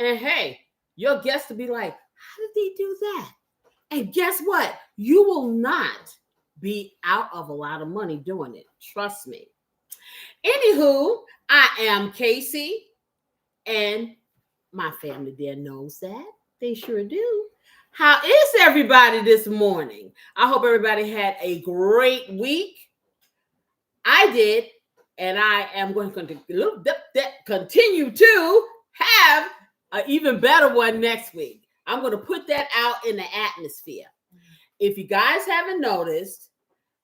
And hey, your guests will be like, how did they do that? And guess what? You will not be out of a lot of money doing it. Trust me. Anywho, I am Casey, and my family there knows that. They sure do. How is everybody this morning? I hope everybody had a great week. I did, and I am going to continue to have an even better one next week. I'm going to put that out in the atmosphere. If you guys haven't noticed,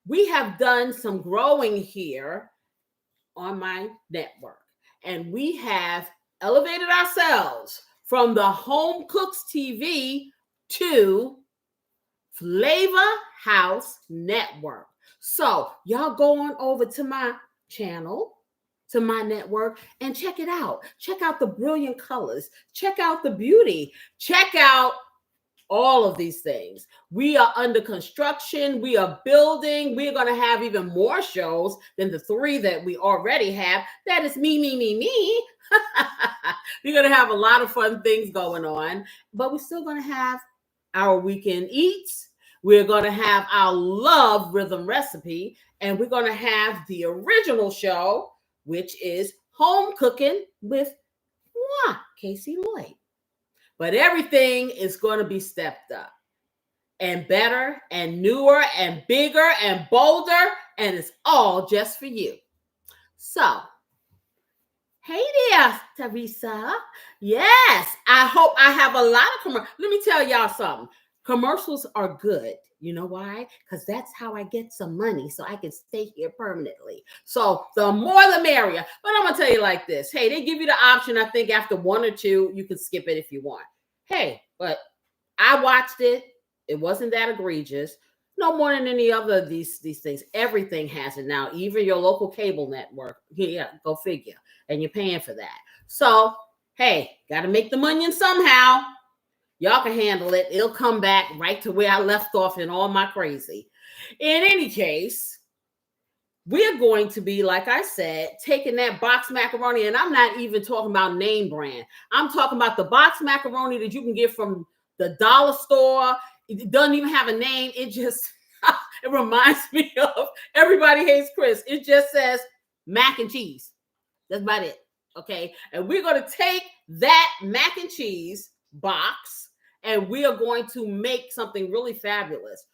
we have done some growing here on my network, and we have elevated ourselves from the Home Cooks TV to Flavor House Network. So y'all go on over to my channel, to my network, and check it out. Check out the brilliant colors. Check out the beauty. Check out all of these things. We are under construction. We are building. We're going to have even more shows than the 3 that we already have. That is me. We're going to have a lot of fun things going on, but we're still going to have our weekend eats. We're going to have our love rhythm recipe, and we're going to have the original show, which is Home Cooking with Casey Lloyd. But everything is going to be stepped up and better and newer and bigger and bolder, and it's all just for you. So, hey there, Teresa. Yes, I hope I have a lot of commercials. Let me tell y'all something. Commercials are good. You know why? Because that's how I get some money so I can stay here permanently. So the more the merrier. But I'm going to tell you like this. Hey, they give you the option, I think, after 1 or 2, you can skip it if you want. Hey, but I watched it. It wasn't that egregious. No more than any other of these things. Everything has it now, even your local cable network. Yeah, go figure. And you're paying for that. So, hey, got to make the money somehow. Y'all can handle it. It'll come back right to where I left off in all my crazy. In any case, we're going to be, like I said, taking that box macaroni, and I'm not even talking about name brand. I'm talking about the box macaroni that you can get from the dollar store. It doesn't even have a name. It just, it reminds me of Everybody Hates Chris. It just says mac and cheese. That's about it. Okay. And we're going to take that mac and cheese box, and we are going to make something really fabulous.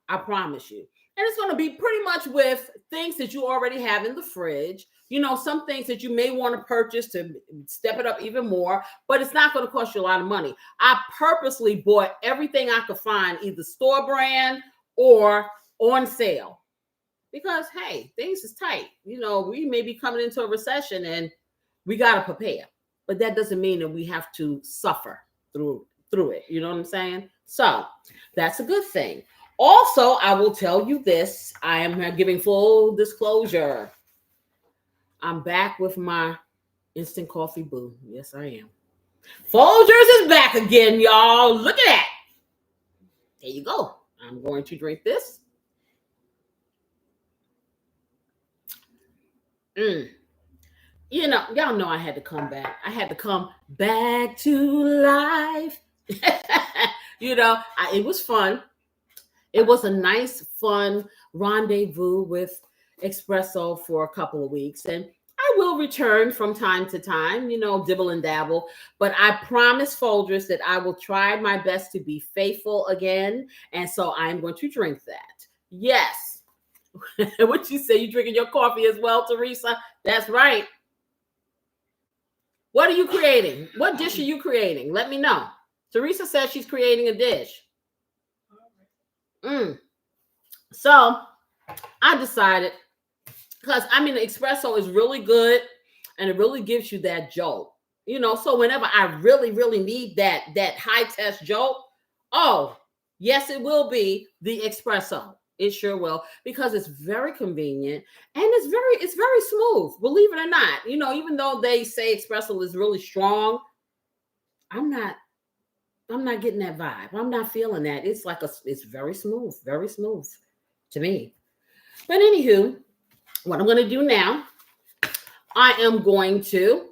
I promise you. And it's going to be pretty much with things that you already have in the fridge. You know, some things that you may want to purchase to step it up even more, but it's not going to cost you a lot of money. I purposely bought everything I could find, either store brand or on sale, because, hey, things is tight. You know, we may be coming into a recession and we got to prepare, but that doesn't mean that we have to suffer through it. You know what I'm saying? So that's a good thing. Also, I will tell you this. I am giving full disclosure. I'm back with my instant coffee boo. Yes, I am. Folgers is back again, y'all. Look at that. There you go. I'm going to drink this. You know, y'all know I had to come back. I had to come back to life. You know, it was fun. It was a nice, fun rendezvous with espresso for a couple of weeks. And I will return from time to time, you know, dibble and dabble. But I promise Folgers that I will try my best to be faithful again. And so I'm going to drink that. Yes. What you say? You drinking your coffee as well, Teresa? That's right. What are you creating? What dish are you creating? Let me know. Teresa says she's creating a dish. So I decided, because I mean, the espresso is really good and it really gives you that jolt, you know. So whenever I really need that high test jolt, oh yes, it will be the espresso. It sure will, because it's very convenient and it's very smooth. Believe it or not, you know, even though they say espresso is really strong, I'm not getting that vibe. I'm not feeling that. It's like it's very smooth to me. But anywho, what I'm going to do now, I am going to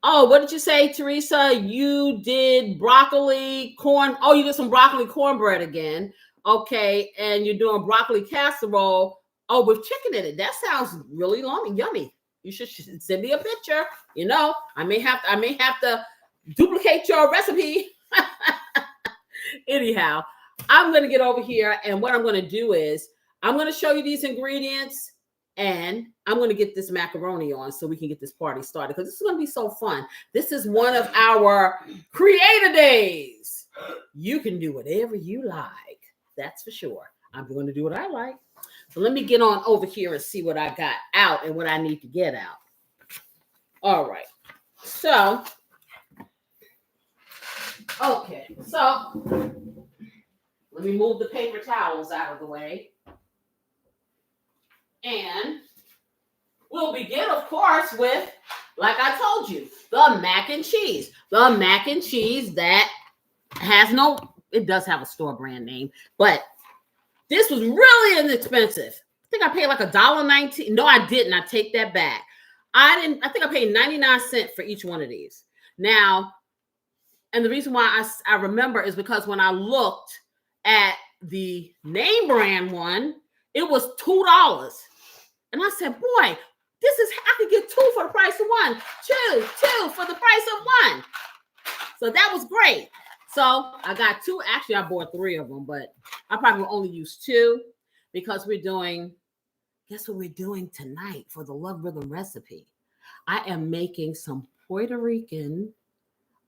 Oh, what did you say, Teresa? You did broccoli corn. Oh, you did some broccoli cornbread again. Okay, and you're doing broccoli casserole. Oh, with chicken in it. That sounds really yummy. You should send me a picture. You know, I may have to duplicate your recipe. Anyhow, I'm going to get over here, and what I'm going to do is I'm going to show you these ingredients, and I'm going to get this macaroni on so we can get this party started, because this is going to be so fun. This is one of our creator days. You can do whatever you like. That's for sure. I'm going to do what I like. So let me get on over here and see what I got out and what I need to get out. All right. So, okay. So, let me move the paper towels out of the way. And we'll begin, of course, with, like I told you, the mac and cheese. The mac and cheese that has it does have a store brand name, but this was really inexpensive. I think I paid like $1.19. No, I didn't. I take that back. I think I paid 99 cents for each one of these. Now, and the reason why I remember is because when I looked at the name brand one, it was $2. And I said, boy, I could get 2 for the price of one. Two for the price of one. So that was great. So I got 2. Actually, I bought 3 of them, but I probably will only use 2 because guess what we're doing tonight for the Love Rhythm recipe? I am making some Puerto Rican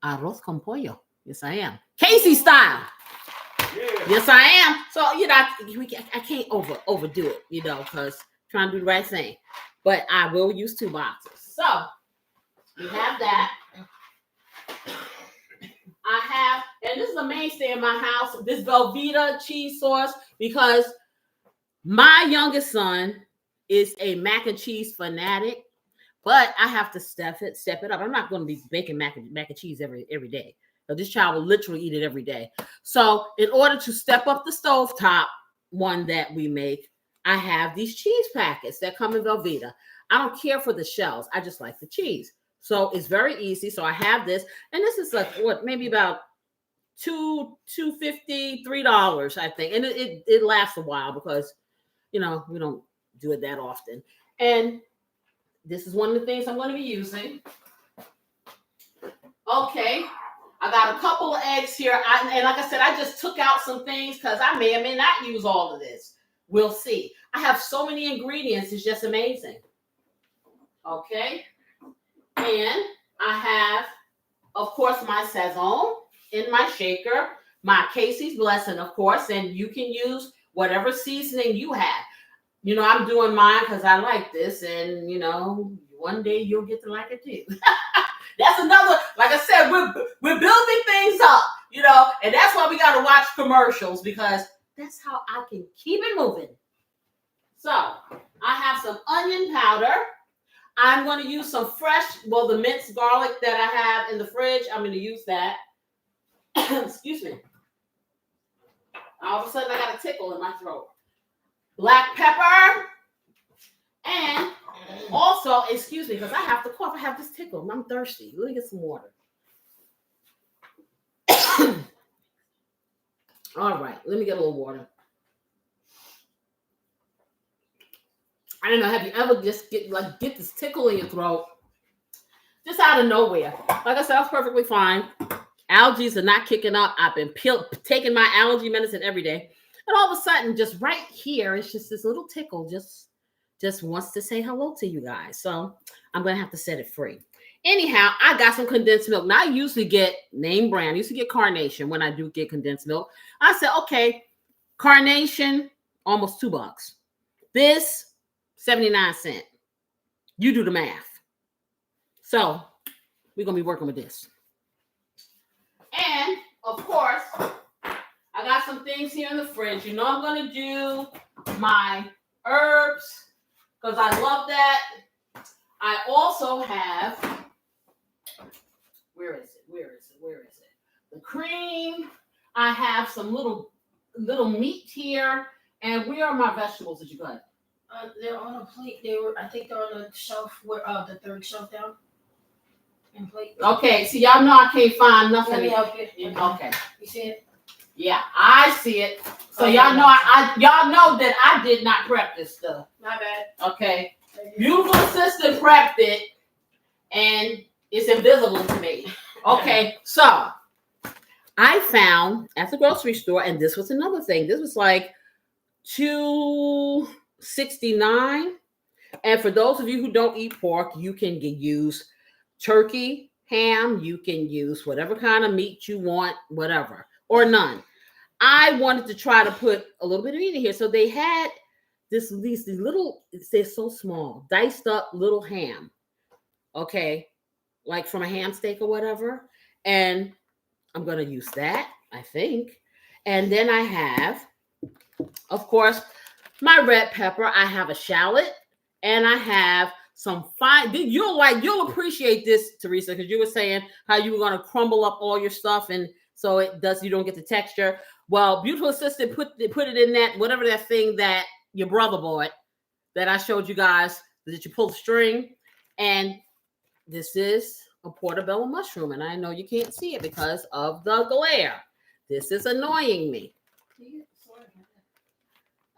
arroz con pollo. Yes, I am. Casey style. Yeah. Yes, I am. So, I can't overdo it, because trying to do the right thing. But I will use 2 boxes. So, we have that. I have, and this is a mainstay in my house, this Velveeta cheese sauce, because my youngest son is a mac and cheese fanatic, but I have to step it up. I'm not going to be baking mac and cheese every day. So this child will literally eat it every day. So in order to step up the stovetop one that we make, I have these cheese packets that come in Velveeta. I don't care for the shells. I just like the cheese. So it's very easy. So I have this, and this is like maybe about $2.50, $3, I think. And it lasts a while because, we don't do it that often. And this is one of the things I'm going to be using. Okay. I got a couple of eggs here. And like I said, I just took out some things because I may or may not use all of this. We'll see. I have so many ingredients. It's just amazing. Okay. And I have, of course, my Sazon in my shaker, my Casey's Blessing, of course, and you can use whatever seasoning you have. I'm doing mine because I like this, and, one day you'll get to like it too. That's another, like I said, we're building things up, and that's why we got to watch commercials, because that's how I can keep it moving. So I have some onion powder. I'm going to use some the minced garlic that I have in the fridge. I'm going to use that. Excuse me. All of a sudden, I got a tickle in my throat. Black pepper. And also, excuse me, because I have to cough. I have this tickle. I'm thirsty. Let me get some water. All right. Let me get a little water. I don't know. Have you ever just get this tickle in your throat? Just out of nowhere. Like I said, that's perfectly fine. Allergies are not kicking up. I've been taking my allergy medicine every day. And all of a sudden, just right here, it's just this little tickle just wants to say hello to you guys. So I'm going to have to set it free. Anyhow, I got some condensed milk. Now, I usually get name brand. I used to get Carnation when I do get condensed milk. I said, okay, Carnation, almost $2. This, 79 cents. You do the math. So we're going to be working with this. And, of course, I got some things here in the fridge. I'm going to do my herbs because I love that. I also have, where is it? The cream. I have some little meat here. And where are my vegetables that you got? They're on a plate. I think they're on the shelf, where the third shelf down. Okay, see, y'all know I can't find nothing. Let me help you. Okay. You see it? Yeah, I see it. So y'all know y'all know that I did not prep this stuff. My bad. Okay. Beautiful assistant prepped it, and it's invisible to me. Okay, so I found at the grocery store, and this was another thing. This was like $2.69. And for those of you who don't eat pork, you can use turkey, ham, you can use whatever kind of meat you want, whatever, or none. I wanted to try to put a little bit of meat in here. So they had these little, they're so small, diced up little ham. Okay. Like from a ham steak or whatever. And I'm going to use that, I think. And then I have, of course, my red pepper. I have a shallot, and I have some fine. You'll appreciate this, Teresa, because you were saying how you were going to crumble up all your stuff, and so you don't get the texture. Well, beautiful assistant put it in that whatever that thing that your brother bought that I showed you guys that you pull the string, and this is a portobello mushroom, and I know you can't see it because of the glare. This is annoying me.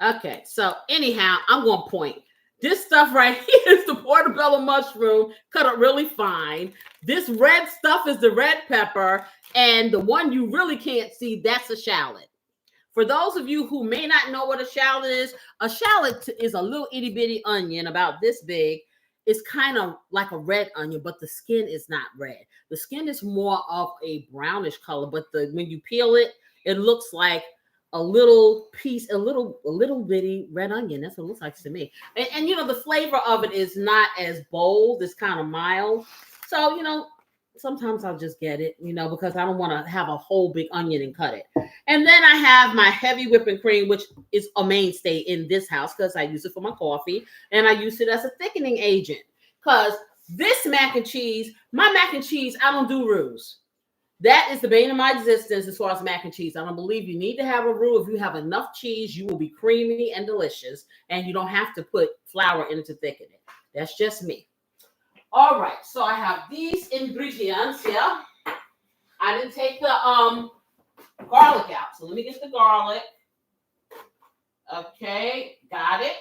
Okay, so anyhow, I'm going to point. This stuff right here is the portobello mushroom, cut up really fine. This red stuff is the red pepper, and the one you really can't see, that's a shallot. For those of you who may not know what a shallot is a little itty bitty onion about this big. It's kind of like a red onion, but the skin is not red. The skin is more of a brownish color, but when you peel it, it looks like a little piece, a little bitty red onion. That's what it looks like to me. And you know, the flavor of it is not as bold. It's kind of mild. So, you know, sometimes I'll just get it, you know, because I don't want to have a whole big onion and cut it. And then I have my heavy whipping cream, which is a mainstay in this house because I use it for my coffee and I use it as a thickening agent. Because this mac and cheese, I don't do roux. That is the bane of my existence as far as mac and cheese. I don't believe you need to have a roux. If you have enough cheese, you will be creamy and delicious, and you don't have to put flour in it to thicken it. That's just me. All right, so I have these ingredients here. I didn't take the garlic out, so let me get the garlic. Okay, got it.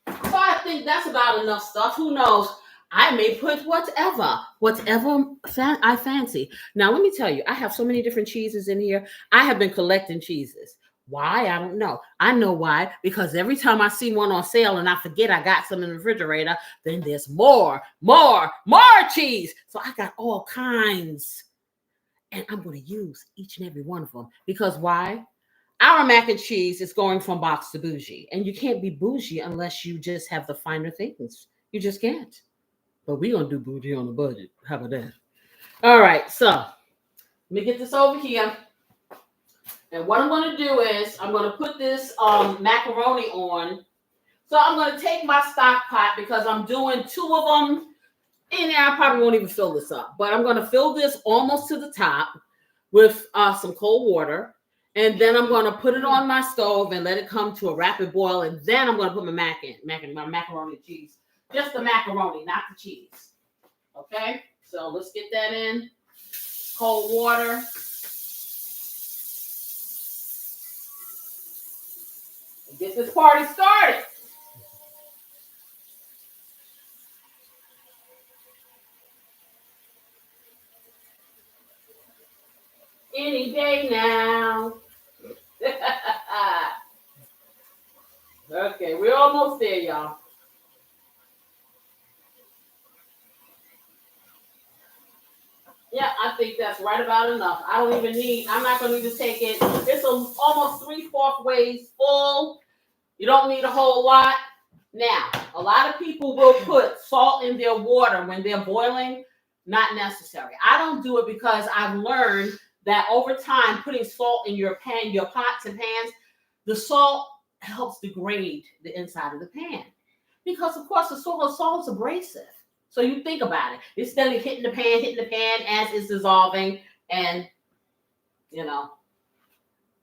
So I think that's about enough stuff. Who knows? I may put whatever I fancy. Now, let me tell you, I have so many different cheeses in here. I have been collecting cheeses. Why? I don't know. I know why. Because every time I see one on sale and I forget I got some in the refrigerator, then there's more cheese. So I got all kinds. And I'm going to use each and every one of them. Because why? Our mac and cheese is going from box to bougie. And you can't be bougie unless you just have the finer things. You just can't. But we're going to do bougie on the budget. How about that? All right. So let me get this over here. And what I'm going to do is I'm going to put this macaroni on. So I'm going to take my stock pot because I'm doing 2 of them. And I probably won't even fill this up. But I'm going to fill this almost to the top with some cold water. And then I'm going to put it on my stove and let it come to a rapid boil. And then I'm going to put my my macaroni and cheese. Just the macaroni, not the cheese. Okay? So let's get that in. Cold water. Get this party started. Any day now. Okay, we're almost there, y'all. Yeah, I think that's right about enough. I'm not going to even take it. It's almost 3/4 ways full. You don't need a whole lot. Now, a lot of people will put salt in their water when they're boiling. Not necessary. I don't do it because I've learned that over time, putting salt in your pots and pans, the salt helps degrade the inside of the pan. Because, of course, the salt is abrasive. So you think about it. It's steadily hitting the pan as it's dissolving. And, you know,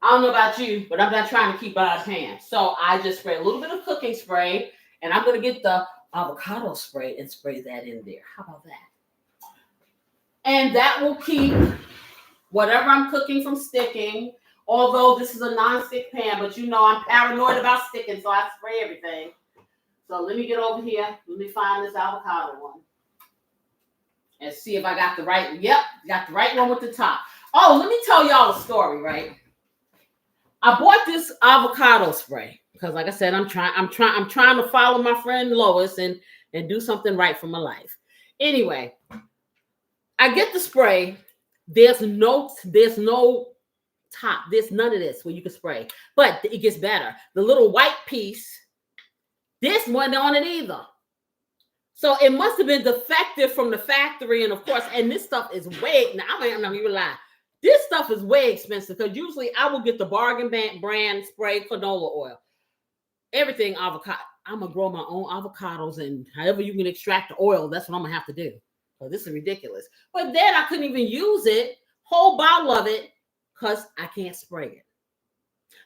I don't know about you, but I'm not trying to keep out of pan. So I just spray a little bit of cooking spray. And I'm going to get the avocado spray and spray that in there. How about that? And that will keep whatever I'm cooking from sticking. Although this is a non-stick pan, but you know I'm paranoid about sticking, so I spray everything. So let me get over here. Let me find this avocado one. And see if I got the right. Yep, got the right one with the top. Oh, let me tell y'all a story, right? I bought this avocado spray because, like I said, I'm trying to follow my friend Lois and do something right for my life. Anyway, I get the spray. There's no top. There's none of this where you can spray, but it gets better. The little white piece, this wasn't on it either. So it must have been defective from the factory, and of course, and this stuff is way. Now I'm not even lie. This stuff is way expensive because usually I will get the bargain brand spray canola oil, everything avocado. I'm gonna grow my own avocados, and however you can extract the oil, that's what I'm gonna have to do. So this is ridiculous. But then I couldn't even use it, whole bottle of it, because I can't spray it.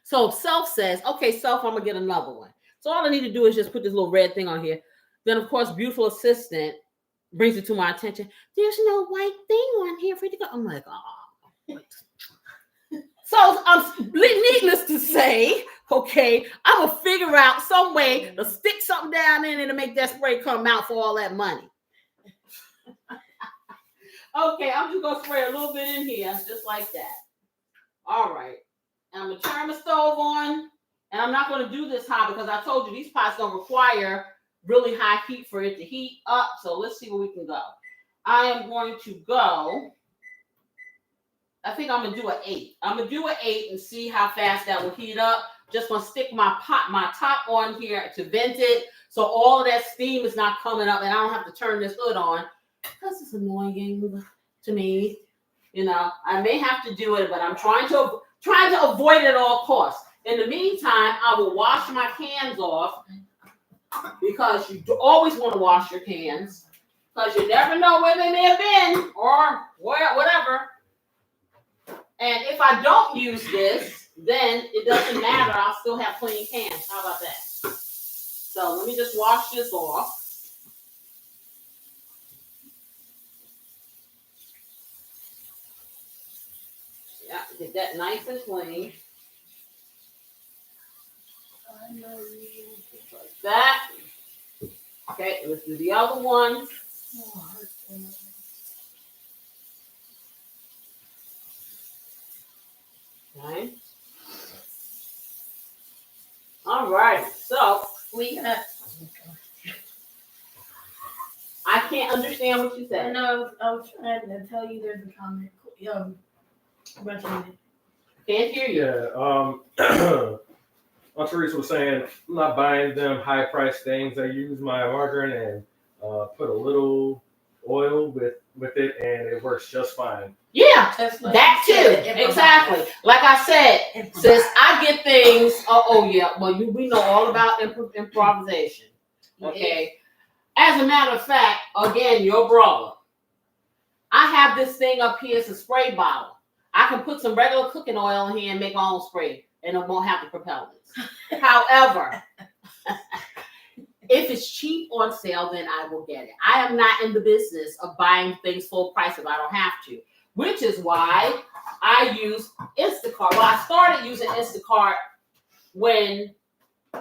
So Self says, okay, Self, I'm gonna get another one. So all I need to do is just put this little red thing on here. Then, of course, beautiful assistant brings it to my attention. There's no white thing on here for you to go. I'm like, oh. So, needless to say, okay, I'm going to figure out some way to stick something down in it to make that spray come out for all that money. Okay, I'm just going to spray a little bit in here, just like that. All right. And I'm going to turn the stove on. And I'm not going to do this hot because I told you these pots don't require really high heat for it to heat up. So let's see where we can go. I am going to go. I think I'm going to do an 8. I'm going to do an 8 and see how fast that will heat up. Just going to stick my top on here to vent it. So all of that steam is not coming up and I don't have to turn this hood on because it's annoying to me. You know, I may have to do it, but I'm trying to avoid it at all costs. In the meantime, I will wash my cans off because you always want to wash your cans because you never know where they may have been or whatever. And if I don't use this, then it doesn't matter. I'll still have clean cans. How about that? So let me just wash this off. Yeah, get that nice and clean. Like that. Okay, let's do the other one. Okay. All right. So we have. I can't understand what you said. No, I was trying to tell you there's a comment. Can't hear you. Yeah. Teresa was saying, I'm not buying them high-priced things. I use my margarine and put a little oil with it, and it works just fine. Yeah, that too. Exactly. Like I said, since I get things, we know all about improvisation. Okay. As a matter of fact, again, your brother. I have this thing up here. It's a spray bottle. I can put some regular cooking oil in here and make my own spray, and it won't have the propellants. However, if it's cheap on sale, then I will get it. I am not in the business of buying things full price if I don't have to, which is why I use Instacart. Well, I started using Instacart during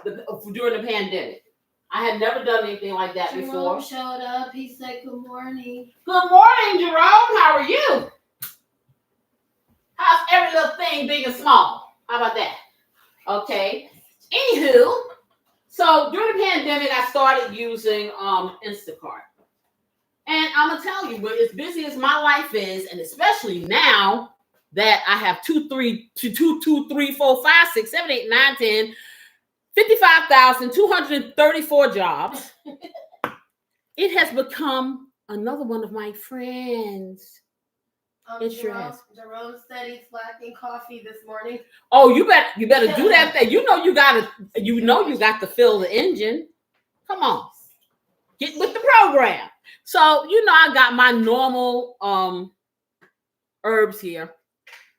the pandemic. I had never done anything like that before. Jerome showed up. He said, "Good morning." Good morning, Jerome. How are you? How's every little thing, big and small? How about that? Okay. Anywho, so during the pandemic, I started using Instacart. And I'm going to tell you, but as busy as my life is, and especially now that I have 55,234 jobs, it has become another one of my friends. Jerome said he's lacking coffee this morning. Oh, you better do that thing. You know you got to fill the engine. Come on, get with the program. So I got my normal herbs here.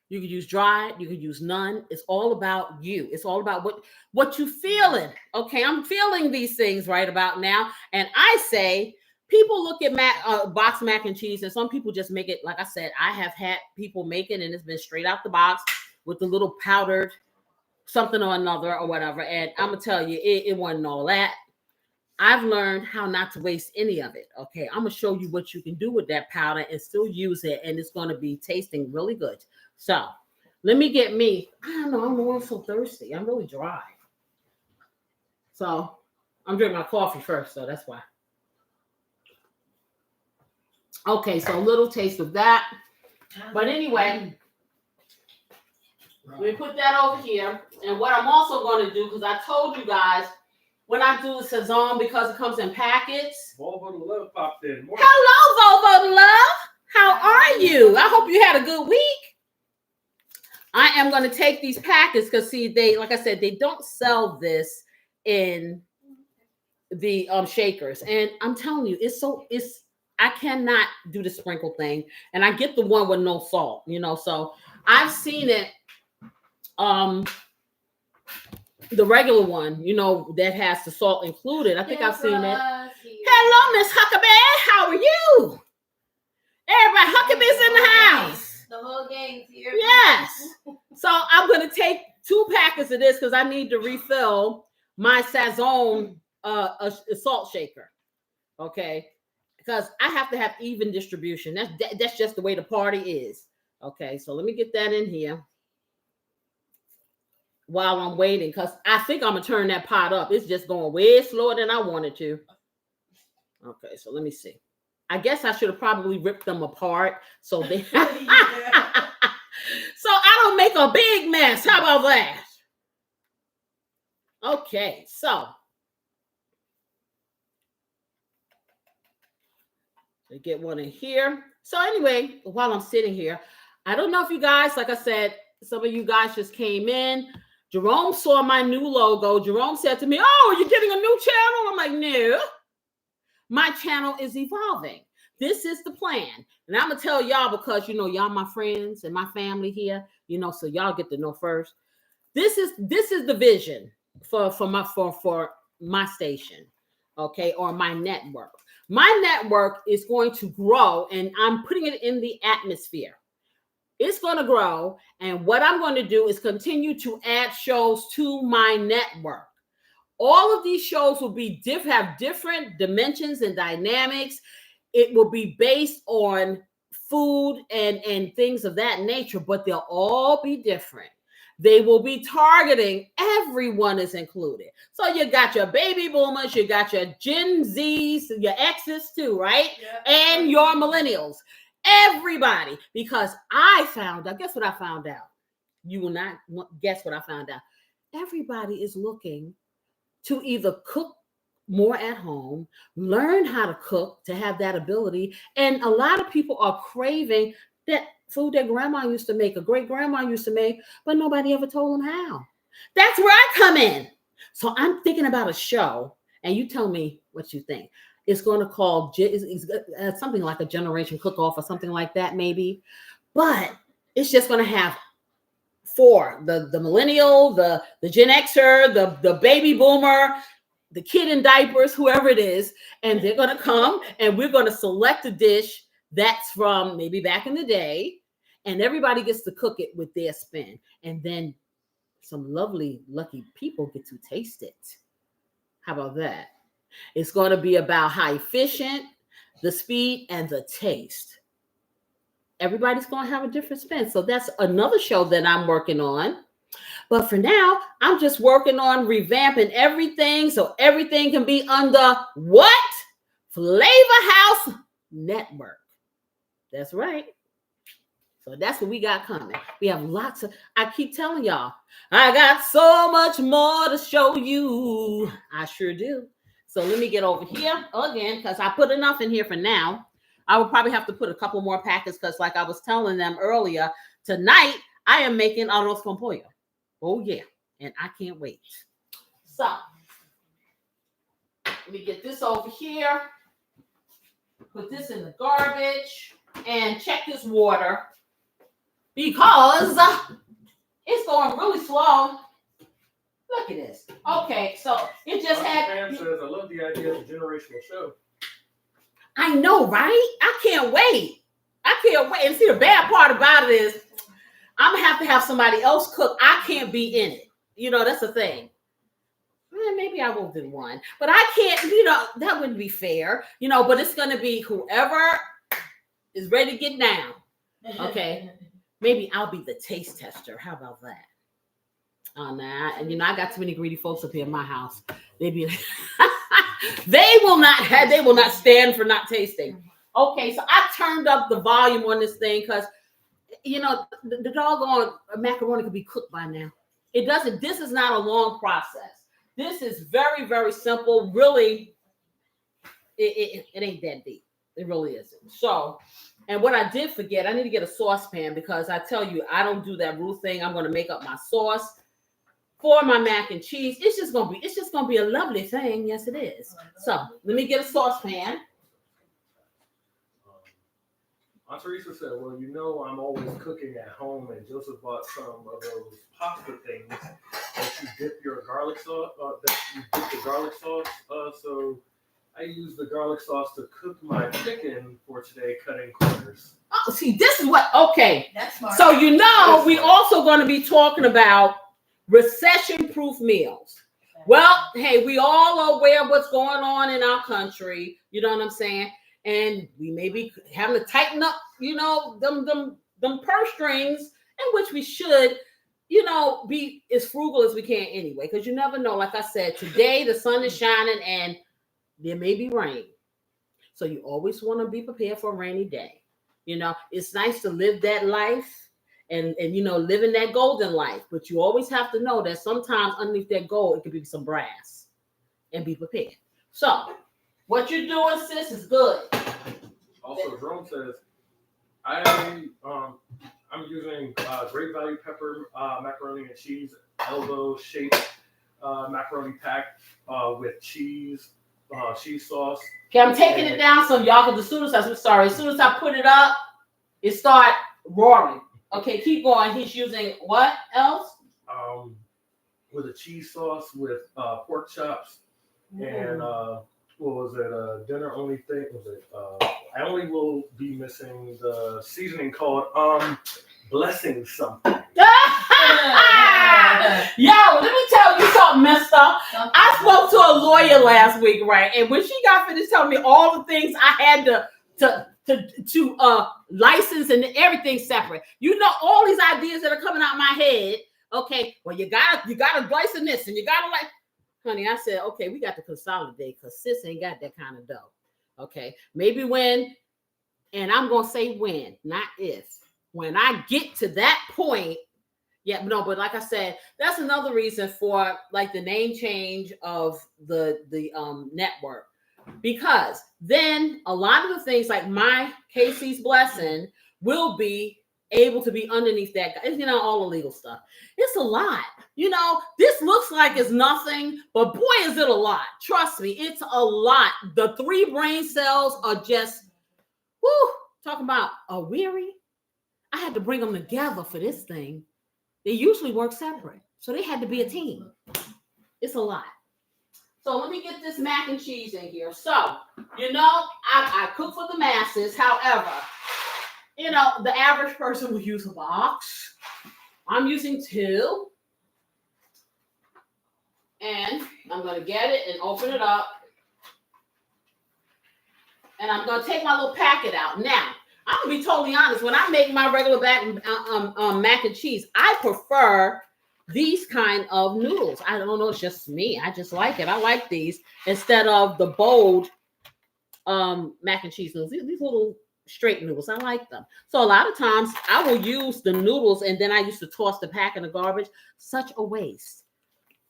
You can use dried, you can use none. It's all about you. It's all about what you feeling. Okay, I'm feeling these things right about now, and I say people look at box mac and cheese, and some people just make it. Like I said, I have had people make it, and it's been straight out the box with the little powdered something or another or whatever. And I'm gonna tell you, it wasn't all that. I've learned how not to waste any of it. Okay, I'm gonna show you what you can do with that powder and still use it, and it's gonna be tasting really good. So let me get me. I don't know. I'm so thirsty. I'm really dry. So I'm drinking my coffee first, so that's why. Okay, so a little taste of that. But anyway, we put that over here. And what I'm also going to do, because I told you guys, when I do the Saison, because it comes in packets. Volvo to Love popped in. Hello, Volvo to Love. How are you? I hope you had a good week. I am going to take these packets because, see, they, like I said, they don't sell this in the shakers. And I'm telling you, I cannot do the sprinkle thing. And I get the one with no salt, so I've seen it. The regular one, that has the salt included. I think I've seen it. Hello, Miss Huckabee. How are you? Everybody, Huckabee's in the house. The whole gang's here. Yes. So I'm going to take 2 packets of this because I need to refill my Saison salt shaker. Okay. Because I have to have even distribution. That's just the way the party is. Okay. So let me get that in here while I'm waiting, because I think I'm going to turn that pot up. It's just going way slower than I wanted to. Okay, so let me see. I guess I should have probably ripped them apart so they so I don't make a big mess. How about that? Okay, so get one in here. So anyway, while I'm sitting here, I don't know if you guys, like I said, some of you guys just came in. Jerome saw my new logo. Jerome said to me, "Oh, you're getting a new channel?" I'm like, "No, my channel is evolving. This is the plan." And I'm gonna tell y'all because y'all my friends and my family here, so y'all get to know first. This is the vision for my station, okay, or my network. My network is going to grow, and I'm putting it in the atmosphere. It's going to grow, and what I'm going to do is continue to add shows to my network. All of these shows will be have different dimensions and dynamics. It will be based on food and things of that nature, but they'll all be different. They will be targeting everyone is included. So you got your baby boomers, you got your Gen Zs, your X's too, right? Yeah. And your millennials. Everybody, because guess what I found out? You will not guess what I found out. Everybody is looking to either cook more at home, learn how to cook to have that ability. And a lot of people are craving that food that grandma used to make, or great grandma used to make, but nobody ever told them how. That's where I come in. So I'm thinking about a show, and you tell me what you think. It's going to call something like a generation cook-off or something like that, maybe. But it's just going to have 4, the millennial, the Gen Xer, the baby boomer, the kid in diapers, whoever it is. And they're going to come, and we're going to select a dish that's from maybe back in the day. And everybody gets to cook it with their spin. And then some lovely, lucky people get to taste it. How about that? It's going to be about how efficient, the speed, and the taste. Everybody's going to have a different spin. So that's another show that I'm working on. But for now, I'm just working on revamping everything so everything can be under what? Flavor House Network. That's right. So that's what we got coming. We have lots of, I keep telling y'all, I got so much more to show you. I sure do. So let me get over here again, because I put enough in here for now. I will probably have to put a couple more packets because, like I was telling them earlier, tonight I am making arroz con pollo. Oh, yeah. And I can't wait. So let me get this over here. Put this in the garbage and check this water because it's going really slow. Look at this. Okay, so it just had. Pam says, "I love the idea of a generational show." I know, right? I can't wait. And see, the bad part about it is I'm gonna have to have somebody else cook. I can't be in it. That's the thing. Maybe I will do one, but I can't. That wouldn't be fair. But it's gonna be whoever is ready to get down. Okay. Maybe I'll be the taste tester. How about that? On that, and I got too many greedy folks up here in my house. They will not stand for not tasting. Okay, so I turned up the volume on this thing because the doggone macaroni could be cooked by now. It doesn't. This is not a long process. This is very, very simple. Really, it ain't that deep. It really isn't. So, and what I did forget, I need to get a saucepan because I tell you, I don't do that rule thing. I'm going to make up my sauce for my mac and cheese. It's just gonna be a lovely thing. Yes, it is. So let me get a saucepan. Aunt Teresa said, well, I'm always cooking at home, and Joseph bought some of those pasta things that you dip your garlic sauce, so I use the garlic sauce to cook my chicken for today, cutting corners. Oh, see, this is okay. That's smart. So we also going to be talking about recession-proof meals. Well, hey, we all are aware of what's going on in our country. You know what I'm saying? And we may be having to tighten up, them purse strings, in which we should, be as frugal as we can anyway. Because you never know. Like I said, today the sun is shining and there may be rain. So you always want to be prepared for a rainy day. It's nice to live that life and living that golden life. But you always have to know that sometimes underneath that gold, it could be some brass, and be prepared. So what you're doing, sis, is good. Also, Jerome says, I'm using great value pepper macaroni and cheese, elbow shaped macaroni pack with cheese sauce. Okay, I'm taking it down so y'all can, as soon as I put it up, it start roaring. Okay, keep going. He's using what else? With a cheese sauce with pork chops and what was it? A dinner only thing? Was it? I only will be missing the seasoning called blessing something. Yo, let me tell you something messed up. I spoke to a lawyer last week, right? And when she got finished telling me all the things I had to license and everything separate, all these ideas that are coming out my head. Okay, well you gotta license this and you gotta honey. I said, okay, we got to consolidate because sis ain't got that kind of dough. Okay, maybe when, and I'm gonna say when, not if. When I get to that point. Yeah, no, but like I said, that's another reason for the name change of the network, because then a lot of the things like my Casey's Blessing will be able to be underneath that, all the legal stuff. It's a lot. This looks like it's nothing, but boy, is it a lot. Trust me, it's a lot. The 3 brain cells are just, talking about a weary. I had to bring them together for this thing. They usually work separate. So they had to be a team. It's a lot. So let me get this mac and cheese in here. So, I cook for the masses. However, the average person will use a box. I'm using 2. And I'm going to get it and open it up. And I'm going to take my little packet out. Now, I'm going to be totally honest. When I make my regular mac and cheese, I prefer these kind of noodles. I don't know. It's just me. I just like it. I like these instead of the bold mac and cheese noodles. These little straight noodles. I like them. So a lot of times I will use the noodles and then I used to toss the pack in the garbage. Such a waste.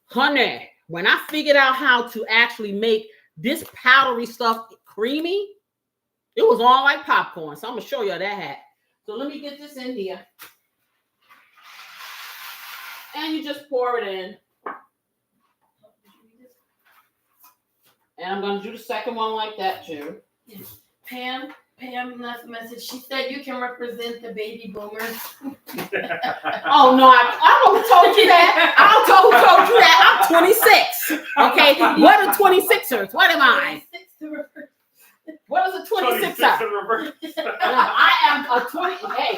Honey, when I figured out how to actually make this powdery stuff creamy, it was all like popcorn. So I'm going to show you that. So let me get this in here. And you just pour it in. And I'm going to do the second one like that too. Pam left a message. She said you can represent the baby boomers. Oh no, I don't know who told you that. I don't know who told you that. I'm 26. Okay, what are 26ers? What am I? What is a 26 in reverse. No, I am a 20. Hey,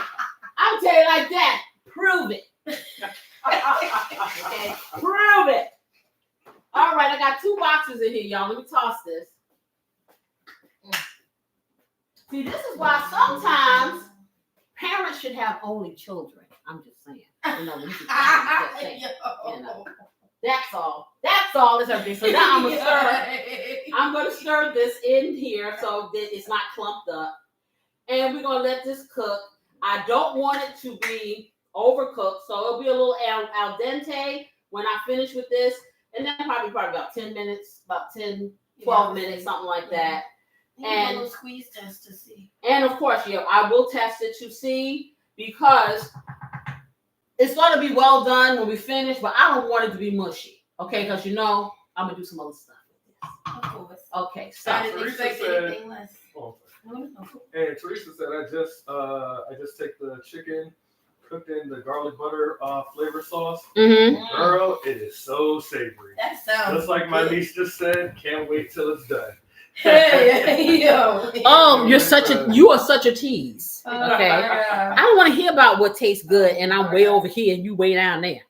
I'm tell you like that. Prove it. Okay, prove it. All right, I got 2 boxes in here, y'all. Let me toss this. See, this is why sometimes parents should have only children. I'm just saying. You know, that's all. That's all. It's everything. So now I'm gonna stir. I'm gonna stir this in here so that it's not clumped up, and we're gonna let this cook. I don't want it to be overcooked, so it'll be a little al dente when I finish with this, and then probably about 10 minutes, about 10, 12 minutes, something like that. And a little squeeze test to see. And of course, yeah, I will test it to see because it's going to be well done when we finish, but I don't want it to be mushy, okay? Because you know I'm gonna do some other stuff with this. Okay, so I didn't expect anything less. And Teresa said, I just take the chicken cooked in the garlic butter flavor sauce. Mm-hmm. Girl, it is so savory. That sounds just like my niece just said. Can't wait till it's done. Hey, yo. Oh, you are such a tease. Okay, I don't want to hear about what tastes good, and I'm way over here and you way down there.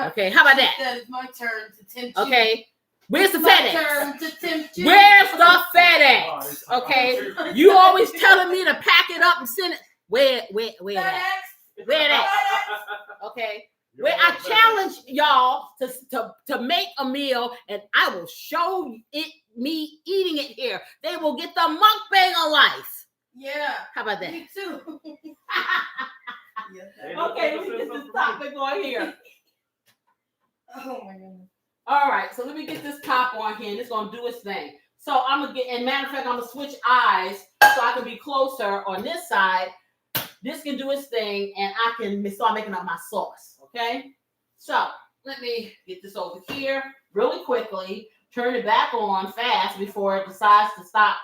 Okay, how about that? That is my turn to tempt you. Okay, where's the FedEx? Turn to tempt you. Where's the FedEx? Okay, you always telling me to pack it up and send it. Where that? Where that? Okay. Where I challenge y'all to make a meal, and I will show me eating it here. They will get the mukbang of life. Yeah. How about that? Me too. Okay, let me get this topic on here. Oh my goodness. All right, so let me get this top on here, and it's gonna do its thing. So I'm gonna get, and matter of fact, I'm gonna switch eyes so I can be closer on this side. This can do its thing, and I can start making up my sauce, okay? So, let me get this over here really quickly, turn it back on fast before it decides to stop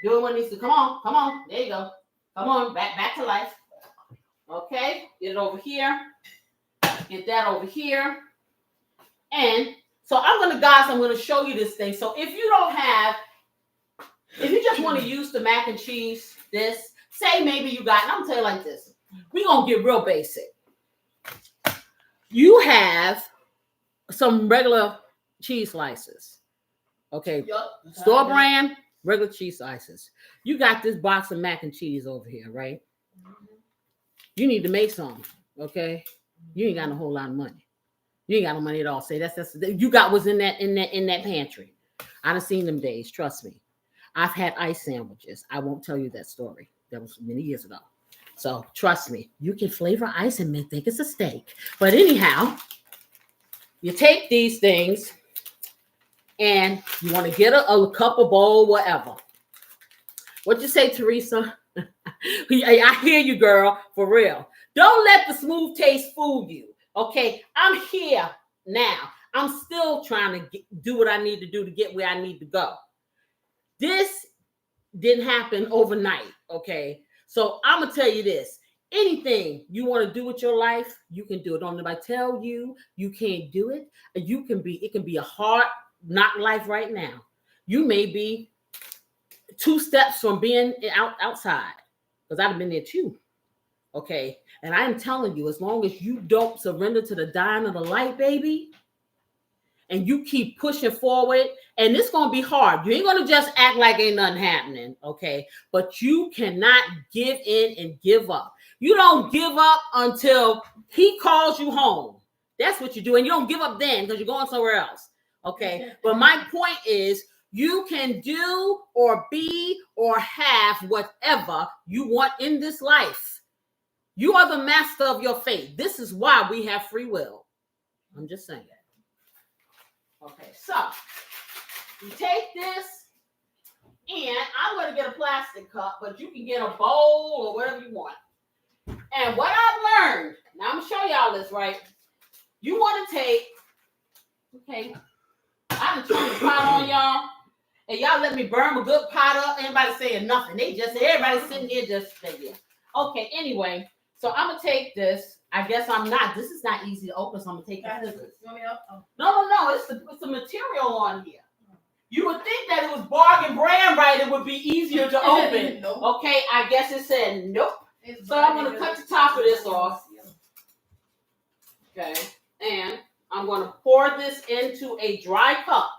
doing what it needs to. Come on, there you go. Come on, back to life. Okay, get it over here. Get that over here. And so I'm going to show you this thing. So if you just want to use the mac and cheese, this, say maybe you got, and I'm going to tell you like this. We're going to get real basic. You have some regular cheese slices. Okay. Yep. Store brand, regular cheese slices. You got this box of mac and cheese over here, right? You need to make some, okay? You ain't got no whole lot of money. You ain't got no money at all. Say that's you got what's in that pantry. I done seen them days, trust me. I've had ice sandwiches. I won't tell you that story. That was many years ago. So trust me, you can flavor ice and think it's a steak. But anyhow, you take these things and you want to get a cup, a bowl, whatever. What you say, Teresa? I hear you, girl, for real. Don't let the smooth taste fool you. Okay, I'm here now. I'm still trying to do what I need to do to get where I need to go. This didn't happen overnight, okay? So I'm going to tell you this. Anything you want to do with your life, you can do it. Don't nobody tell you you can't do it. It can be a hard knock life right now. You may be 2 steps from being outside, because I've been there too. Okay, and I'm telling you, as long as you don't surrender to the dying of the light, baby, and you keep pushing forward, and it's going to be hard. You ain't going to just act like ain't nothing happening, okay? But you cannot give in and give up. You don't give up until he calls you home. That's what you do, and you don't give up then because you're going somewhere else, okay? But my point is, you can do or be or have whatever you want in this life. You are the master of your fate. This is why we have free will. I'm just saying. Okay, so you take this, and I'm going to get a plastic cup, but you can get a bowl or whatever you want. And what I've learned, now I'm going to show y'all this, right? You want to take, okay, I done turned the pot on, y'all, and y'all let me burn a good pot up. Anybody saying nothing. Everybody's sitting here just saying, okay, anyway. So I'm going to take this. I guess this is not easy to open, so I'm going to take this. You want me to open? No. It's the material on here. You would think that it was bargain brand right, it would be easier to open. Nope. Okay, I guess it said nope. It's So I'm bargain gonna cut because the top of this off. Okay, and I'm gonna pour this into a dry cup.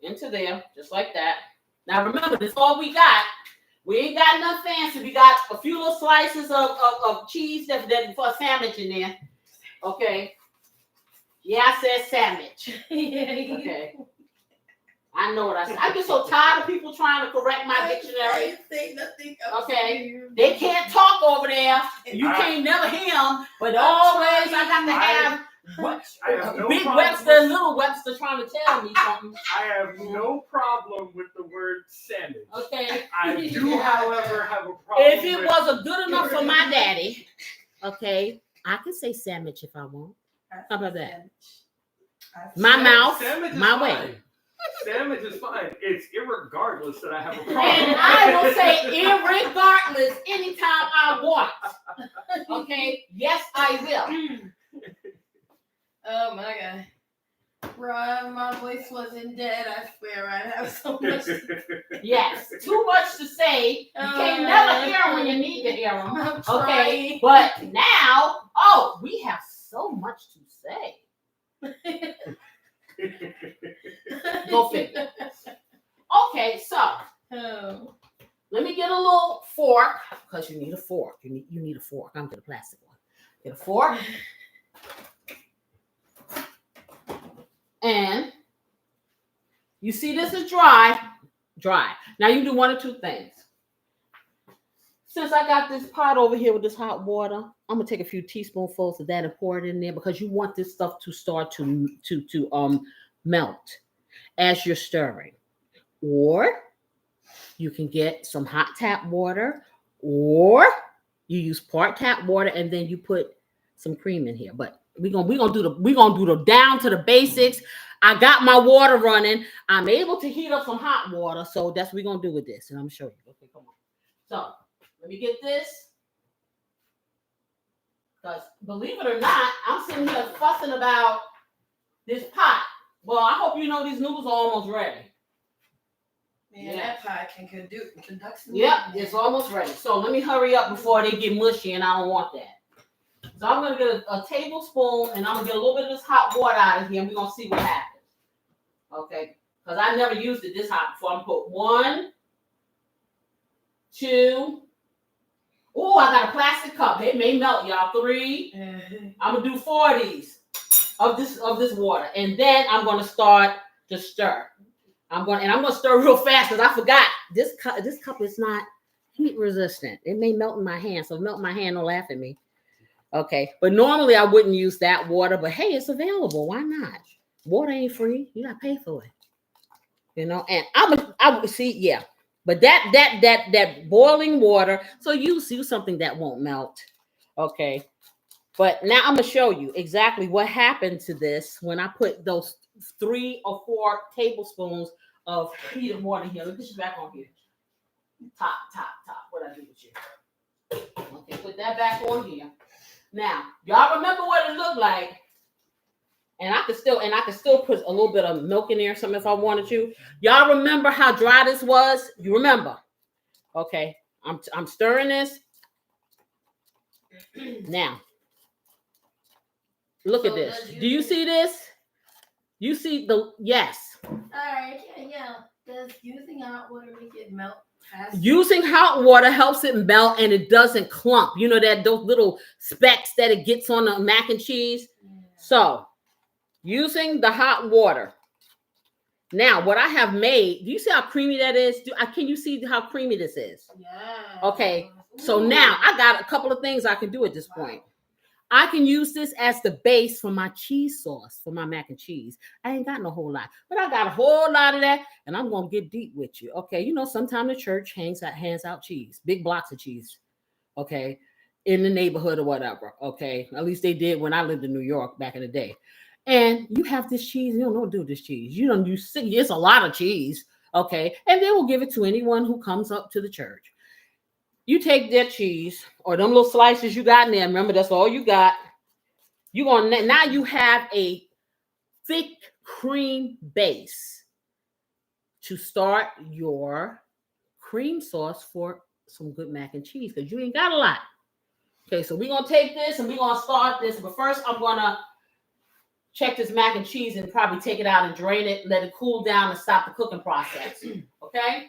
Into there, just like that. Now remember, this is all we got. We ain't got nothing fancy. We got a few little slices of cheese that for a sandwich in there. Okay. Yeah, I said sandwich. Okay. I know what I said. I get so tired of people trying to correct my dictionary. I didn't say nothing else. Okay. They can't talk over there. You can't never hear them. But always I got to have big Webster and little Webster trying to tell me something. I have no problem with the word sandwich. Okay. I do, however, have a problem. If it wasn't good enough for my daddy, okay, I can say sandwich if I want. How about that? My mouth, my way. Sandwich is fine. It's irregardless that I have a problem. And I will say irregardless anytime I want. Okay? Yes, I will. Oh my God. Bro, my voice wasn't dead. I swear I have so much. Yes, too much to say. You can't never hear them when you need to hear them. I'm Okay, trying. but now, we have so much to say. Go figure. Okay, so let me get a little fork because you need a fork. You need a fork. I'm gonna get a plastic one. Get a fork. And you see this is dry. Now you do one or two things. Since I got this pot over here with this hot water, I'm gonna take a few teaspoonfuls of that and pour it in there because you want this stuff to start to melt as you're stirring. Or you can get some hot tap water, or you use part tap water and then you put some cream in here. But we're gonna do the down to the basics. I got my water running. I'm able to heat up some hot water, so that's what we're gonna do with this, and I'm gonna show you. Okay, come on. So let me get this. Because believe it or not, I'm sitting here fussing about this pot. Well, I hope you know these noodles are almost ready. Man, that pot can conduct some. Yep, it's almost ready. So let me hurry up before they get mushy, and I don't want that. So I'm going to get a tablespoon, and I'm going to get a little bit of this hot water out of here, and we're going to see what happens. Okay? Because I never used it this hot before. I'm going to put 1, 2. Oh, I got a plastic cup. It may melt, y'all. 3. I'm going to do 4 of these, of this water. And then I'm going to start to stir. I'm going to stir real fast because I forgot this cup is not heat resistant. It may melt in my hand. So melt in my hand, don't laugh at me. Okay, but normally I wouldn't use that water, but hey, it's available. Why not? Water ain't free. You gotta pay for it. You know, and I would see, yeah. But that boiling water, so you see something that won't melt. Okay. But now I'm gonna show you exactly what happened to this when I put those 3 or 4 tablespoons of heated water here. Let me put you back on here. Top. What I do with you? Okay, put that back on here. Now, y'all remember what it looked like, and I could still put a little bit of milk in there or something if I wanted to. Y'all remember how dry this was? You remember? Okay, I'm stirring this. Now, look at this. Do you see this? You see yes. All right, yeah. Does using hot water make it melt? Using hot water helps it melt and it doesn't clump. You know those little specks that it gets on the mac and cheese. Yeah. So using the hot water. Now what I have made, do you see how creamy that is? Can you see how creamy this is? Yeah. Okay. So now I got a couple of things I can do at this point. I can use this as the base for my cheese sauce, for my mac and cheese. I ain't got no whole lot, but I got a whole lot of that, and I'm going to get deep with you. Okay, you know, sometimes the church hands out cheese, big blocks of cheese, okay, in the neighborhood or whatever, okay? At least they did when I lived in New York back in the day. And you have this cheese, you don't know what to do with this cheese. It's a lot of cheese, okay? And they will give it to anyone who comes up to the church. You take that cheese or them little slices you got in there. Remember, that's all you got. Now you have a thick cream base. to start your cream sauce for some good mac and cheese because you ain't got a lot. Okay, so we're going to take this and we're going to start this. But first, I'm going to check this mac and cheese and probably take it out and drain it, let it cool down and stop the cooking process. Okay?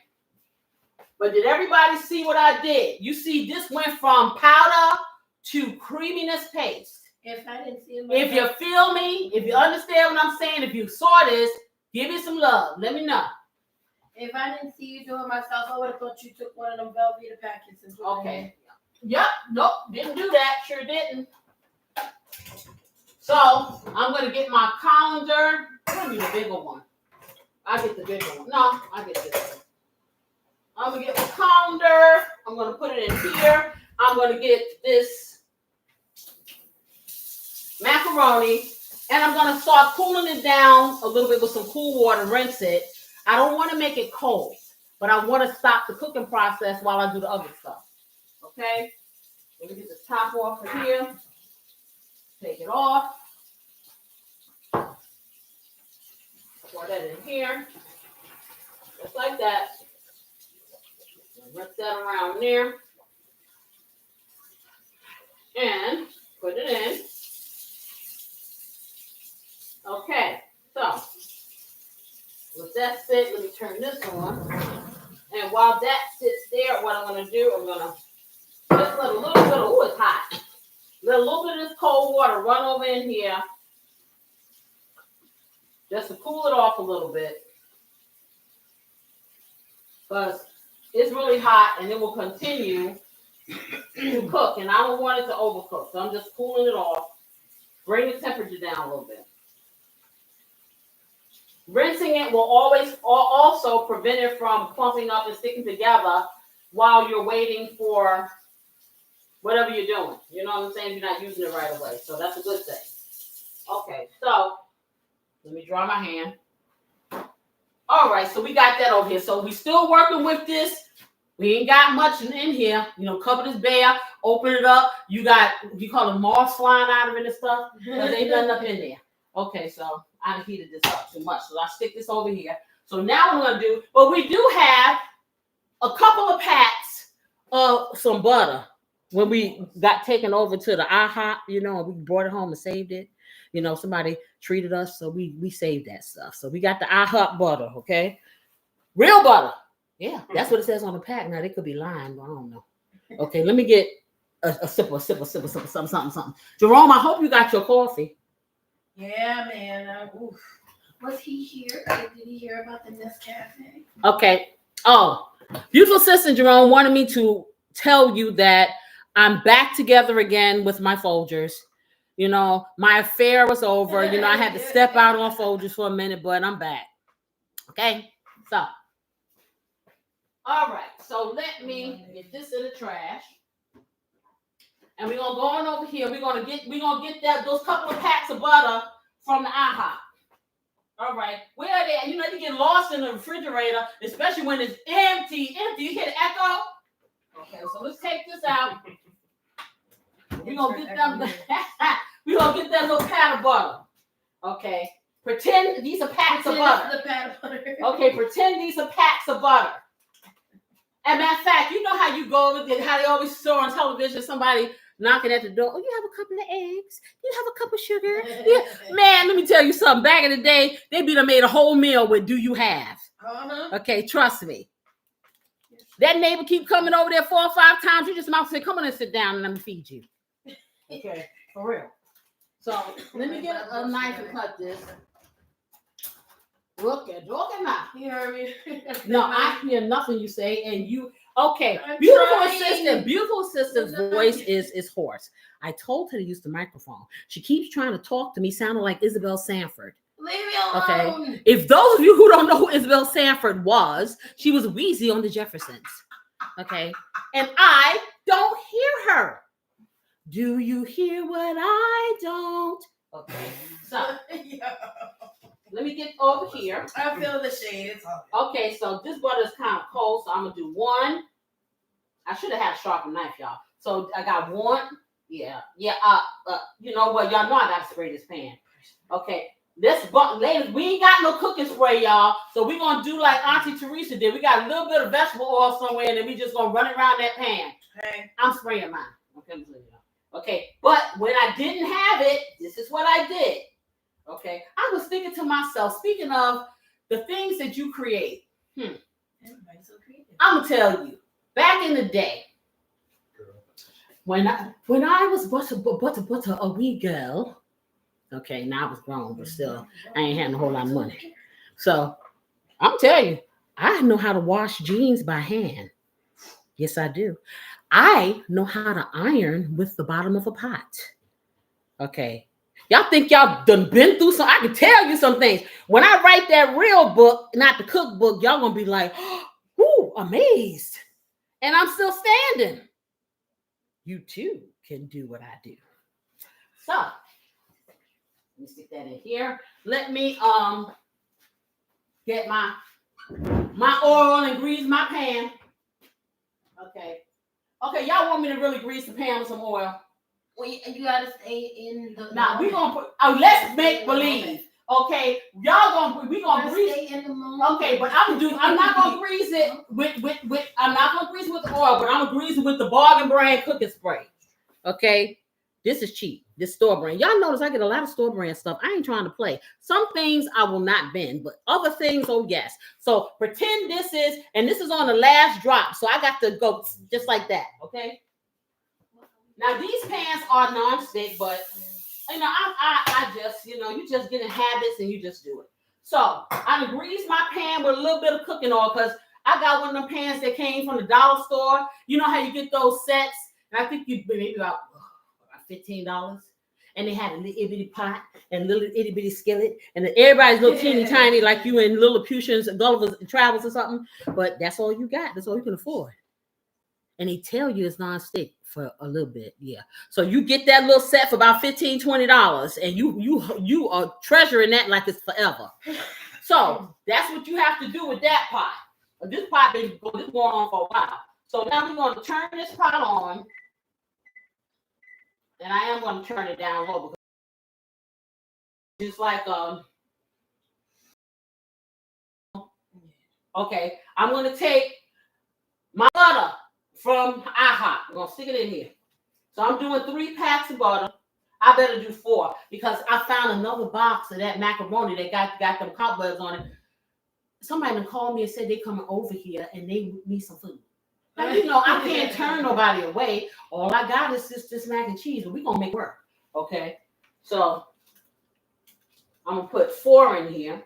But did everybody see what I did? You see, this went from powder to creaminess paste. If I didn't see it, If you feel me, if you understand what I'm saying, if you saw this, give me some love. Let me know. if I didn't see you doing myself, I would have thought you took one of them Velveeta packets and put it in. Okay. Yep. Nope. Didn't do that. Sure didn't. So I'm gonna get my colander. I'm gonna need a bigger one. I get the bigger one. No, I get this one. I'm gonna get my colander. I'm gonna put it in here. I'm gonna get this macaroni, and I'm gonna start cooling it down a little bit with some cool water. Rinse it. I don't want to make it cold, but I want to stop the cooking process while I do the other stuff. Okay. Let me get this top off of here. Take it off. Pour that in here. Just like that. Rinse that around there. And put it in. Okay. So, with that sit, let me turn this on. And while that sits there, what I'm going to do, I'm going to just let a little bit of, ooh, it's hot. Let a little bit of this cold water run over in here. Just to cool it off a little bit. Because it's really hot and it will continue to cook. And I don't want it to overcook. So I'm just cooling it off. Bring the temperature down a little bit. Rinsing it will always also prevent it from clumping up and sticking together while you're waiting for whatever you're doing. You know what I'm saying? You're not using it right away. So that's a good thing. Okay, so let me dry my hand. All right, so we got that over here. So we still working with this. We ain't got much in here. You know, cover this bare, open it up. You call it moss flying out of it and stuff. Because ain't nothing up in there. Okay, so I heated this up too much. So I stick this over here. So now what I'm going to do, but we do have a couple of packs of some butter. When we got taken over to the IHOP, you know, we brought it home and saved it. You know, somebody treated us, so we saved that stuff. So we got the IHOP butter, okay? Real butter. Yeah, that's what it says on the pack. Now, they could be lying, but I don't know. Okay, let me get a sip, something. Jerome, I hope you got your coffee. Yeah, man. Was he here? Did he hear about the Nescafe? Okay. Oh, beautiful assistant Jerome wanted me to tell you that I'm back together again with my Folgers. You know, my affair was over. You know, I had to step out on Folgers for a minute, but I'm back. Okay, so. All right, so let me get this in the trash. And we're gonna go on over here. We're gonna get those couple of packs of butter from the IHOP. All right, where are they? You know, you get lost in the refrigerator, especially when it's empty. You hear the echo? Okay, so let's take this out. We're gonna get them. We're gonna get that little pat of butter. Okay. Pretend these are packs of butter. The pat of butter. Okay, pretend these are packs of butter. And matter of fact, you know how you go over there, how they always show on television, somebody knocking at the door. Oh, you have a couple of eggs? You have a cup of sugar? Yeah. Man, let me tell you something. Back in the day, they be done made a whole meal with "Do you have?" Okay, trust me. That neighbor keep coming over there 4 or 5 times. You just mouth say, "Come on and sit down and let me feed you." Okay, for real. So let me get a knife and cut this. Look at now. You heard me? No, I hear nothing you say, and you. Okay, I'm beautiful trying. assistant's voice is hoarse. I told her to use the microphone. She keeps trying to talk to me, sounding like Isabel Sanford. Leave me alone. Okay. If those of you who don't know who Isabel Sanford was, she was Weezy on the Jeffersons. Okay, and I don't hear her. Do you hear what I don't? Okay, so. Let me get over here. I feel the shade. It's all okay, so this butter is kind of cold, so I'm gonna do one. I should have had a sharper knife, y'all. So I got one. Yeah. You know what? Y'all know I gotta spray this pan. Okay, Ladies, we ain't got no cooking spray, y'all. So we're gonna do like Auntie Teresa did. We got a little bit of vegetable oil somewhere, and then we just gonna run it around that pan. Okay. I'm spraying mine. Okay, but when I didn't have it, this is what I did. Okay, I was thinking to myself, speaking of the things that you create, Everybody's so creative. I'm gonna tell you, back in the day, when I was but a wee girl, okay, now I was grown, but still, I ain't having a whole lot of money. So I'm telling you, I know how to wash jeans by hand. Yes, I do. I know how to iron with the bottom of a pot. Okay. Y'all think y'all done been through some? I can tell you some things. When I write that real book, not the cookbook, y'all gonna be like, "Ooh, amazed." And I'm still standing. You too can do what I do. So let me stick that in here. Let me get my oil and grease my pan. Okay. Okay, y'all want me to really grease the pan with some oil? Well, you gotta stay in the. Now we gonna put. Oh, let's make believe. Okay, we gonna grease. Stay in the moment. Okay, but I'm not gonna grease it with. I'm not gonna grease it with the oil, but I'm gonna grease it with the bargain brand cooking spray. Okay, this is cheap. This store brand. Y'all notice I get a lot of store brand stuff. I ain't trying to play. Some things I will not bend, but other things, oh yes. So pretend this is on the last drop. So I got to go just like that. Okay. Now these pans are non-stick, but I just, you just get in habits and you just do it. So I grease my pan with a little bit of cooking oil because I got one of them pans that came from the dollar store. You know how you get those sets, and I think you maybe about $15, and they had a little itty bitty pot and a little itty bitty skillet, and everybody's little teeny tiny like you in Lilliputians, Gulliver's Travels or something. But that's all you got. That's all you can afford. And they tell you it's non-stick for a little bit, yeah. So you get that little set for about $15, $20, and you are treasuring that like it's forever. So that's what you have to do with that pot. This pot been going on for a while. So now we're going to turn this pot on, and I am going to turn it down low because it's like okay. I'm going to take my butter from IHOP. I'm gonna stick it in here. So I'm doing 3 packs of butter. I better do 4 because I found another box of that macaroni that got them cobwebs on it. Somebody done called me and said they coming over here and they need some food. Now, I can't turn nobody away. All I got is this mac and cheese, but we're gonna make it work. Okay. So I'm gonna put 4 in here.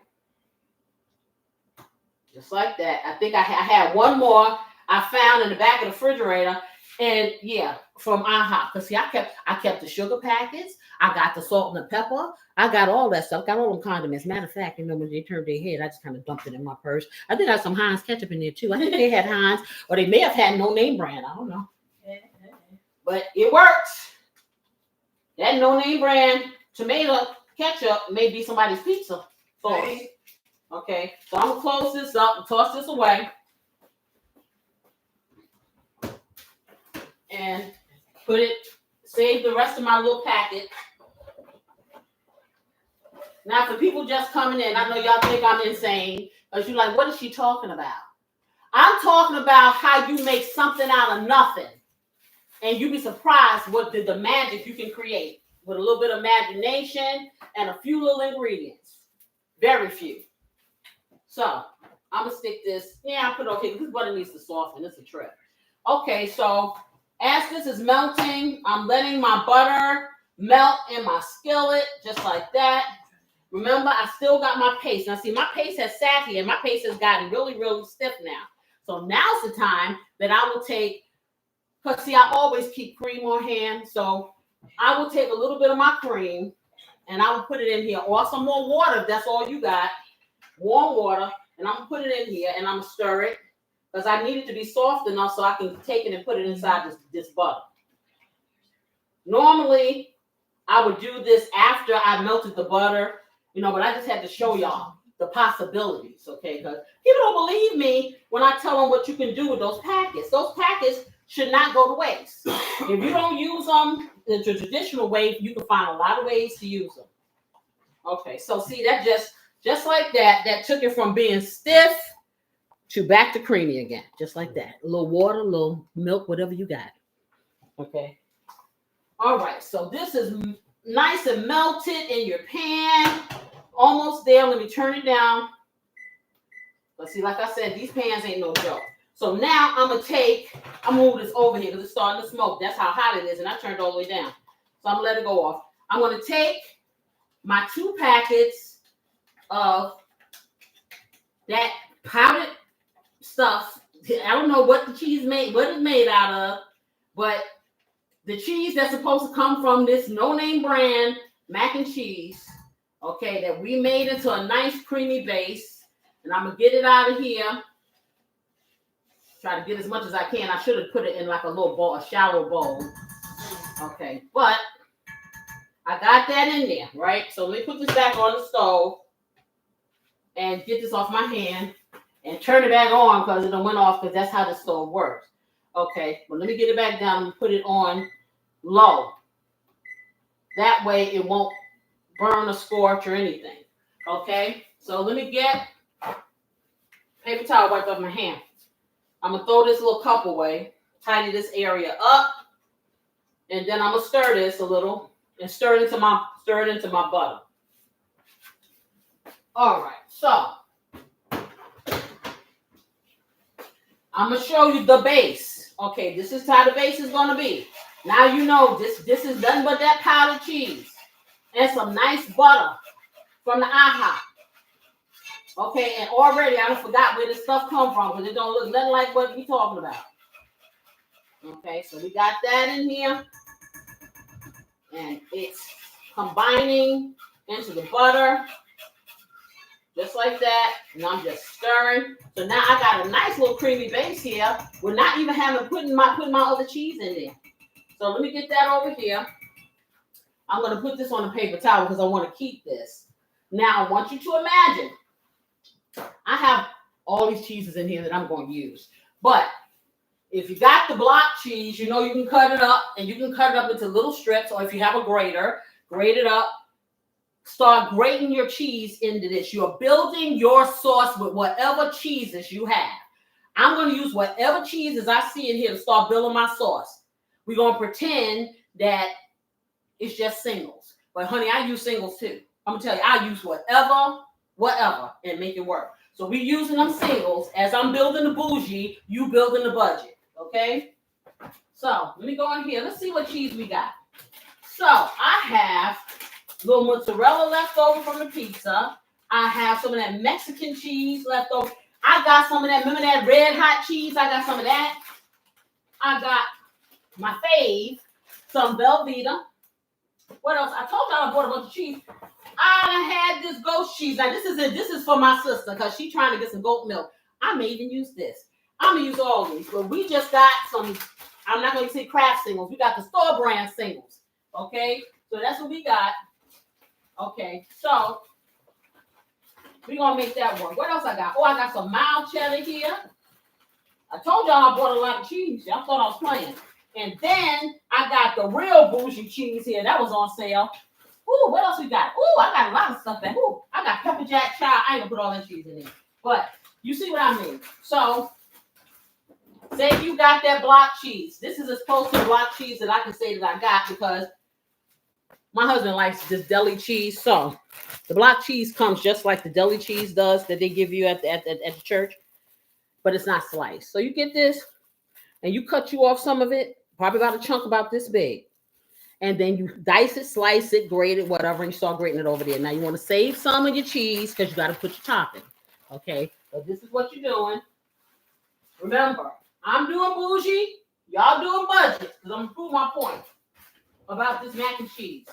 Just like that. I think I had one more I found in the back of the refrigerator, and yeah, from IHOP. Because see, I kept the sugar packets, I got the salt and the pepper, I got all that stuff, got all them condiments. Matter of fact, when they turned their head, I just kind of dumped it in my purse. I think I had some Heinz ketchup in there too. I think they had Heinz, or they may have had no name brand. I don't know, but it works. That no name brand tomato ketchup may be somebody's pizza sauce. Right. Okay, so I'm gonna close this up and toss this away. And save the rest of my little packet. Now, for people just coming in, I know y'all think I'm insane, because you're like, what is she talking about? I'm talking about how you make something out of nothing. And you'd be surprised what the magic you can create with a little bit of imagination and a few little ingredients. Very few. So, I'm going to stick this. Yeah, I put okay, this butter needs to soften. It's a trick. Okay, so as this is melting, I'm letting my butter melt in my skillet, just like that. Remember, I still got my paste. Now, see, my paste has sat here. My paste has gotten really, really stiff now. So now's the time that I will take, because see, I always keep cream on hand. So I will take a little bit of my cream, and I will put it in here. Or some more water, if that's all you got. Warm water, and I'm going to put it in here, and I'm going to stir it. Because I need it to be soft enough so I can take it and put it inside this butter. Normally, I would do this after I melted the butter, but I just had to show y'all the possibilities, okay? Because people don't believe me when I tell them what you can do with those packets. Those packets should not go to waste. If you don't use them the traditional way, you can find a lot of ways to use them. Okay, so see that just like that took it from being stiff to back to creamy again, just like that. A little water, a little milk, whatever you got. Okay. All right, so this is nice and melted in your pan. Almost there. Let me turn it down. But see, like I said, these pans ain't no joke. So now I'm gonna move this over here because it's starting to smoke. That's how hot it is, and I turned it all the way down. So I'm gonna let it go off. I'm gonna take my 2 packets of that powdered stuff. I don't know what the cheese what it's made out of, but the cheese that's supposed to come from this no-name brand mac and cheese, okay, that we made into a nice creamy base. And I'm gonna get it out of here. Try to get as much as I can. I should have put it in like a little bowl, a shallow bowl. Okay, but I got that in there, right? So let me put this back on the stove and get this off my hand and turn it back on because it done went off because that's how the stove works. Okay, but let me get it back down and put it on low. That way it won't burn or scorch or anything. Okay, so let me get paper towel wiped off my hand. I'm gonna throw this little cup away, tidy this area up, and then I'm gonna stir this a little and stir it into my butter. All right, so I'm gonna show you the base. Okay, this is how the base is gonna be. Now you know this is nothing but that powdered cheese and some nice butter from the IHOP. Okay, and already I forgot where this stuff come from because it don't look nothing like what we talking about. Okay, so we got that in here. And it's combining into the butter. Just like that. And I'm just stirring. So now I got a nice little creamy base here. We're not even having putting my other cheese in there. So let me get that over here. I'm going to put this on a paper towel because I want to keep this. Now I want you to imagine I have all these cheeses in here that I'm going to use. But if you got the block cheese, you know you can cut it up, and you can cut it up into little strips, or if you have a grater, grate it up. Start grating your cheese into this. You're building your sauce with whatever cheeses you have. I'm going to use whatever cheeses I see in here to start building my sauce. We're going to pretend that it's just singles. But honey, I use singles too. I'm going to tell you, I use whatever, and make it work. So we're using them singles. As I'm building the bougie, you building the budget. Okay? So let me go in here. Let's see what cheese we got. So I have a little mozzarella left over from the pizza. I have some of that Mexican cheese left over. I got some of that, remember that red hot cheese? I got some of that. I got my fave, some Velveeta. What else? I told y'all I bought a bunch of cheese. I had this ghost cheese. Now this is for my sister because she's trying to get some goat milk. I may even use this. I'm gonna use all these, but we just got some. I'm not gonna say craft singles. We got the store brand singles. Okay, so that's what we got. Okay, so we're gonna make that work. What else I got? Oh, I got some mild cheddar here. I told y'all I bought a lot of cheese. Y'all thought I was playing. And then I got the real bougie cheese here. That was on sale. Ooh, what else we got? Ooh, I got a lot of stuff there. Ooh, I got pepper jack child. I ain't gonna put all that cheese in there. But you see what I mean. So say you got that block cheese. This is as close to block cheese that I can say that I got because my husband likes this deli cheese. So the block cheese comes just like the deli cheese does that they give you at the church, but it's not sliced. So you get this and you cut you off some of it, probably about a chunk about this big. And then you dice it, slice it, grate it, whatever, and you start grating it over there. Now you want to save some of your cheese because you got to put your topping. Okay, so this is what you're doing. Remember, I'm doing bougie, y'all doing budget, because I'm going to prove my point about this mac and cheese.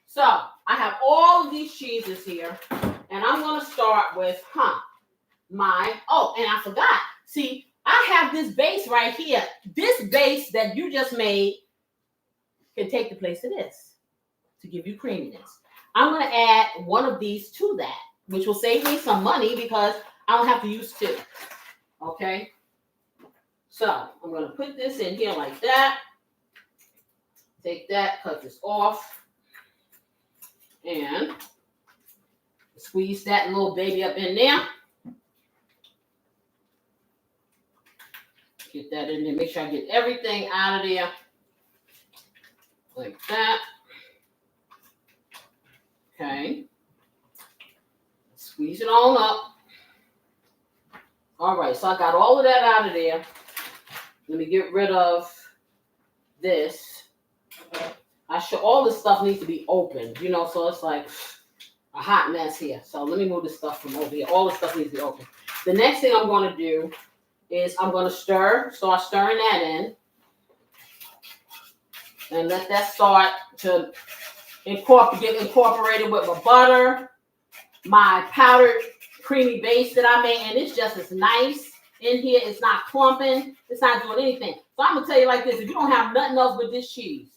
So I have all of these cheeses here, and I'm going to start with, and I forgot. See, I have this base right here. This base that you just made can take the place of this to give you creaminess. I'm going to add one of these to that, which will save me some money because I don't have to use two. Okay? So I'm going to put this in here like that. Take that, cut this off. And Squeeze that little baby up in there. Get that in there. Make sure I get everything out of there. Like that. Okay. Squeeze it on up. All right, so I got all of that out of there. Let me get rid of this. All this stuff needs to be opened, you know, so it's like a hot mess here. So let me move this stuff from over here. All this stuff needs to be open. The next thing I'm going to do is I'm going to start stirring that in. And let that start to get incorporated with my butter, my powdered creamy base that I made. And it's just as nice in here. It's not clumping. It's not doing anything. So I'm going to tell you like this. If you don't have nothing else but this cheese,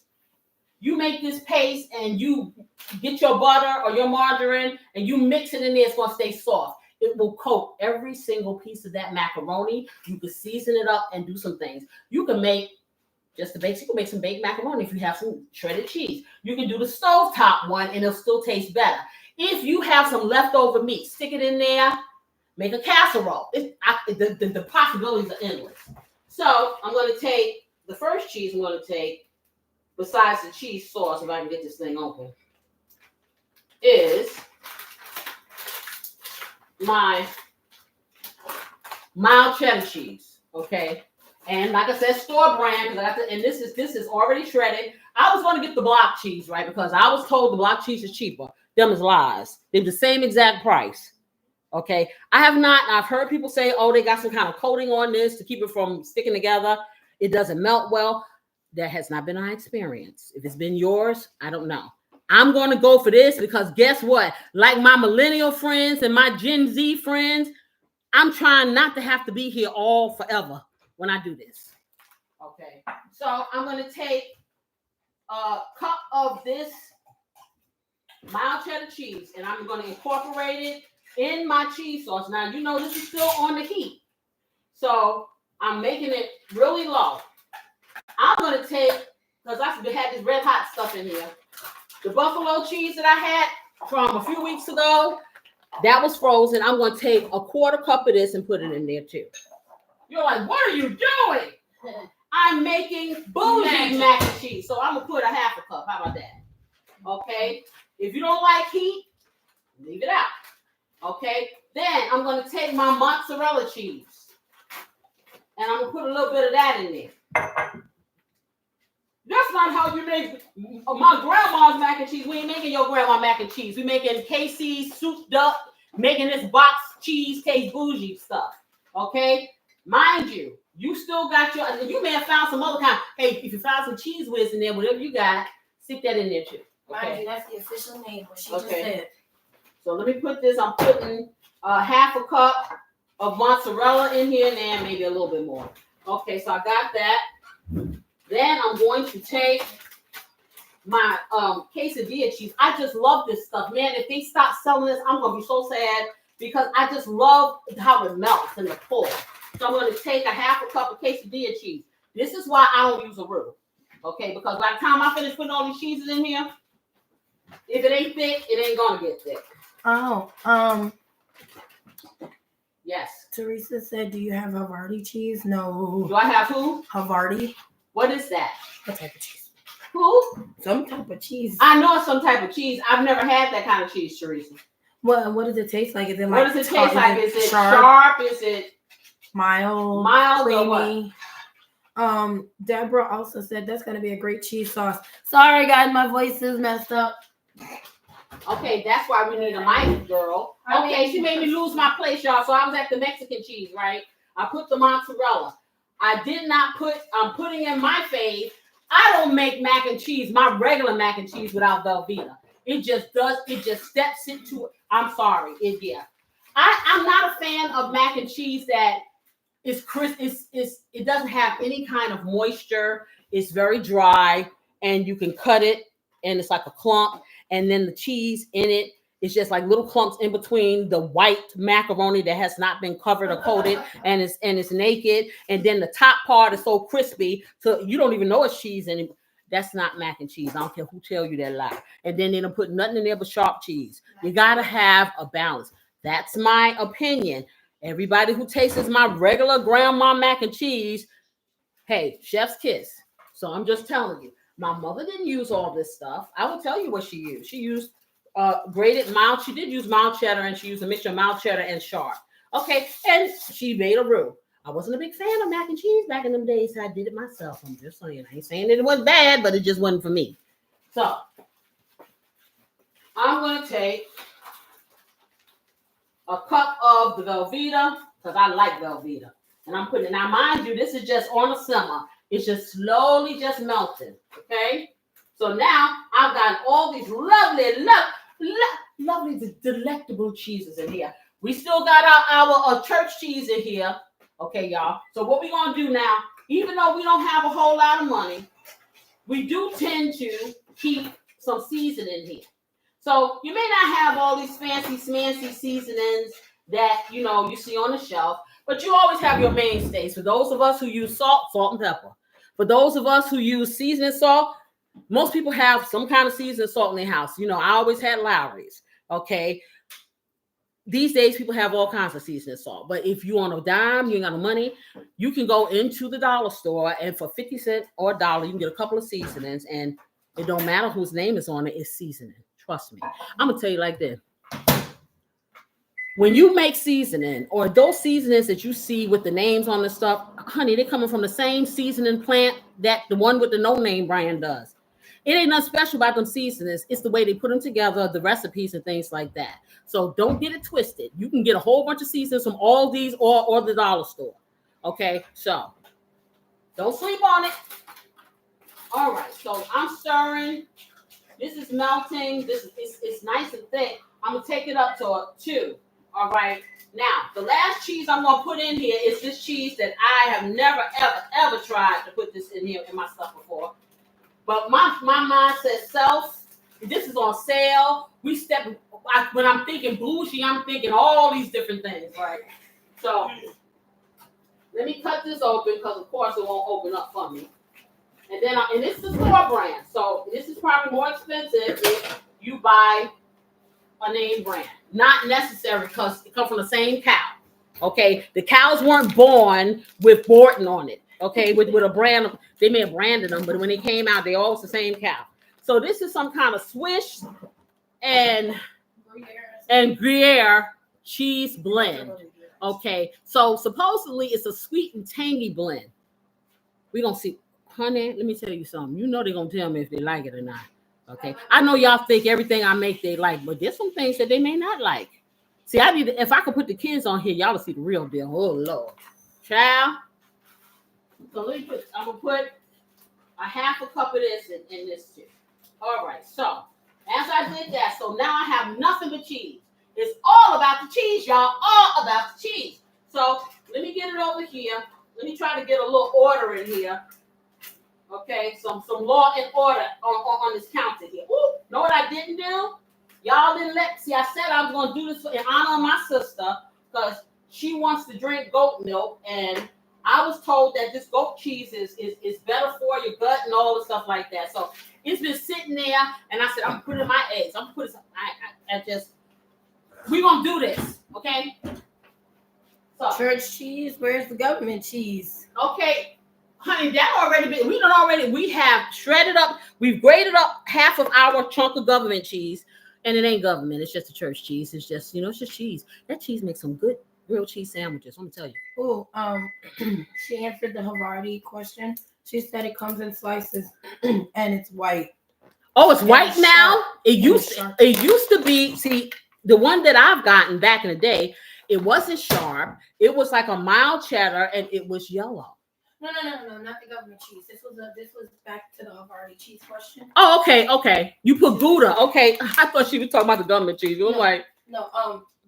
you make this paste and you get your butter or your margarine and you mix it in there. It's going to stay soft. It will coat every single piece of that macaroni. You can season it up and do some things. You can make just the basic. You can make some baked macaroni if you have some shredded cheese. You can do the stovetop one and it'll still taste better. If you have some leftover meat, stick it in there. Make a casserole. The possibilities are endless. So I'm going to take the first cheese. I'm going to take, besides the cheese sauce, if I can get this thing open, is my mild cheddar cheese, okay? And like I said, store brand, because I got the, and this is already shredded. I was going to get the block cheese, right? Because I was told the block cheese is cheaper. Them is lies. They're the same exact price, okay? I've heard people say, oh, they got some kind of coating on this to keep it from sticking together. It doesn't melt well. That has not been my experience. If it's been yours, I don't know. I'm going to go for this because guess what? Like my millennial friends and my Gen Z friends, I'm trying not to have to be here all forever when I do this. Okay. So I'm going to take a cup of this mild cheddar cheese and I'm going to incorporate it in my cheese sauce. Now, you know, this is still on the heat. So I'm making it really low. I'm going to take, because I had this red hot stuff in here, the buffalo cheese that I had from a few weeks ago, that was frozen. I'm going to take a quarter cup of this and put it in there too. You're like, what are you doing? I'm making bougie mac and cheese. So I'm going to put a half a cup. How about that? Okay. If you don't like heat, leave it out. Okay. Then I'm going to take my mozzarella cheese and I'm going to put a little bit of that in there. That's not how you make my grandma's mac and cheese. We ain't making your grandma mac and cheese. We making KC's souped up, making this box cheese taste bougie stuff. Okay? Mind you, you still got you may have found some other kind. Hey, if you found some cheese whiz in there, whatever you got, stick that in there too. Okay? Mind you, that's the official name, what she just said. So let me put this, I'm putting half a cup of mozzarella in here and maybe a little bit more. Okay, so I got that. Then I'm going to take my quesadilla cheese. I just love this stuff, man. If they stop selling this, I'm gonna be so sad because I just love how it melts in the pull. So I'm going to take a half a cup of quesadilla cheese. This is why I don't use a roux, okay? Because by the time I finish putting all these cheeses in here, if it ain't thick, it ain't gonna get thick. Oh, yes. Teresa said, "Do you have Havarti cheese?" No. Do I have who? Havarti. What is that? What type of cheese? Who? Some type of cheese. I know it's some type of cheese. I've never had that kind of cheese, Teresa. What does it taste like? Is it like what does it taste like? Is it sharp? Is it mild? Creamy? Or what? Deborah also said that's gonna be a great cheese sauce. Sorry, guys, my voice is messed up. Okay, that's why we need a mic, girl. Okay, she made me lose my place, y'all. So I was at the Mexican cheese, right? I put the mozzarella. I did not put, I'm putting in my fave. I don't make mac and cheese, my regular mac and cheese without Velveeta. It just steps into it. I'm sorry. I'm not a fan of mac and cheese that is crisp. It doesn't have any kind of moisture. It's very dry and you can cut it and it's like a clump. And then the cheese in it is just like little clumps in between the white macaroni that has not been covered or coated and it's naked. And then the top part is so crispy, so you don't even know it's cheese anymore. That's not mac and cheese. I don't care who tell you that lie. And then they don't put nothing in there but sharp cheese. You gotta have a balance. That's my opinion. Everybody who tastes my regular grandma mac and cheese, hey, chef's kiss. So I'm just telling you, my mother didn't use all this stuff. I will tell you what she used. She used grated mild. She did use mild cheddar, and she used a mixture of mild cheddar and sharp. Okay, and she made a roux. I wasn't a big fan of mac and cheese back in them days, so I did it myself. I'm just saying. I ain't saying that it was bad, but it just wasn't for me. So I'm gonna take a cup of the Velveeta because I like Velveeta, and I'm putting it. Now, mind you, this is just on a simmer. It's just slowly just melting. Okay. So now I've got all these lovely, delectable cheeses in here. We still got our church cheese in here. Okay, y'all. So what we're going to do now, even though we don't have a whole lot of money, we do tend to keep some seasoning here. So you may not have all these fancy seasonings that, you see on the shelf, but you always have your mainstays. For those of us who use salt and pepper. For those of us who use seasoning salt, most people have some kind of seasoning salt in their house. I always had Lowry's. Okay. These days, people have all kinds of seasoning salt. But if you're on a dime, you ain't got no money, you can go into the dollar store, and for 50 cents or $1, you can get a couple of seasonings, and it don't matter whose name is on it, it's seasoning. Trust me. I'm going to tell you like this. When you make seasoning, or those seasonings that you see with the names on the stuff, honey, they're coming from the same seasoning plant that the one with the no-name brand does. It ain't nothing special about them seasonings. It's the way they put them together, the recipes and things like that. So don't get it twisted. You can get a whole bunch of seasonings from all these or the dollar store. Okay, so don't sleep on it. All right, so I'm stirring. This is melting. It's nice and thick. I'm going to take it up to a 2. All right. Now, the last cheese I'm going to put in here is this cheese that I have never, ever tried to put this in here in my stuff before. But my mind says self. This is on sale. When I'm thinking bougie, I'm thinking all these different things, right? So let me cut this open because, of course, it won't open up for me. And then, and this is a store brand. So this is probably more expensive if you buy a name brand. Not necessary because it comes from the same cow. Okay, the cows weren't born with Borton on it. Okay, with a brand. They may have branded them, but when they came out, they all was the same cow. So this is some kind of Swiss and Gruyere cheese blend. Okay, so supposedly it's a sweet and tangy blend. We're gonna see, honey. Let me tell you something. They're gonna tell me if they like it or not. Okay, I know y'all think everything I make they like, but there's some things that they may not like. See, if I could put the kids on here, y'all will see the real deal. Oh Lord, child. So I'm gonna put a half a cup of this in this too. All right, so as I did that, so now I have nothing but cheese. It's all about the cheese, y'all. All about the cheese. So let me get it over here. Let me try to get a little order in here. Okay, some law and order on this counter here. Ooh, know what I didn't do? Y'all didn't see, I said I was going to do this in honor of my sister because she wants to drink goat milk, and I was told that this goat cheese is better for your gut and all the stuff like that. So it's been sitting there, and I said, I'm putting in my eggs. I'm putting some, we're going to do this, okay? So, church cheese, where's the government cheese? Okay. Honey, we have shredded up, we've grated up half of our chunk of government cheese, and it ain't government, it's just a church cheese. It's just, it's just cheese. That cheese makes some good grilled cheese sandwiches, let me tell you. Oh, she answered the Havarti question. She said it comes in slices and it's white. Oh, it's white now? It used to be, see, the one that I've gotten back in the day, it wasn't sharp. It was like a mild cheddar, and it was yellow. No, not the government cheese. This was back to the Havarti cheese question. Oh, okay. You put Gouda. Okay. I thought she was talking about the government cheese.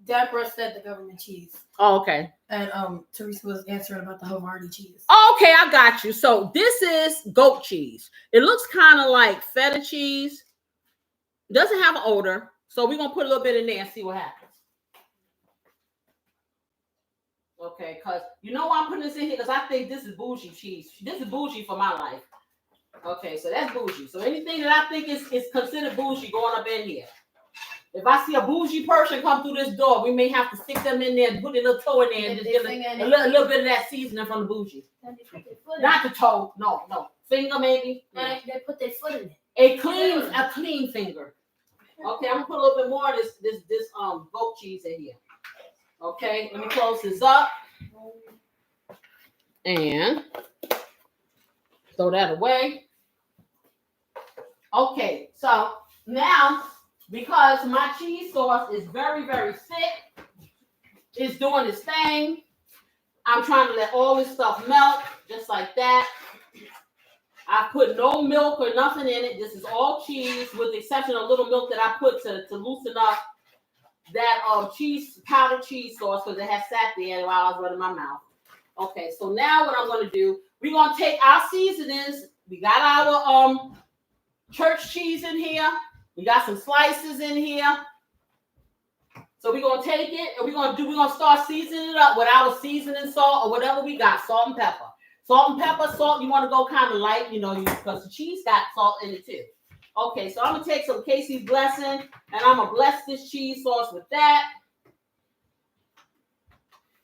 Deborah said the government cheese. Oh, okay. And Teresa was answering about the Havarti cheese. Oh, okay, I got you. So this is goat cheese. It looks kind of like feta cheese. It doesn't have an odor. So we're gonna put a little bit in there and see what happens. Okay, because why I'm putting this in here? Because I think this is bougie cheese. This is bougie for my life. Okay, so that's bougie. So anything that I think is considered bougie going up in here. If I see a bougie person come through this door, we may have to stick them in there and put their little toe in there and just give a little bit of that seasoning from the bougie. Not the toe, no. Finger maybe. They put their foot in it. A clean finger. Okay, I'm gonna put a little bit more of this goat cheese in here. Okay, let me close this up and throw that away. Okay, so now because my cheese sauce is very, very thick, it's doing its thing. I'm trying to let all this stuff melt just like that. I put no milk or nothing in it. This is all cheese with the exception of a little milk that I put to loosen up that powdered cheese sauce because it has sat there while I was running my mouth. Okay, so now what I'm going to do, we're going to take our seasonings. We got our church cheese in here. We got some slices in here. So we're going to take it and we're going to start seasoning it up with our seasoning salt or whatever we got, salt and pepper. Salt and pepper, you want to go kind of light, because the cheese got salt in it too. Okay, so I'm going to take some Casey's Blessing and I'm going to bless this cheese sauce with that.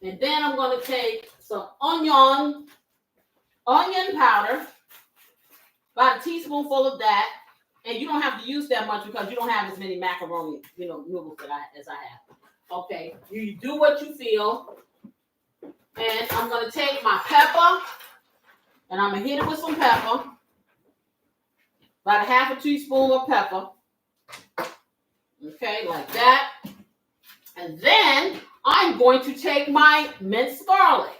And then I'm going to take some onion powder, about a teaspoonful of that. And you don't have to use that much because you don't have as many macaroni, noodles as I have. Okay, you do what you feel. And I'm going to take my pepper and I'm going to hit it with some pepper. About a half a teaspoon of pepper. Okay, like that. And then I'm going to take my minced garlic.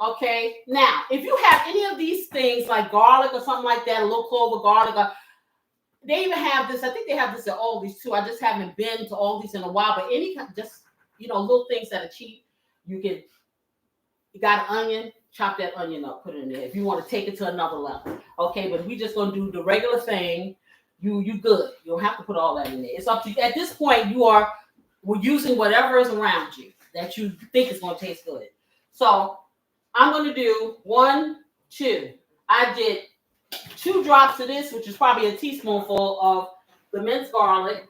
Okay, now, if you have any of these things like garlic or something like that, a little clove of garlic, they even have this, I think they have this at Aldi's too. I just haven't been to Aldi's in a while, but any kind, just, little things that are cheap, you got an onion, chop that onion up, put it in there if you want to take it to another level. Okay, but we just going to do the regular thing. You good. You don't have to put all that in there. It's up to you. At this point, we're using whatever is around you that you think is going to taste good. So I'm going to do 1, 2. I did 2 drops of this, which is probably a teaspoonful of the minced garlic.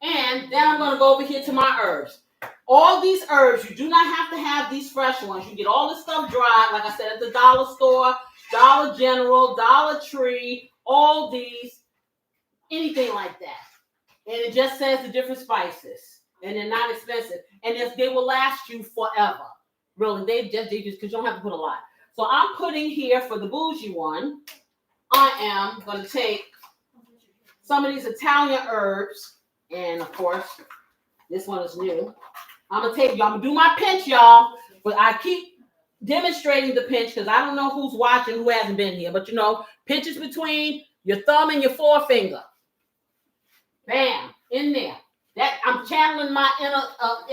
And then I'm going to go over here to my herbs. All these herbs, you do not have to have these fresh ones. You get all this stuff dried, like I said, at the dollar store, Dollar General, Dollar Tree, all these, anything like that. And it just says the different spices. And they're not expensive. And they will last you forever. Really, they just because you don't have to put a lot. So I'm putting here for the bougie one, I am going to take some of these Italian herbs. And of course, this one is new. I'm going to do my pinch, y'all. But I keep demonstrating the pinch because I don't know who's watching, who hasn't been here. But pinches between your thumb and your forefinger. Bam, in there. That I'm channeling my inner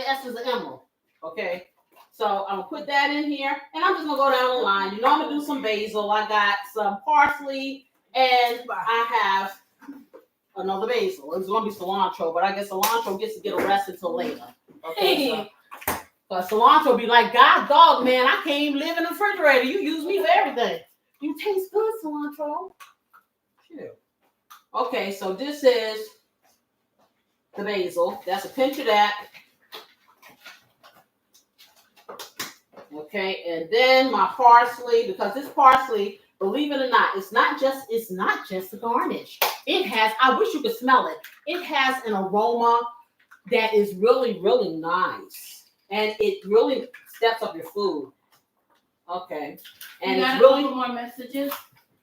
essence of emerald. Okay. So I'm going to put that in here. And I'm just going to go down the line. I'm going to do some basil. I got some parsley. And I have another basil. It's going to be cilantro. But I guess cilantro gets to get a rest until later. Okay. But cilantro be like, God dog, man, I can't even live in the refrigerator. You use me for everything. You taste good, cilantro. Sure. Okay, so this is the basil. That's a pinch of that. Okay, and then my parsley, because this parsley, believe it or not, it's not just a garnish. It has, I wish you could smell it. It has an aroma that is really, really nice. And it really steps up your food. Okay. And it's really more messages.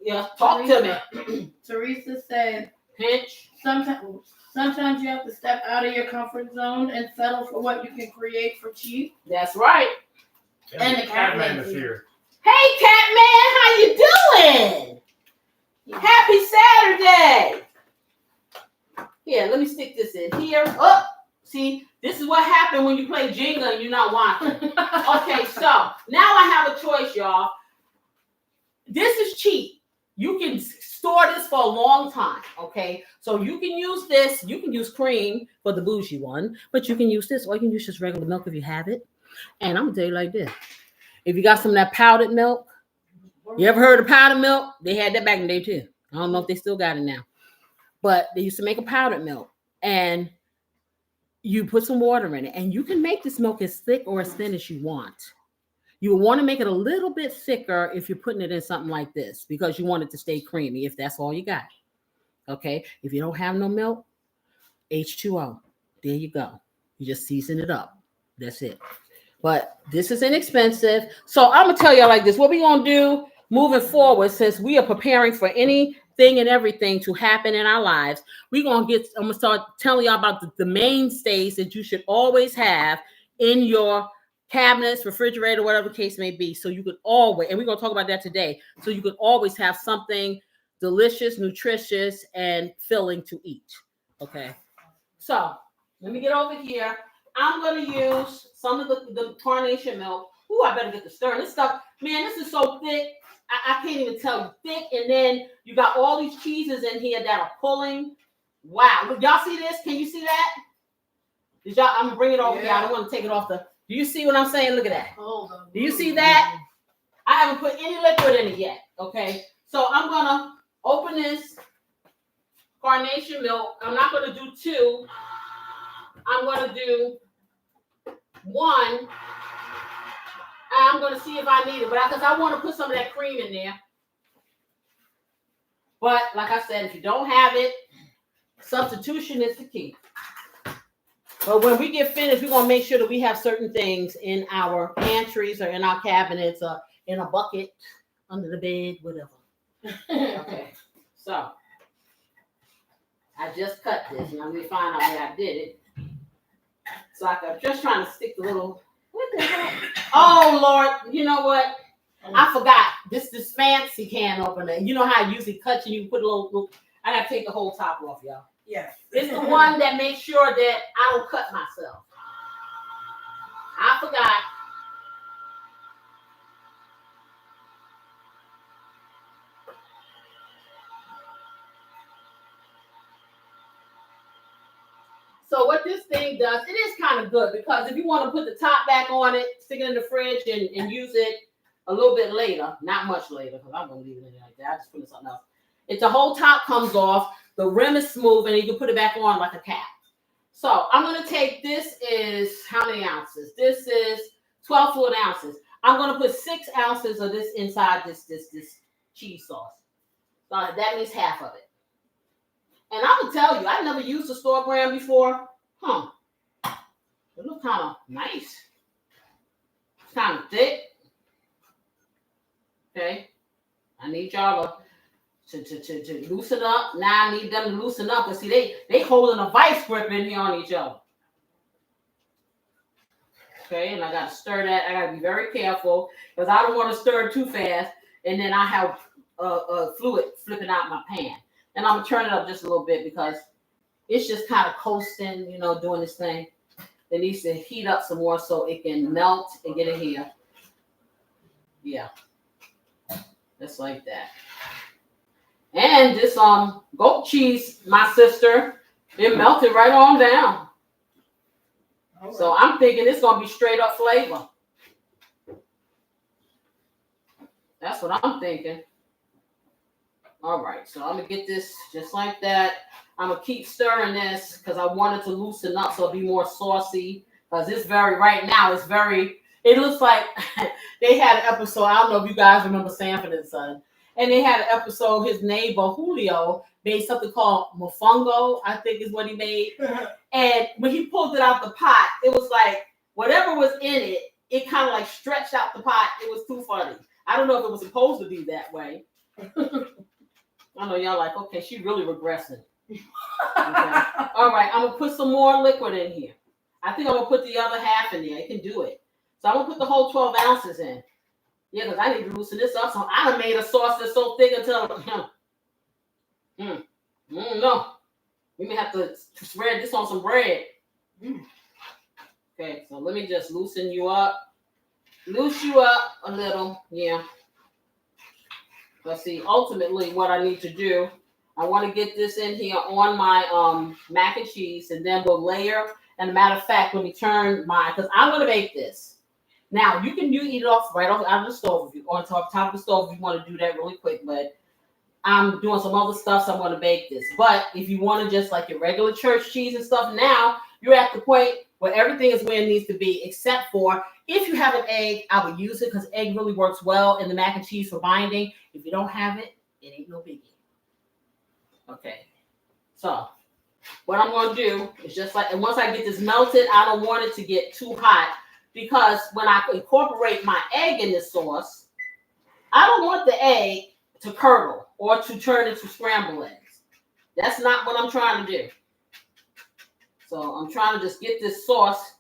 Yeah, talk to me. Teresa said, pinch. Sometimes you have to step out of your comfort zone and settle for what you can create for cheap. That's right. And the Catman is here. Hey, Catman, how you doing? Happy Saturday. Here, let me stick this in here. Oh, see, this is what happened when you play Jenga and you're not watching. Okay, so now I have a choice, y'all. This is cheap. You can store this for a long time, okay? So you can use this. You can use cream for the bougie one, but you can use this, or you can use just regular milk if you have it. And I'm going to tell you like this. If you got some of that powdered milk, You ever heard of powdered milk? They had that back in the day too. I don't know if they still got it now. But they used to make a powdered milk. And you put some water in it. And you can make this milk as thick or as thin as you want. You will want to make it a little bit thicker if you're putting it in something like this, because you want it to stay creamy if that's all you got. Okay. If you don't have no milk, H2O. There you go. You just season it up. That's it. But this is inexpensive. So I'm going to tell y'all like this. What we're going to do moving forward, since we are preparing for anything and everything to happen in our lives, I'm going to start telling y'all about the mainstays that you should always have in your cabinets, refrigerator, whatever the case may be. So you could always, and we're going to talk about that today. So you could always have something delicious, nutritious, and filling to eat. Okay. So let me get over here. I'm going to use some of the carnation milk. Ooh, I better get the stirring. This stuff, man, this is so thick. I can't even tell you. Thick. And then you got all these cheeses in here that are pulling. Wow. Y'all see this? Can you see that? Did y'all? I'm going to bring it over here. I don't want to take it off the. Do you see what I'm saying? Look at that. Do you see that? I haven't put any liquid in it yet. Okay. So I'm going to open this carnation milk. I'm not going to do 2. I'm going to do 1. I'm going to see if I need it, but because I want to put some of that cream in there. But like I said, if you don't have it, substitution is the key. But when we get finished, we're going to make sure that we have certain things in our pantries or in our cabinets or in a bucket, under the bed, whatever. Okay, so I just cut this, and I'm going to find out where I did it. So I'm just trying to stick the little, what the hell? Oh, Lord, you know what? I forgot. This fancy can opener. You know how it usually cuts and you put a little, I got to take the whole top off, y'all. Yeah. It's the one that makes sure that I don't cut myself. I forgot. So what this thing does, it is kind of good, because if you want to put the top back on it, stick it in the fridge and use it a little bit later, not much later, because I'm going to leave it in there like that. I just put it something else. It's the whole top comes off, the rim is smooth, and you can put it back on like a cap. So I'm going to take, this is how many ounces? This is 12 fluid ounces. I'm going to put 6 ounces of this inside this cheese sauce. So that means half of it. And I'm going to tell you, I never used a store brand before. It looks kind of nice. It's kind of thick. Okay. I need y'all to loosen up. Now I need them to loosen up. Because see, they holding a vice grip in here on each other. Okay, and I got to stir that. I got to be very careful, because I don't want to stir it too fast. And then I have fluid flipping out my pan. And I'm going to turn it up just a little bit, because it's just kind of coasting, you know, doing this thing. It needs to heat up some more so it can melt and get in here. Yeah. Just like that. And this goat cheese, my sister, it melted right on down. Right. So I'm thinking it's going to be straight up flavor. That's what I'm thinking. All right, so I'm going to get this just like that. I'm going to keep stirring this because I want it to loosen up so it'll be more saucy. Because it's right now, it looks like they had an episode. I don't know if you guys remember Sanford and Son. And they had an episode, his neighbor, Julio, made something called mofongo, I think is what he made. And when he pulled it out the pot, it was like, whatever was in it, it kind of like stretched out the pot. It was too funny. I don't know if it was supposed to be that way. I know y'all like, okay, she really regressing. Okay. All right, I'm going to put some more liquid in here. I think I'm going to put the other half in there. It can do it. So I'm going to put the whole 12 ounces in. Yeah, because I need to loosen this up. So I done made a sauce that's so thick until, no. We may have to spread this on some bread. Okay, so let me just loosen you up. Loose you up a little, yeah. Let's see, ultimately what I need to do, I want to get this in here on my mac and cheese, and then we'll layer. And a matter of fact, when we turn because I'm going to bake this. Now you eat it off right off out of the stove if you on top of the stove if you want to do that really quick. But I'm doing some other stuff, so I'm going to bake this. But if you want to just like your regular church cheese and stuff, now you're at the point where everything is where it needs to be, except for if you have an egg, I would use it because egg really works well in the mac and cheese for binding. If you don't have it, it ain't no biggie. Okay, so what I'm going to do is just like, and once I get this melted, I don't want it to get too hot because when I incorporate my egg in this sauce, I don't want the egg to curdle or to turn into scrambled eggs. That's not what I'm trying to do. So I'm trying to just get this sauce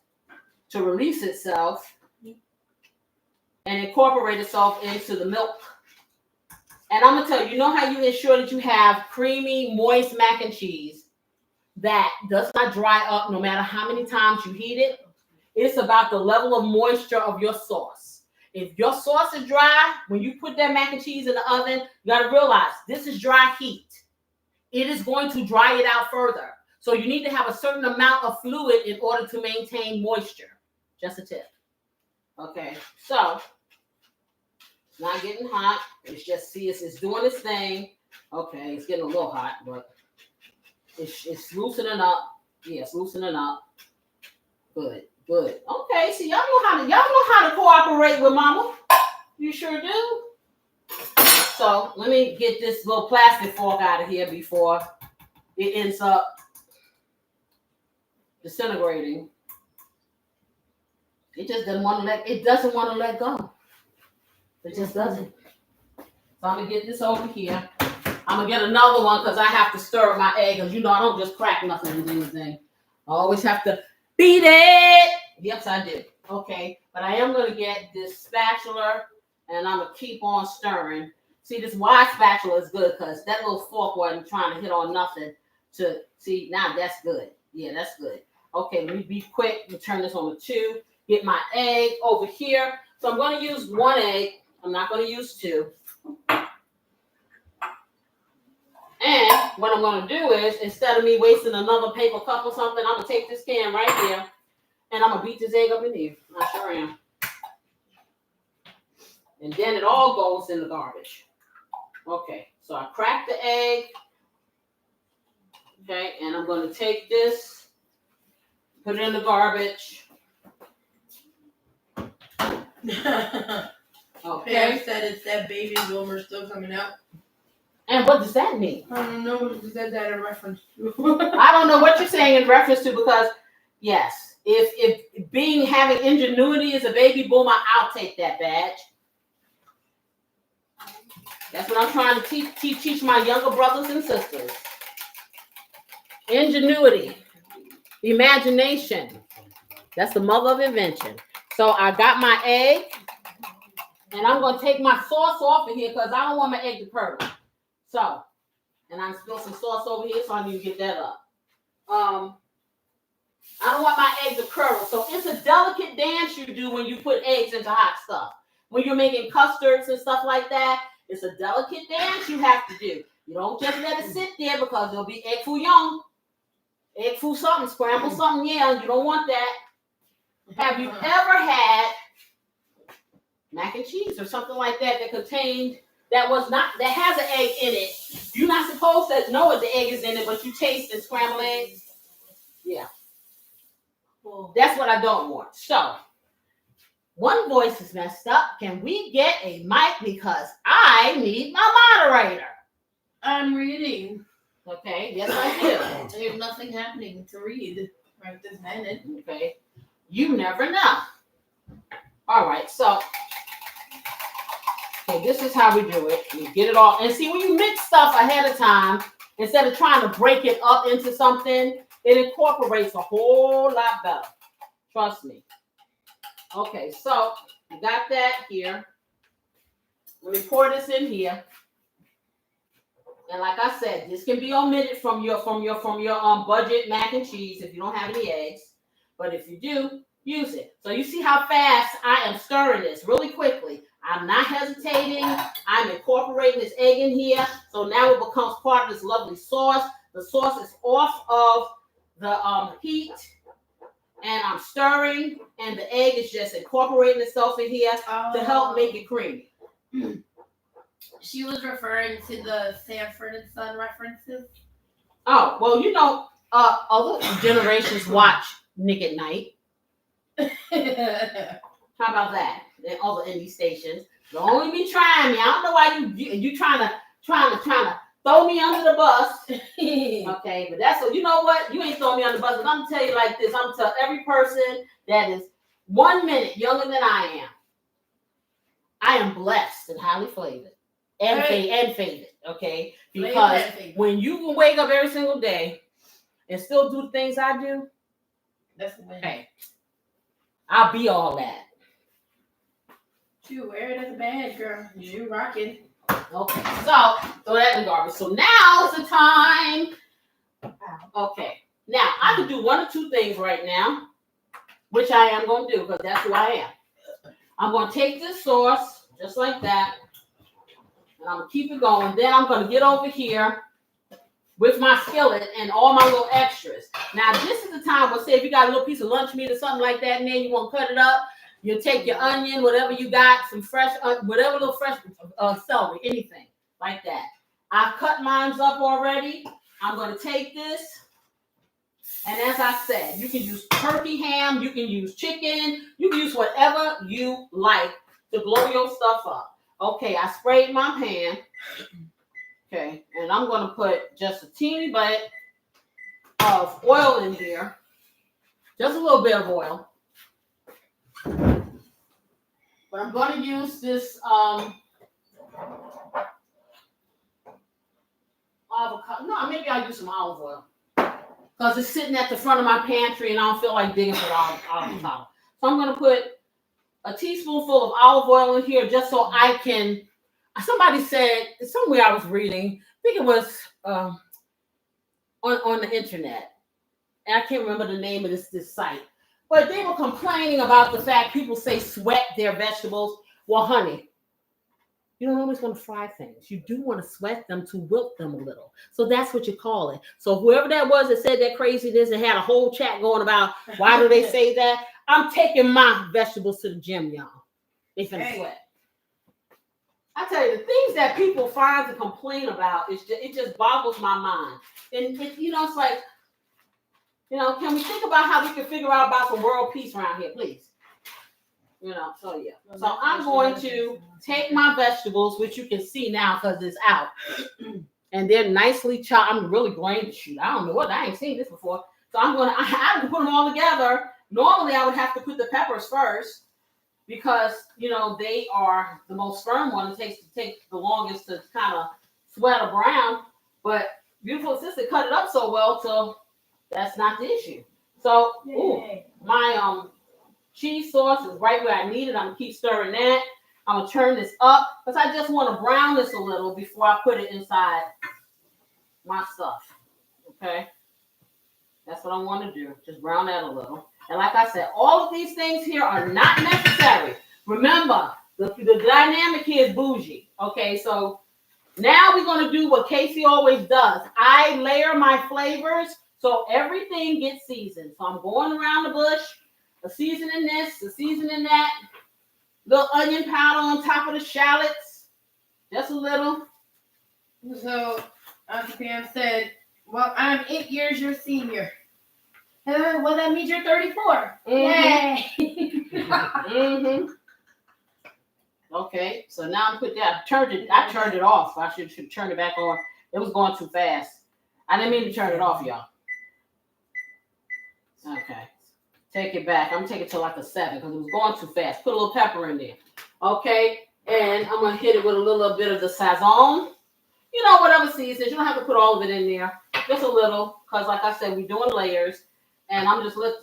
to release itself and incorporate itself into the milk. And I'm going to tell you, you know how you ensure that you have creamy, moist mac and cheese that does not dry up no matter how many times you heat it? It's about the level of moisture of your sauce. If your sauce is dry, when you put that mac and cheese in the oven, you got to realize this is dry heat. It is going to dry it out further. So you need to have a certain amount of fluid in order to maintain moisture. Just a tip. Okay, so it's not getting hot. It's just, see, it's doing its thing. Okay, it's getting a little hot, but it's loosening up. Yeah, it's loosening up. Good. Good. Okay, so y'all know how to cooperate with mama. You sure do. So let me get this little plastic fork out of here before it ends up disintegrating. It just doesn't want to let go. It just doesn't. So I'm gonna get this over here. I'm gonna get another one because I have to stir my egg, because you know I don't just crack nothing and anything. I always have to beat it. Yes, I do. Okay, but I am going to get this spatula, and I'm going to keep on stirring. See, this wide spatula is good because that little fork wasn't trying to hit on nothing. To see, now that's good. Yeah, that's good. Okay, let me be quick and turn this on to 2. Get my egg over here. So I'm going to use 1 egg. I'm not going to use 2. And what I'm going to do is, instead of me wasting another paper cup or something, I'm going to take this can right here, and I'm going to beat this egg up in here. I sure am. And then it all goes in the garbage. Okay, so I cracked the egg. Okay, and I'm going to take this, put it in the garbage. Okay. Pam said it's that baby boomer still coming out. And what does that mean? I don't know what you said that in reference to. I don't know what you're saying in reference to, because yes, if having ingenuity is a baby boomer, I'll take that badge. That's what I'm trying to teach my younger brothers and sisters. Ingenuity, imagination. That's the mother of invention. So I got my egg, and I'm going to take my sauce off of here because I don't want my egg to curdle. So, and I spilled some sauce over here, so I need to get that up. I don't want my egg to curdle. So it's a delicate dance you do when you put eggs into hot stuff. When you're making custards and stuff like that, it's a delicate dance you have to do. You don't just let it sit there because it'll be egg foo young. Egg foo something, scramble something, yeah, you don't want that. Have you ever had mac and cheese or something like that that has an egg in it? You're not supposed to know what the egg is in it, but you taste and scramble eggs. Yeah. That's what I don't want. So, one voice is messed up. Can we get a mic? Because I need my moderator. I'm reading. Okay, yes I do. There's nothing happening to read right this minute. Okay. You never know. All right, so okay, this is how we do it. You get it all. And see, when you mix stuff ahead of time, instead of trying to break it up into something, it incorporates a whole lot better. Trust me. Okay, so you got that here. Let me pour this in here. And like I said, this can be omitted from your budget mac and cheese if you don't have any eggs. But if you do, use it. So you see how fast I am stirring this really quickly. I'm not hesitating. I'm incorporating this egg in here. So now it becomes part of this lovely sauce. The sauce is off of the heat. and I'm stirring, and the egg is just incorporating itself in here to help make it creamy. She was referring to the Sanford and Son references. Oh, well, you know, other generations watch Nick at Night. How about that? And other indie stations. Don't only be trying me. I don't know why you trying to throw me under the bus. Okay, but that's what, you know what? You ain't throwing me under the bus. But I'm gonna tell you like this. I'm gonna tell every person that is 1 minute younger than I am blessed and highly flavored and favored. Okay, because when you can wake up every single day and still do the things I do, that's the win. Hey, I'll be all that. You wear it as a badge, girl. You rocking. Okay, so throw that in the garbage. So now is the time. Okay, now I can do one or two things right now, which I am going to do because that's who I am. I'm going to take this sauce just like that, and I'm going to keep it going. Then I'm going to get over here with my skillet and all my little extras. Now, this is the time where, say, if you got a little piece of lunch meat or something like that, and then you want to cut it up, you take your onion, whatever you got, some fresh, whatever little fresh celery, anything like that. I've cut mine up already. I'm going to take this, and as I said, you can use turkey ham, you can use chicken, you can use whatever you like to blow your stuff up. Okay, I sprayed my pan. Okay, and I'm going to put just a teeny bit of oil in here. Just a little bit of oil. But I'm going to use this avocado. No, maybe I'll use some olive oil. Because it's sitting at the front of my pantry and I don't feel like digging for avocado. So I'm going to put a teaspoonful of olive oil in here just so I can. Somebody said, somewhere I was reading, I think it was on the internet. And I can't remember the name of this site. But they were complaining about the fact people say sweat their vegetables. Well, honey, you don't always want to fry things. You do want to sweat them to wilt them a little. So that's what you call it. So whoever that was that said that craziness and had a whole chat going about why do they say that, I'm taking my vegetables to the gym, y'all. They finna sweat. I tell you, the things that people find to complain about, it just boggles my mind. And it's like, can we think about how we can figure out about some world peace around here, please? So yeah. So I'm going to take my vegetables, which you can see now because it's out. And they're nicely chopped. I'm really going to shoot. I don't know what, I ain't seen this before. So I have to put them all together. Normally I would have to put the peppers first because, they are the most firm one. It takes the longest to kind of sweat a brown. But beautiful sister cut it up so well, so that's not the issue. So, my cheese sauce is right where I need it. I'm going to keep stirring that. I'm going to turn this up because I just want to brown this a little before I put it inside my stuff. Okay? That's what I want to do. Just brown that a little. And like I said, all of these things here are not necessary. Remember, the dynamic here is bougie. Okay, so now we're going to do what Casey always does. I layer my flavors so everything gets seasoned. So I'm going around the bush, a seasoning this, a seasoning that. Little onion powder on top of the shallots. Just a little. So, Auntie Pam said, well, I'm 8 years your senior. Well, that means you're 34. Mm-hmm. Yay! Mm-hmm. Okay, so now I'm put that. I turned it off. I should turn it back on. It was going too fast. I didn't mean to turn it off, y'all. Okay. Take it back. I'm going to take it to like a 7 because it was going too fast. Put a little pepper in there. Okay. And I'm going to hit it with a little bit of the sazon. Whatever seasons. You don't have to put all of it in there. Just a little. Because like I said, we're doing layers. And I'm just let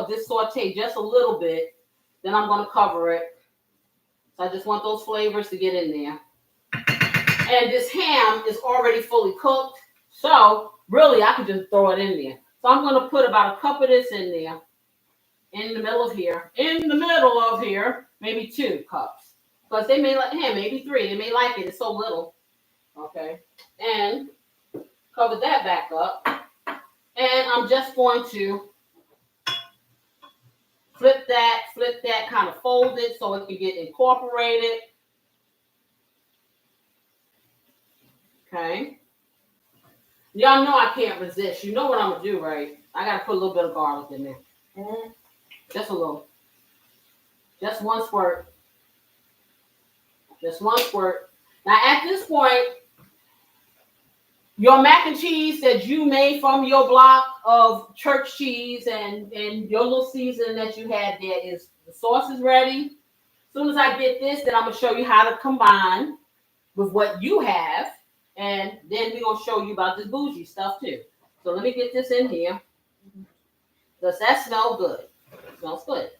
this saute just a little bit. Then I'm going to cover it. So I just want those flavors to get in there. And this ham is already fully cooked. So really, I could just throw it in there. So I'm going to put about a cup of this in there. In the middle of here, maybe 2 cups. Because they may like, maybe 3. They may like it. It's so little. Okay. And cover that back up. And I'm just going to flip that, kind of fold it so it can get incorporated. Okay. Y'all know I can't resist. You know what I'm going to do, right? I got to put a little bit of garlic in there. Mm-hmm. Just a little. Just one squirt. Just one squirt. Now, at this point, your mac and cheese that you made from your block of church cheese and your little seasoning that you had there is, the sauce is ready. As soon as I get this, then I'm going to show you how to combine with what you have. And then we're going to show you about this bougie stuff too. So let me get this in here. Does that smell good? It smells good.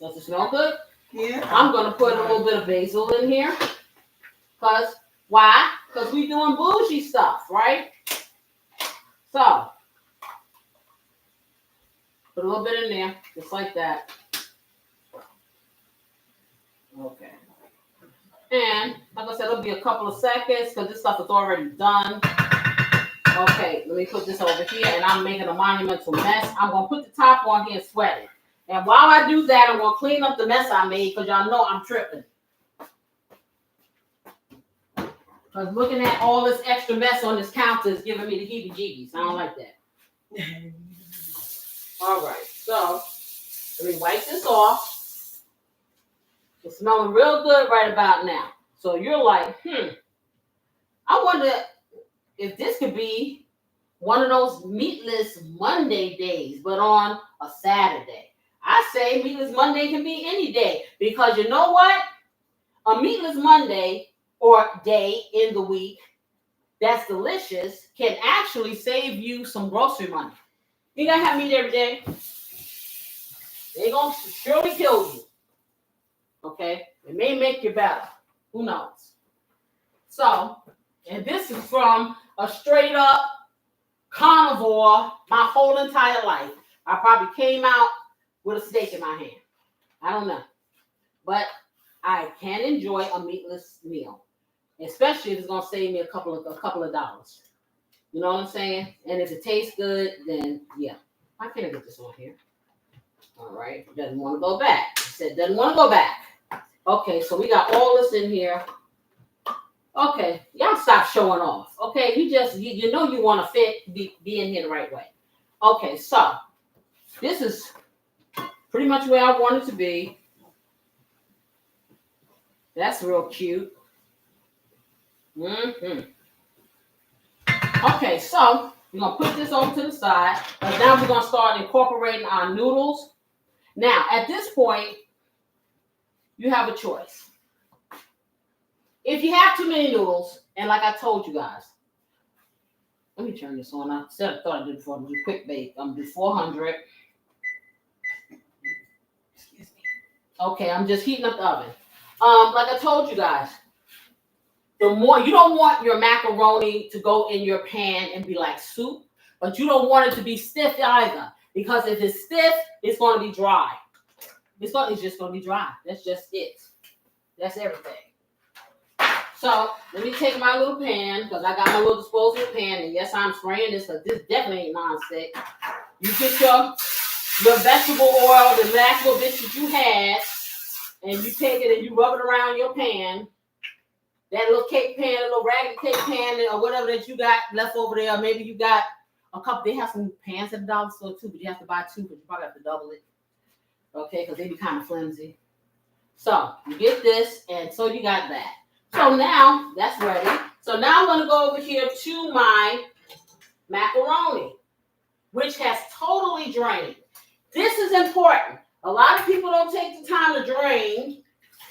Does it smell good? Yeah. I'm going to put a little bit of basil in here. Because, why? Because we're doing bougie stuff, right? So, put a little bit in there, just like that. Okay. And, like I said, it'll be a couple of seconds because this stuff is already done. Okay, let me put this over here, and I'm making a monumental mess. I'm going to put the top on here and sweat it. And while I do that, I'm going to clean up the mess I made because y'all know I'm tripping. Because looking at all this extra mess on this counter is giving me the heebie-jeebies. I don't like that. All right, so let me wipe this off. It's smelling real good right about now. So you're like, I wonder if this could be one of those meatless Monday days, but on a Saturday. I say meatless Monday can be any day because you know what? A meatless Monday or day in the week that's delicious can actually save you some grocery money. You gotta have meat every day. They're gonna surely kill you. Okay? It may make you better. Who knows? So, and this is from a straight up carnivore my whole entire life. I probably came out with a steak in my hand. I don't know. But I can enjoy a meatless meal. Especially if it's gonna save me a couple of dollars. You know what I'm saying? And if it tastes good, then yeah. Why can't I get this on here? All right. Doesn't want to go back. It said doesn't want to go back. Okay, so we got all this in here. Okay, y'all stop showing off. Okay, you know you want to be in here the right way. Okay, so this is pretty much where I want it to be. That's real cute. Okay, so we're going to put this over to the side. And now we're going to start incorporating our noodles. Now, at this point, you have a choice. If you have too many noodles, and like I told you guys, let me turn this on. I thought I did before. I'm going to do quick bake. I'm going to do 400. Excuse me. Okay, I'm just heating up the oven. Like I told you guys, the more you don't want your macaroni to go in your pan and be like soup, but you don't want it to be stiff either. Because if it's stiff, it's going to be dry. It's just going to be dry. That's just it. That's everything. So let me take my little pan because I got my little disposable pan, and yes, I'm spraying this because this definitely ain't non-stick. You get your vegetable oil, the last little bit that you had, and you take it and you rub it around your pan. That little cake pan, a little raggedy cake pan, or whatever that you got left over there. Maybe you got a couple. They have some pans at the dollar store too, but you have to buy two because you probably have to double it. Okay, because they be kind of flimsy. So you get this, and so you got that. So now that's ready. So now I'm going to go over here to my macaroni, which has totally drained. This is important. A lot of people don't take the time to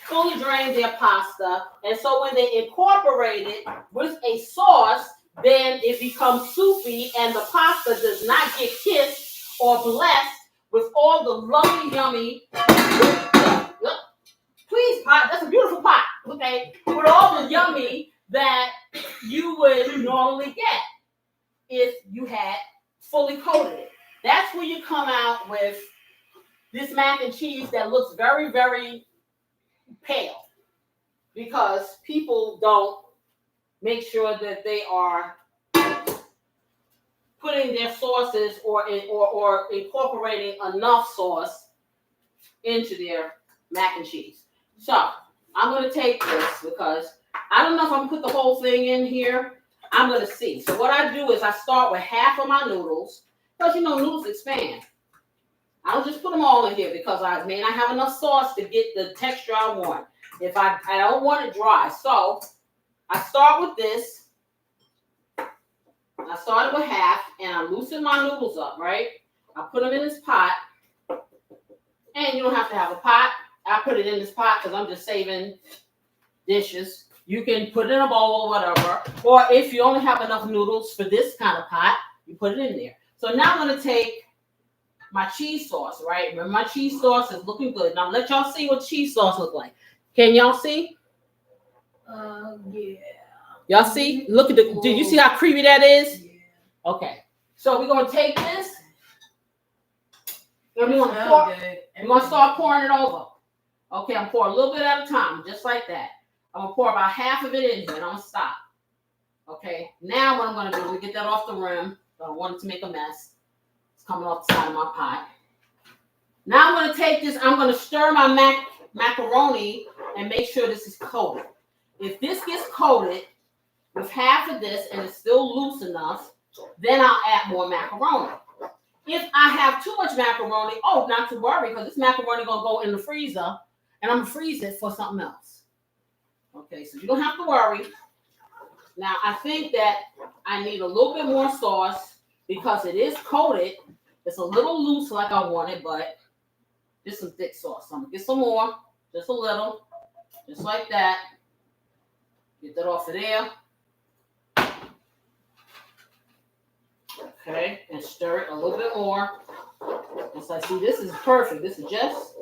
fully drain their pasta. And so when they incorporate it with a sauce, then it becomes soupy and the pasta does not get kissed or blessed with all the lovely, yummy. Please, pot. That's a beautiful pot. Okay. With all the yummy that you would normally get if you had fully coated it. That's where you come out with this mac and cheese that looks very, very pale because people don't make sure that they are putting their sauces or incorporating enough sauce into their mac and cheese. So I'm going to take this because I don't know if I'm going to put the whole thing in here. I'm going to see. So what I do is I start with half of my noodles because, you know, noodles expand. I don't just put them all in here because I may not have enough sauce to get the texture I want. If I don't want it dry. So I start with this. I started with half and I loosen my noodles up, right? I put them in this pot. And you don't have to have a pot. I put it in this pot because I'm just saving dishes. You can put it in a bowl or whatever. Or if you only have enough noodles for this kind of pot, you put it in there. So now I'm going to take my cheese sauce, right? Remember my cheese sauce is looking good. Now let y'all see what cheese sauce look like. Can y'all see? Yeah. Y'all see? Look at the, did you see how creamy that is? Yeah. Okay. So we're going to take this. And we're going to start pouring it over. Okay, I'm pouring a little bit at a time, just like that. I'm going to pour about half of it in here, and I'm going to stop. Okay, now what I'm going to do, let me get that off the rim. I don't want it to make a mess. It's coming off the side of my pot. Now I'm going to take this, I'm going to stir my macaroni and make sure this is coated. If this gets coated with half of this and it's still loose enough, then I'll add more macaroni. If I have too much macaroni, not to worry, because this macaroni going to go in the freezer, and I'm going to freeze it for something else. Okay, so you don't have to worry. Now, I think that I need a little bit more sauce because it is coated. It's a little loose like I wanted, but just some thick sauce. So I'm going to get some more, just a little, just like that. Get that off of there. Okay, and stir it a little bit more. It's like, see, this is perfect. This is just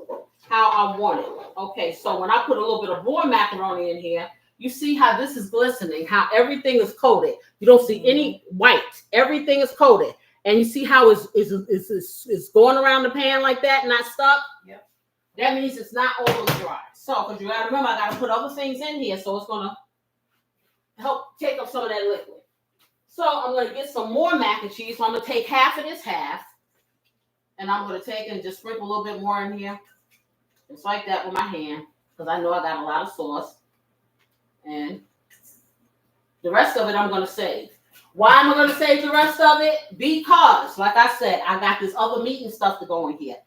how I want it. Okay, so when I put a little bit of more macaroni in here, you see how this is glistening, how everything is coated. You don't see any white. Everything is coated. And you see how it's going around the pan like that, not stuck? Yep. That means it's not overly dry. So, because you got to remember, I got to put other things in here, so it's going to help take up some of that liquid. So I'm going to get some more mac and cheese. So I'm going to take half of this half. And I'm going to take and just sprinkle a little bit more in here. Just like that with my hand. Because I know I got a lot of sauce. And the rest of it I'm going to save. Why am I going to save the rest of it? Because, like I said, I got this other meat and stuff to go in here.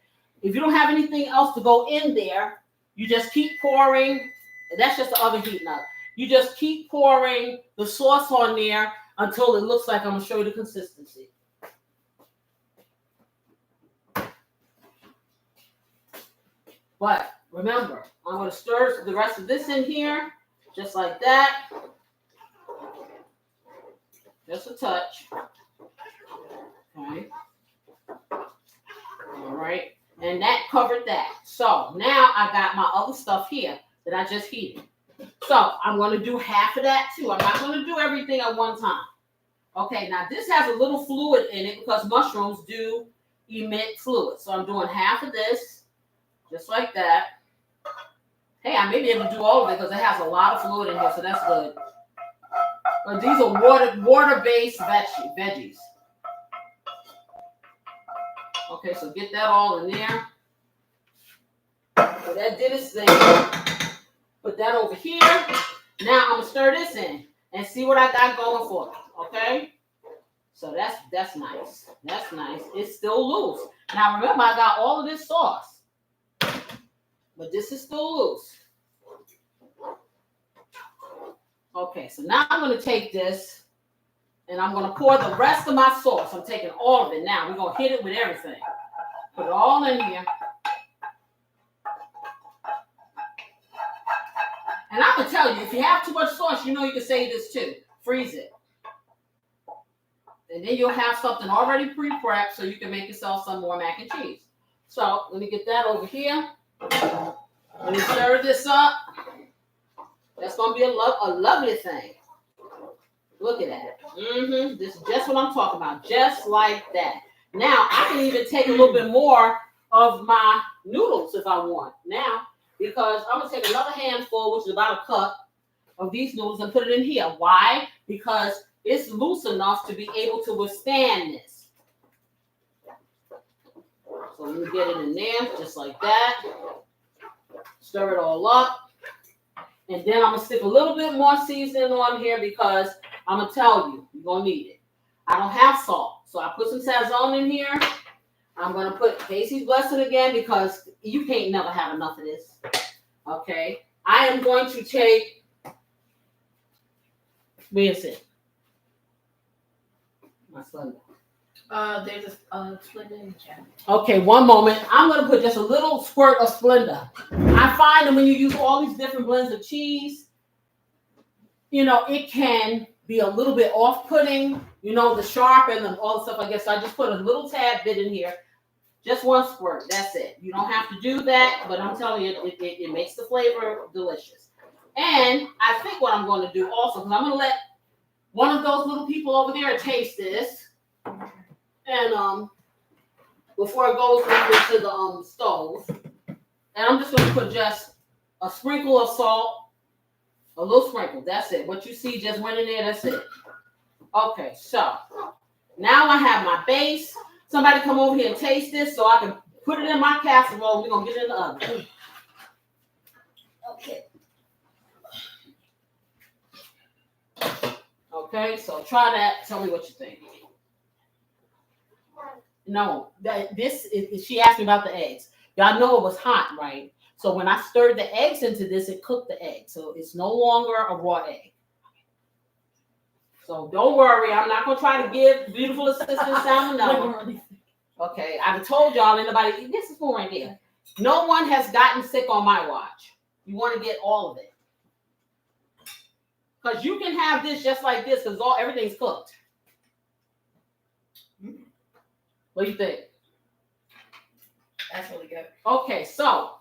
If you don't have anything else to go in there, you just keep pouring. That's just the oven heating up. You just keep pouring the sauce on there until it looks like I'm going to show you the consistency. But remember, I'm going to stir the rest of this in here, just like that. Just a touch. Okay. All right. And that covered that. So now I got my other stuff here that I just heated. So I'm going to do half of that too. I'm not going to do everything at one time. Okay, now this has a little fluid in it because mushrooms do emit fluid. So I'm doing half of this, just like that. Hey, I may be able to do all of it because it has a lot of fluid in here, so that's good. But these are water-based veggies. Okay, so get that all in there. So that did its thing. Put that over here. Now I'm gonna stir this in and see what I got going for me. Okay. So that's nice. That's nice. It's still loose. Now remember, I got all of this sauce, but this is still loose. Okay, so now I'm gonna take this and I'm gonna pour the rest of my sauce. I'm taking all of it now. We're gonna hit it with everything. Put it all in here. And I'm going to tell you, if you have too much sauce, you know you can save this too. Freeze it. And then you'll have something already pre-prepped so you can make yourself some more mac and cheese. So let me get that over here. Let me stir this up. That's going to be a lovely thing. Look at that. This is just what I'm talking about. Just like that. Now, I can even take a little bit more of my noodles if I want. Now, because I'm going to take another handful, which is about a cup, of these noodles and put it in here. Why? Because it's loose enough to be able to withstand this. So let me get it in there, just like that. Stir it all up. And then I'm going to stick a little bit more seasoning on here because I'm going to tell you, you're going to need it. I don't have salt, so I put some sazon in here. I'm going to put Casey's Blessing again because you can't never have enough of this. Okay. I am going to take, where is it? My Splenda. There's a Splenda in the chat. Okay, one moment. I'm going to put just a little squirt of Splenda. I find that when you use all these different blends of cheese, you know, it can be a little bit off-putting, you know, the sharp and all the stuff like that. So I just put a little tad bit in here. Just one squirt. That's it. You don't have to do that, but I'm telling you, it makes the flavor delicious. And I think what I'm going to do also, because I'm going to let one of those little people over there taste this. And before it goes into the stove. And I'm just going to put just a sprinkle of salt. A little sprinkle. That's it. What you see just went in there. That's it. Okay, so now I have my base. Somebody come over here and taste this so I can put it in my casserole. We're going to get it in the oven. Okay. Okay, so try that. Tell me what you think. No, this is, she asked me about the eggs. Y'all know it was hot, right? So when I stirred the eggs into this, it cooked the egg. So it's no longer a raw egg. So don't worry. I'm not going to try to give beautiful assistant salmonella. Okay, I've told y'all, anybody, this is for right here. No one has gotten sick on my watch. You want to get all of it. Because you can have this just like this because everything's cooked. What do you think? That's really good. Okay, so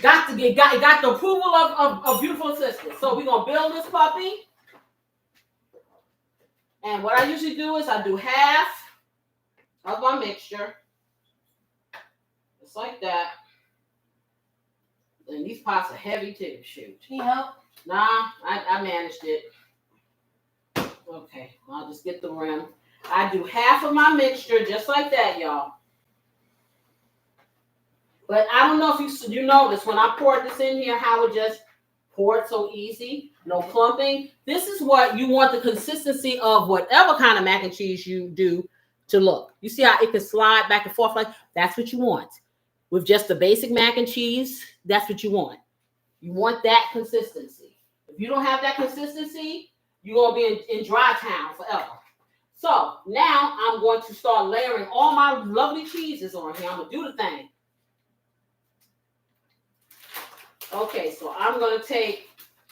got the approval of beautiful assistant. So we're gonna build this puppy. And what I usually do is I do half of my mixture. Just like that. And these pots are heavy too. Shoot. Can you help? Nah, I managed it. Okay, I'll just get the rim. I do half of my mixture just like that, y'all. But I don't know if you notice when I poured this in here, how it just poured so easy, no clumping. This is what you want the consistency of whatever kind of mac and cheese you do to look. You see how it can slide back and forth like that's what you want. With just the basic mac and cheese, that's what you want. You want that consistency. If you don't have that consistency, you're going to be in dry town forever. So now I'm going to start layering all my lovely cheeses on here. I'm going to do the thing. Okay, so I'm going to take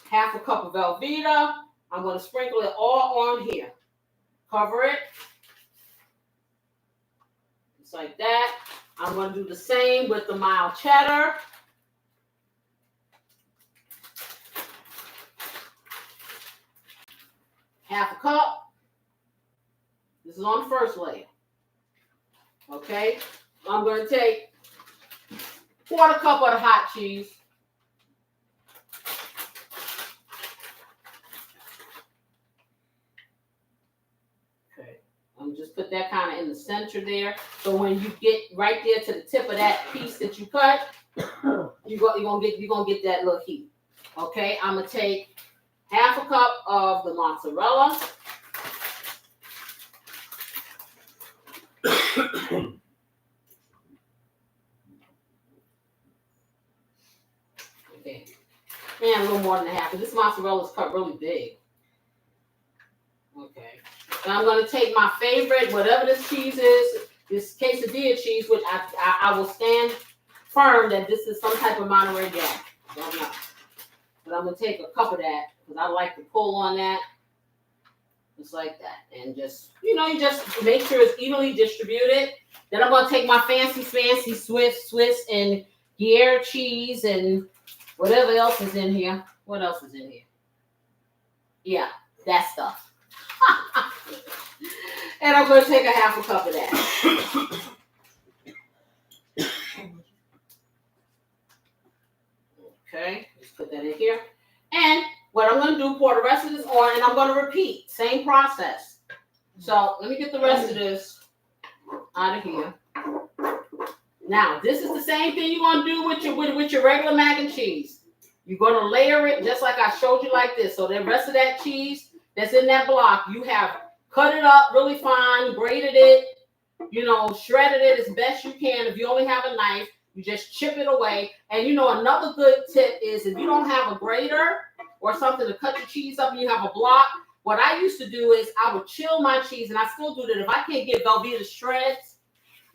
half a cup of Velveeta. I'm going to sprinkle it all on here. Cover it. Just like that. I'm going to do the same with the mild cheddar. Half a cup. This is on the first layer. Okay. I'm going to take 1/4 cup of the hot cheese. Okay. I'm just put that kind of in the center there. So when you get right there to the tip of that piece that you cut, you're gonna get that little heat. Okay. I'm gonna take half a cup of the mozzarella. Okay. And a little more than a half, because this mozzarella is cut really big. Okay. And I'm going to take my favorite, whatever this cheese is, this quesadilla cheese, which I will stand firm that this is some type of Monterey Jack. I don't know. But I'm going to take a cup of that, because I like to pull on that. Just like that. And just, you just make sure it's evenly distributed. Then I'm going to take my fancy Swiss and Gruyere cheese and whatever else is in here. What else is in here? Yeah, that stuff. And I'm going to take a half a cup of that. Okay, just put that in here. And what I'm going to do, pour the rest of this on, and I'm going to repeat. Same process. So let me get the rest of this out of here. Now, this is the same thing you're gonna do with your regular mac and cheese. You're gonna layer it just like I showed you like this. So the rest of that cheese that's in that block, you have cut it up really fine, grated it, shredded it as best you can. If you only have a knife, you just chip it away. And another good tip is if you don't have a grater or something to cut your cheese up and you have a block, what I used to do is I would chill my cheese, and I still do that. If I can't get Velveeta shreds,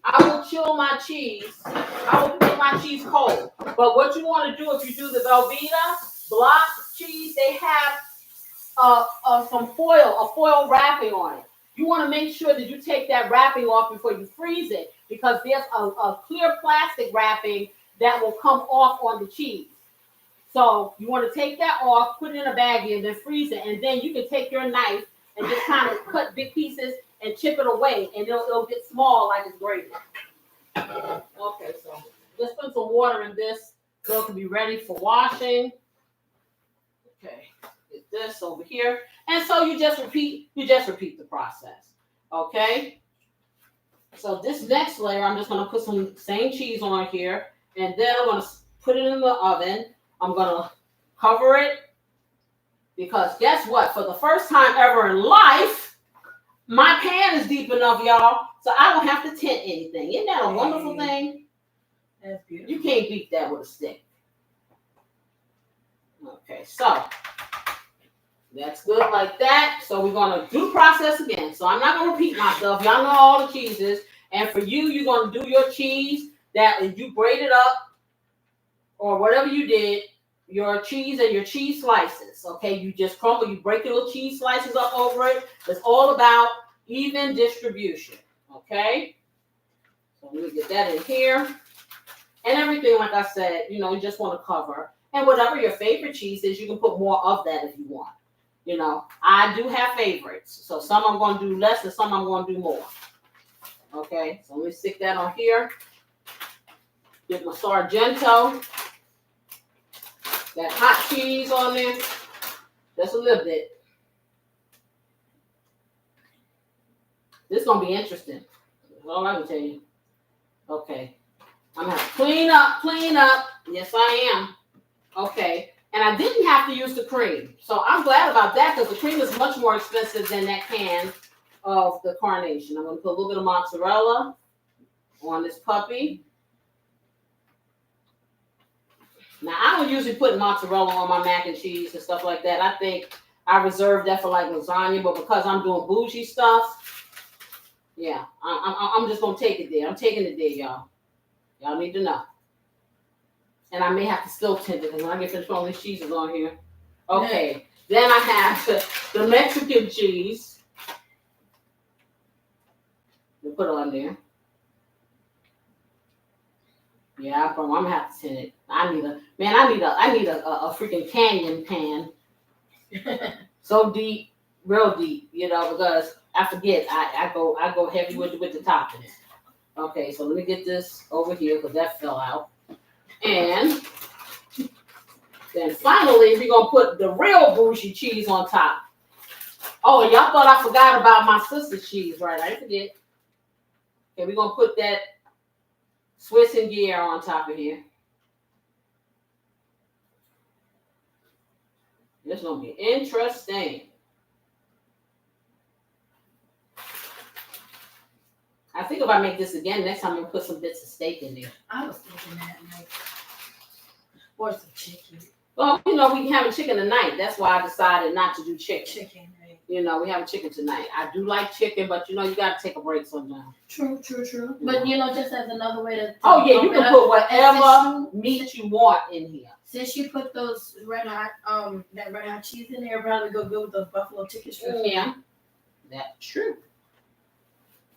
I will chill my cheese. I will make my cheese cold. But what you want to do if you do the Velveeta block cheese, they have a foil wrapping on it. You want to make sure that you take that wrapping off before you freeze it, because there's a clear plastic wrapping that will come off on the cheese. So you want to take that off, put it in a baggie, and then freeze it. And then you can take your knife and just kind of cut big pieces and chip it away, and it'll get small like it's grated. Okay, so just put some water in this so it can be ready for washing. Okay, get this over here. And so you just repeat the process. Okay? So this next layer, I'm just gonna put some same cheese on here, and then I'm gonna put it in the oven. I'm gonna cover it, because guess what? For the first time ever in life, my pan is deep enough, y'all, so I don't have to tint anything. Isn't that a wonderful thing? That's beautiful. You can't beat that with a stick. Okay, so that's good like that. So we're gonna do the process again. So I'm not gonna repeat myself. Y'all know all the cheeses. And for you, you're gonna do your cheese that you braided up or whatever you did, your cheese and your cheese slices. Okay, you just crumble, you break your little cheese slices up over it. It's all about even distribution. Okay, so let me get that in here. And everything, like I said, you just want to cover. And whatever your favorite cheese is, you can put more of that if you want. I do have favorites. So some I'm going to do less and some I'm going to do more. Okay, so let me stick that on here. Get my Sargento. That hot cheese on there. Just a little bit. This is going to be interesting. That's all I can tell you. Okay. I'm going to have to clean up. Yes, I am. Okay. And I didn't have to use the cream. So I'm glad about that, because the cream is much more expensive than that can of the carnation. I'm going to put a little bit of mozzarella on this puppy. Now, I don't usually put mozzarella on my mac and cheese and stuff like that. I think I reserve that for like lasagna, but because I'm doing bougie stuff, yeah, I'm just going to take it there. I'm taking it there, y'all. Y'all need to know. And I may have to still tint it, because when I get finished with all these cheeses on here. Okay, then I have the Mexican cheese. We'll put it on there. Yeah, I'm gonna have to tint it. I need a freaking canyon pan. So deep, real deep, because I forget. I go heavy with the topping. Okay, so let me get this over here, because that fell out. And then finally, we're going to put the real bougie cheese on top. Oh, and y'all thought I forgot about my sister's cheese, right? I didn't forget. Okay, we're going to put that Swiss and Gruyere on top of here. This is going to be interesting. I think if I make this again, next time I'm going to put some bits of steak in there. I was thinking that, like, or some chicken. Well, we have chicken tonight. That's why I decided not to do chicken. Chicken, right? We have chicken tonight. I do like chicken, but you got to take a break sometimes. True. But just as another way to. Oh yeah, you can put whatever meat you want in here. Since you put those red hot cheese in there, probably go good with those buffalo chicken strips. Yeah, that's true.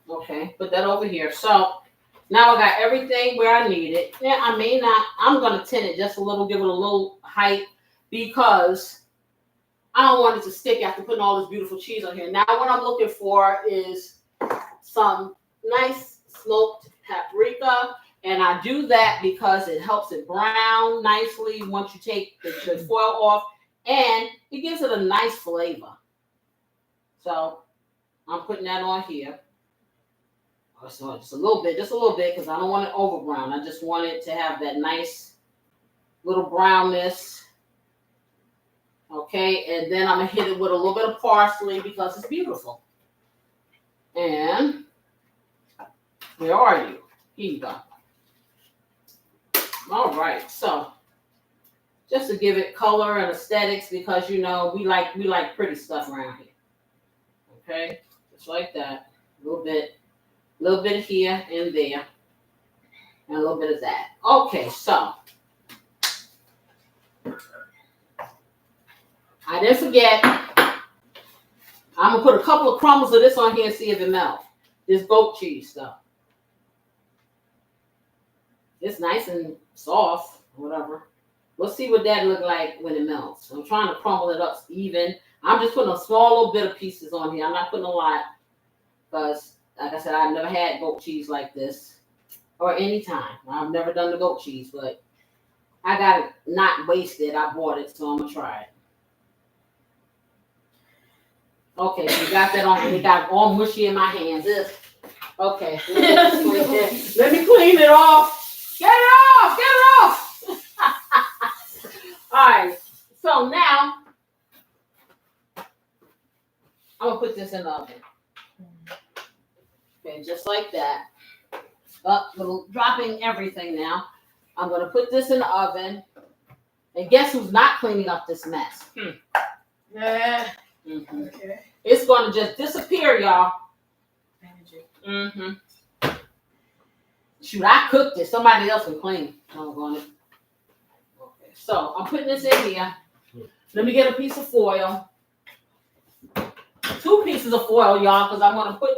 Okay, put that over here. So now I got everything where I need it. Yeah, I may not. I'm gonna tint it just a little, give it a little height, because I don't want it to stick after putting all this beautiful cheese on here. Now what I'm looking for is some nice smoked paprika, and I do that because it helps it brown nicely once you take the foil off, and it gives it a nice flavor. So I'm putting that on here. So just a little bit, because I don't want it over brown. I just want it to have that nice little brownness. Okay, and then I'm gonna hit it with a little bit of parsley because it's beautiful. And where are you? Here you go. All right, so just to give it color and aesthetics, because you know we like pretty stuff around here. Okay, just like that. A little bit here and there, and a little bit of that. Okay, so I didn't forget. I'm gonna put a couple of crumbles of this on here and see if it melts. This goat cheese stuff. It's nice and soft, whatever. We'll see what that look like when it melts. I'm trying to crumble it up even. I'm just putting a small little bit of pieces on here. I'm not putting a lot because, like I said, I've never had goat cheese like this or any time. I've never done the goat cheese, but I got it not wasted. I bought it, so I'm gonna try it. Okay, so you got that on. It got all mushy in my hands. Okay, let me clean it off. Get it off! Get it off! All right. So now I'm gonna put this in the oven. Okay, just like that. Dropping everything now. I'm gonna put this in the oven. And guess who's not cleaning up this mess? Yeah. Mm-hmm. Okay. It's gonna just disappear, y'all. Mm-hmm. Shoot, I cooked it. Somebody else can clean. Okay, so I'm putting this in here. Let me get a piece of foil. 2 pieces of foil, y'all, because I'm gonna put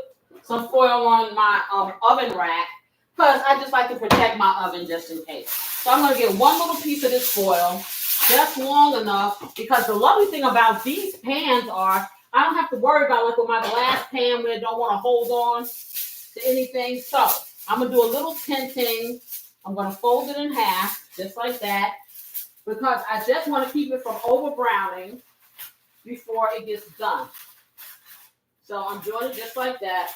some foil on my oven rack because I just like to protect my oven just in case. So I'm gonna get 1 little piece of this foil, just long enough, because the lovely thing about these pans are I don't have to worry about like with my glass pan where I don't want to hold on to anything. So I'm gonna do a little tinting. I'm gonna fold it in half, just like that, because I just want to keep it from over browning before it gets done. So I'm doing it just like that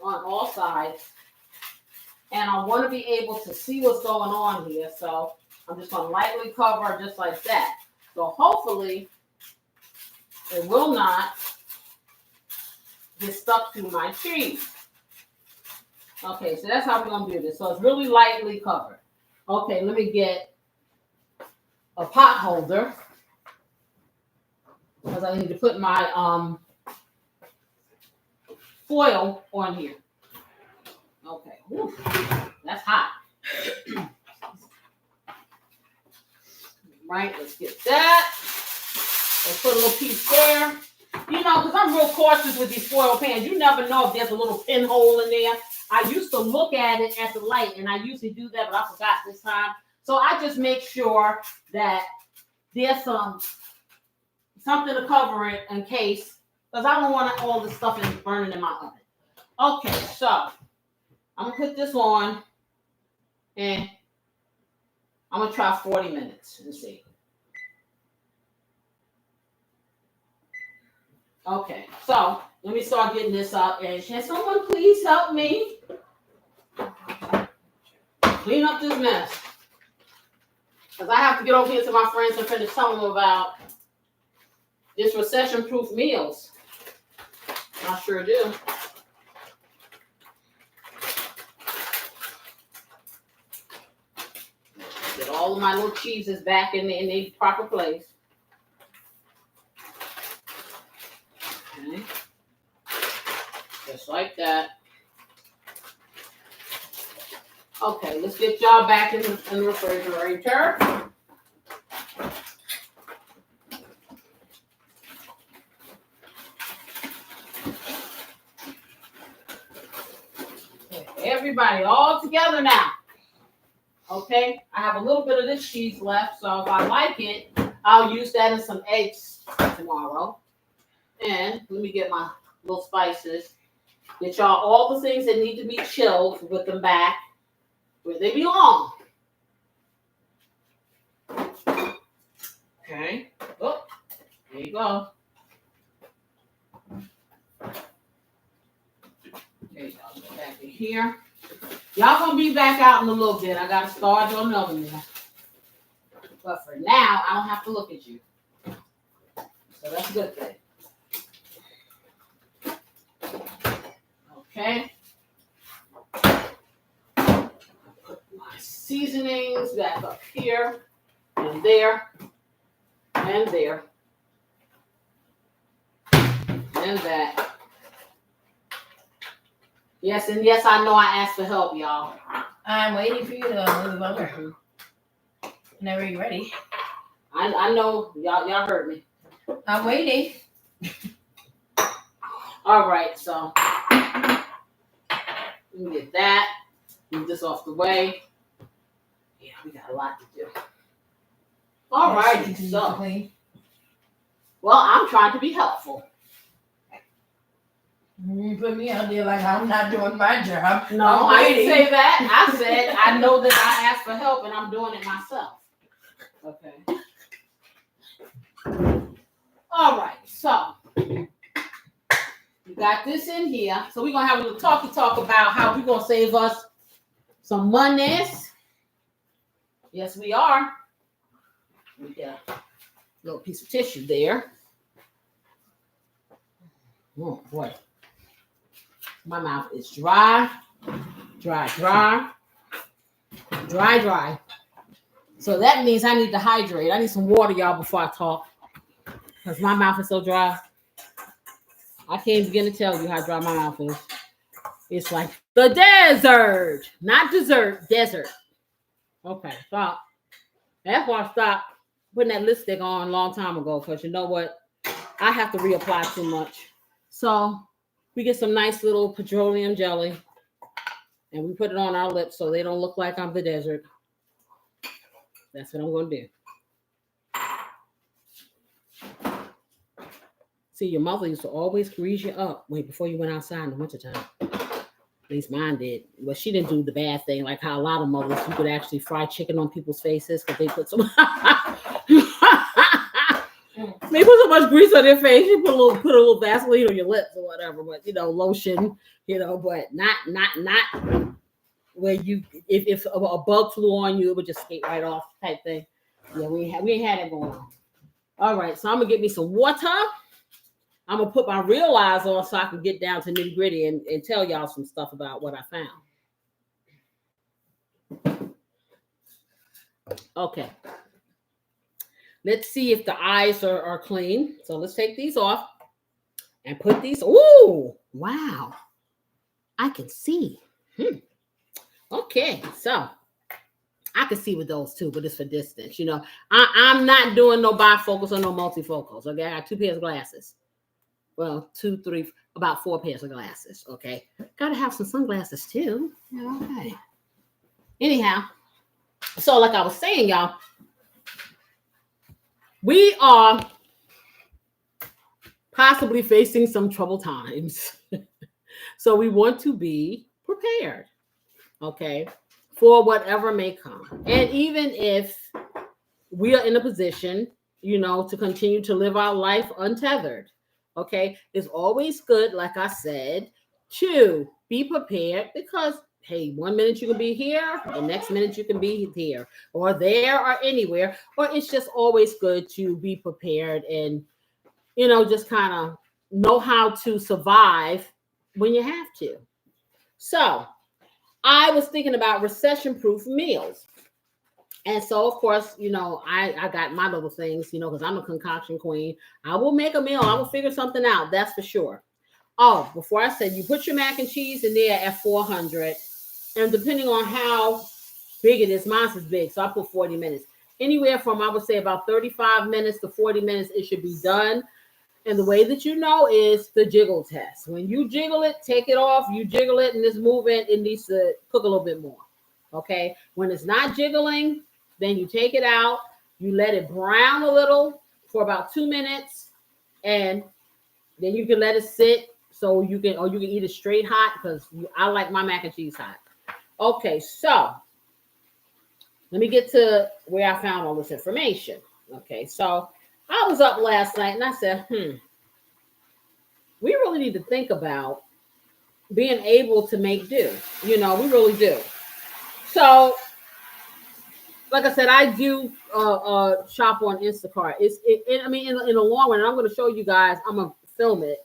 on all sides. And I want to be able to see what's going on here. So I'm just going to lightly cover just like that. So hopefully it will not get stuck to my cheese. Okay, so that's how we're going to do this. So it's really lightly covered. Okay, let me get a pot holder because I need to put my foil on here. Okay, whew, that's hot. Right, let's get that. Let's put a little piece there. You know, because I'm real cautious with these foil pans. You never know if there's a little pinhole in there. I used to look at it at the light, and I usually do that, but I forgot this time. So I just make sure that there's something to cover it in case, because I don't want all this stuff burning in my oven. Okay, so I'm gonna put this on, and I'm gonna try 40 minutes and see. Okay, so let me start getting this up, and can someone please help me clean up this mess? Because I have to get over here to my friends and finish telling them about this recession-proof meals. I sure do. Get all of my little cheeses back in their proper place. Okay. Just like that. Okay, let's get y'all back in the refrigerator. Okay, everybody all together now. Okay, I have a little bit of this cheese left, so if I like it, I'll use that in some eggs tomorrow. And let me get my little spices. Get y'all all the things that need to be chilled, with them back where they belong. Okay. Oh, there you go. Okay, y'all go back in here. Y'all gonna be back out in a little bit. I gotta start on another one. But for now, I don't have to look at you. So that's a good thing. Okay. Put my seasonings back up here and there and there and that. Yes, and yes, I know I asked for help, y'all. I'm waiting for you to move over. Whenever you're ready. I know y'all heard me. I'm waiting. All right, so let me get that. Move this off the way. Yeah, we got a lot to do. All right, so well, I'm trying to be helpful. You put me out there like I'm not doing my job. No, I didn't say that. I said I know that I asked for help and I'm doing it myself. Okay. All right, so we got this in here. So we're gonna have a little talk about how we're gonna save us some monies. Yes, we are. We got a little piece of tissue there. Oh boy. My mouth is dry. So that means I need to hydrate. I need some water, y'all, before I talk. Because my mouth is so dry. I can't begin to tell you how dry my mouth is. It's like the desert. Not dessert, desert. Okay, stop. That's why I stopped putting that lipstick on a long time ago. Because you know what? I have to reapply too much. So we get some nice little petroleum jelly. And we put it on our lips so they don't look like I'm the desert. That's what I'm going to do. See, your mother used to always grease you up before you went outside in the wintertime. At least mine did. But she didn't do the bad thing like how a lot of mothers, you could actually fry chicken on people's faces because they put so they put so much grease on their face. You put a little Vaseline on your lips or whatever, but lotion, but not where you if a bug flew on you, it would just skate right off type thing. Yeah, we ain't had it going on. All right, so I'm gonna get me some water. I'm gonna put my real eyes on so I can get down to nitty gritty and tell y'all some stuff about what I found. Okay. Let's see if the eyes are clean. So let's take these off and put these. Ooh, wow. I can see. Okay, so I can see with those too, but it's for distance. I'm not doing no bifocals or no multifocals. Okay, I got 2 pairs of glasses. Well, 2, 3, about 4 pairs of glasses. Okay, gotta have some sunglasses too. Okay. Anyhow, so like I was saying, y'all, we are possibly facing some troubled times. So we want to be prepared, okay, for whatever may come. And even if we are in a position, to continue to live our life untethered, okay, it's always good, like I said, to be prepared because, hey, 1 minute you can be here, the next minute you can be here or there or anywhere, or it's just always good to be prepared and, just kind of know how to survive when you have to. So I was thinking about recession-proof meals. And so, of course, I got my little things, because I'm a concoction queen. I will make a meal. I will figure something out. That's for sure. Oh, before I said, you put your mac and cheese in there at 400. And depending on how big it is, mine is big. So I put 40 minutes. Anywhere from, I would say, about 35 minutes to 40 minutes, it should be done. And the way that is the jiggle test. When you jiggle it, take it off, you jiggle it, and it's moving, it needs to cook a little bit more. Okay? When it's not jiggling, then you take it out, you let it brown a little for about 2 minutes, and then you can let it sit so you can eat it straight hot because I like my mac and cheese hot. Okay, so let me get to where I found all this information. Okay, so I was up last night and I said, we really need to think about, being able to make do. We really do. So, like I said, I do shop on Instacart. I mean, in the long run, and I'm going to show you guys. I'm going to film it.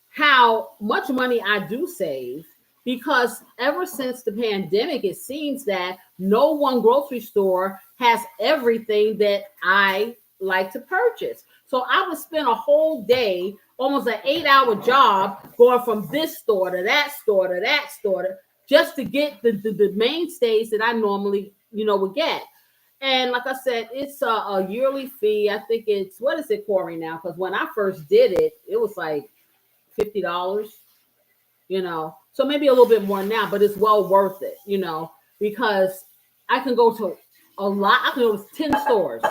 How much money I do save, because ever since the pandemic, it seems that no one grocery store has everything that I like to purchase. So I would spend a whole day, almost an 8-hour job, going from this store to that store to that store, just to get the mainstays that I normally, would get. And like I said, it's a yearly fee. I think it's, what is it, Corey, now? Because when I first did it, it was like $50, so maybe a little bit more now, but it's well worth it, because I can go to a lot. I can go to 10 stores,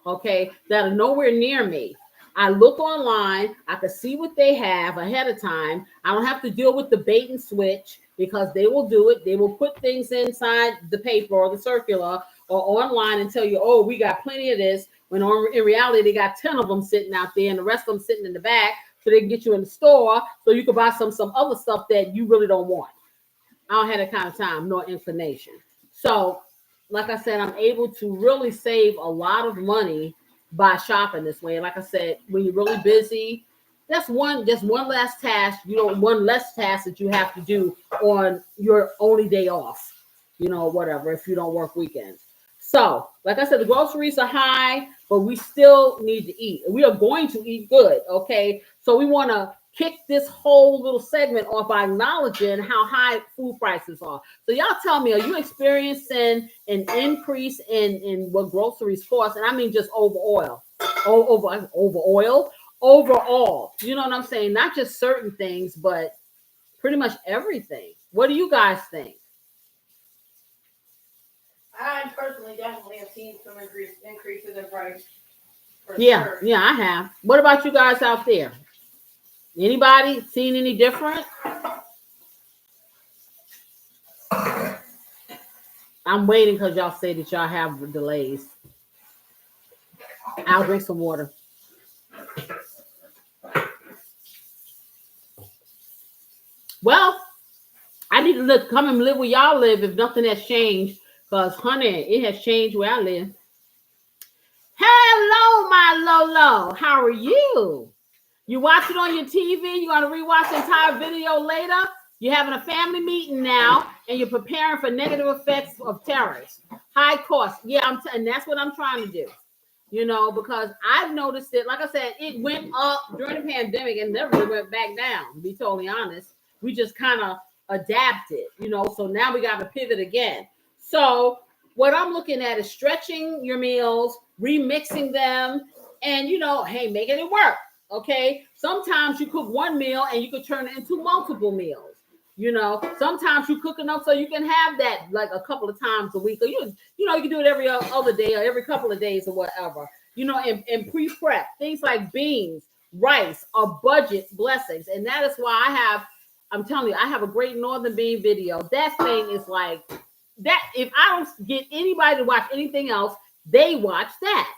okay, that are nowhere near me. I look online. I can see what they have ahead of time. I don't have to deal with the bait and switch, because they will do it. They will put things inside the paper or the circular or online and tell you, oh, we got plenty of this, when in reality, they got 10 of them sitting out there and the rest of them sitting in the back, so they can get you in the store so you can buy some other stuff that you really don't want. I don't have that kind of time nor inclination. So, like I said, I'm able to really save a lot of money by shopping this way. And like I said, when you're really busy, that's one less task, one less task that you have to do on your only day off, whatever, if you don't work weekends. So, like I said, the groceries are high, but we still need to eat. We are going to eat good, okay? So we want to kick this whole little segment off by acknowledging how high food prices are. So y'all tell me, are you experiencing an increase in what groceries cost? And I mean just over oil, overall. You know what I'm saying? Not just certain things, but pretty much everything. What do you guys think? I personally definitely have seen some increases in price. Yeah, I have. What about you guys out there? Anybody seen any different? I'm waiting because y'all say that y'all have delays. I'll drink some water. Well, I need to come and live where y'all live if nothing has changed. Because, honey, it has changed where I live. Hello, my Lolo. How are you? You watch it on your TV? You're going to rewatch the entire video later? You're having a family meeting now, and you're preparing for negative effects of tariffs. High cost. Yeah, and that's what I'm trying to do. Because I've noticed it. Like I said, it went up during the pandemic and never really went back down, to be totally honest. We just kind of adapted, so now we got to pivot again. So what I'm looking at is stretching your meals, remixing them, and, hey, making it work. Okay. Sometimes you cook one meal and you could turn it into multiple meals. Sometimes you cook enough so you can have that like a couple of times a week, or you can do it every other day or every couple of days or whatever, and pre-prep things like beans, rice are budget blessings. And that is why I'm telling you, I have a great northern bean video. That thing is like that. If I don't get anybody to watch anything else, they watch that.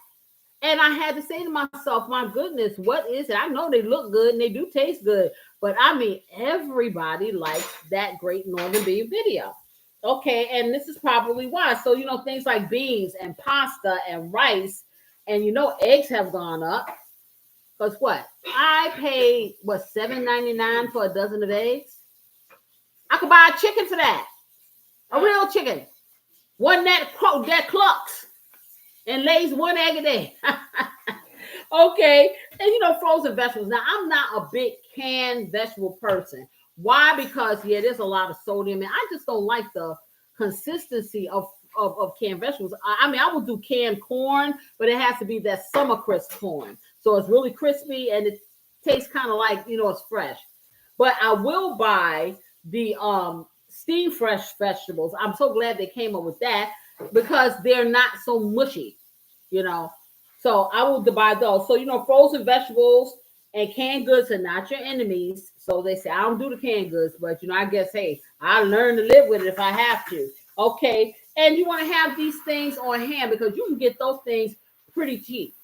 And I had to say to myself, my goodness, what is it? I know they look good and they do taste good, but I mean, everybody likes that great northern bean video. Okay, and this is probably why. So, things like beans and pasta and rice, and eggs have gone up. Because what? I paid, $7.99 for a dozen of eggs? I could buy a chicken for that. A real chicken. One that clucks and lays one egg a day. Okay. And frozen vegetables. Now, I'm not a big canned vegetable person. Why? Because there's a lot of sodium, and I just don't like the consistency of canned vegetables. I mean, I will do canned corn, but it has to be that summer crisp corn. So it's really crispy and it tastes kind of like, it's fresh. But I will buy the steam fresh vegetables. I'm so glad they came up with that, because they're not so mushy, So I will buy those. So, frozen vegetables and canned goods are not your enemies. So they say, I don't do the canned goods, but, I guess, hey, I learn to live with it if I have to. Okay. And you want to have these things on hand because you can get those things pretty cheap.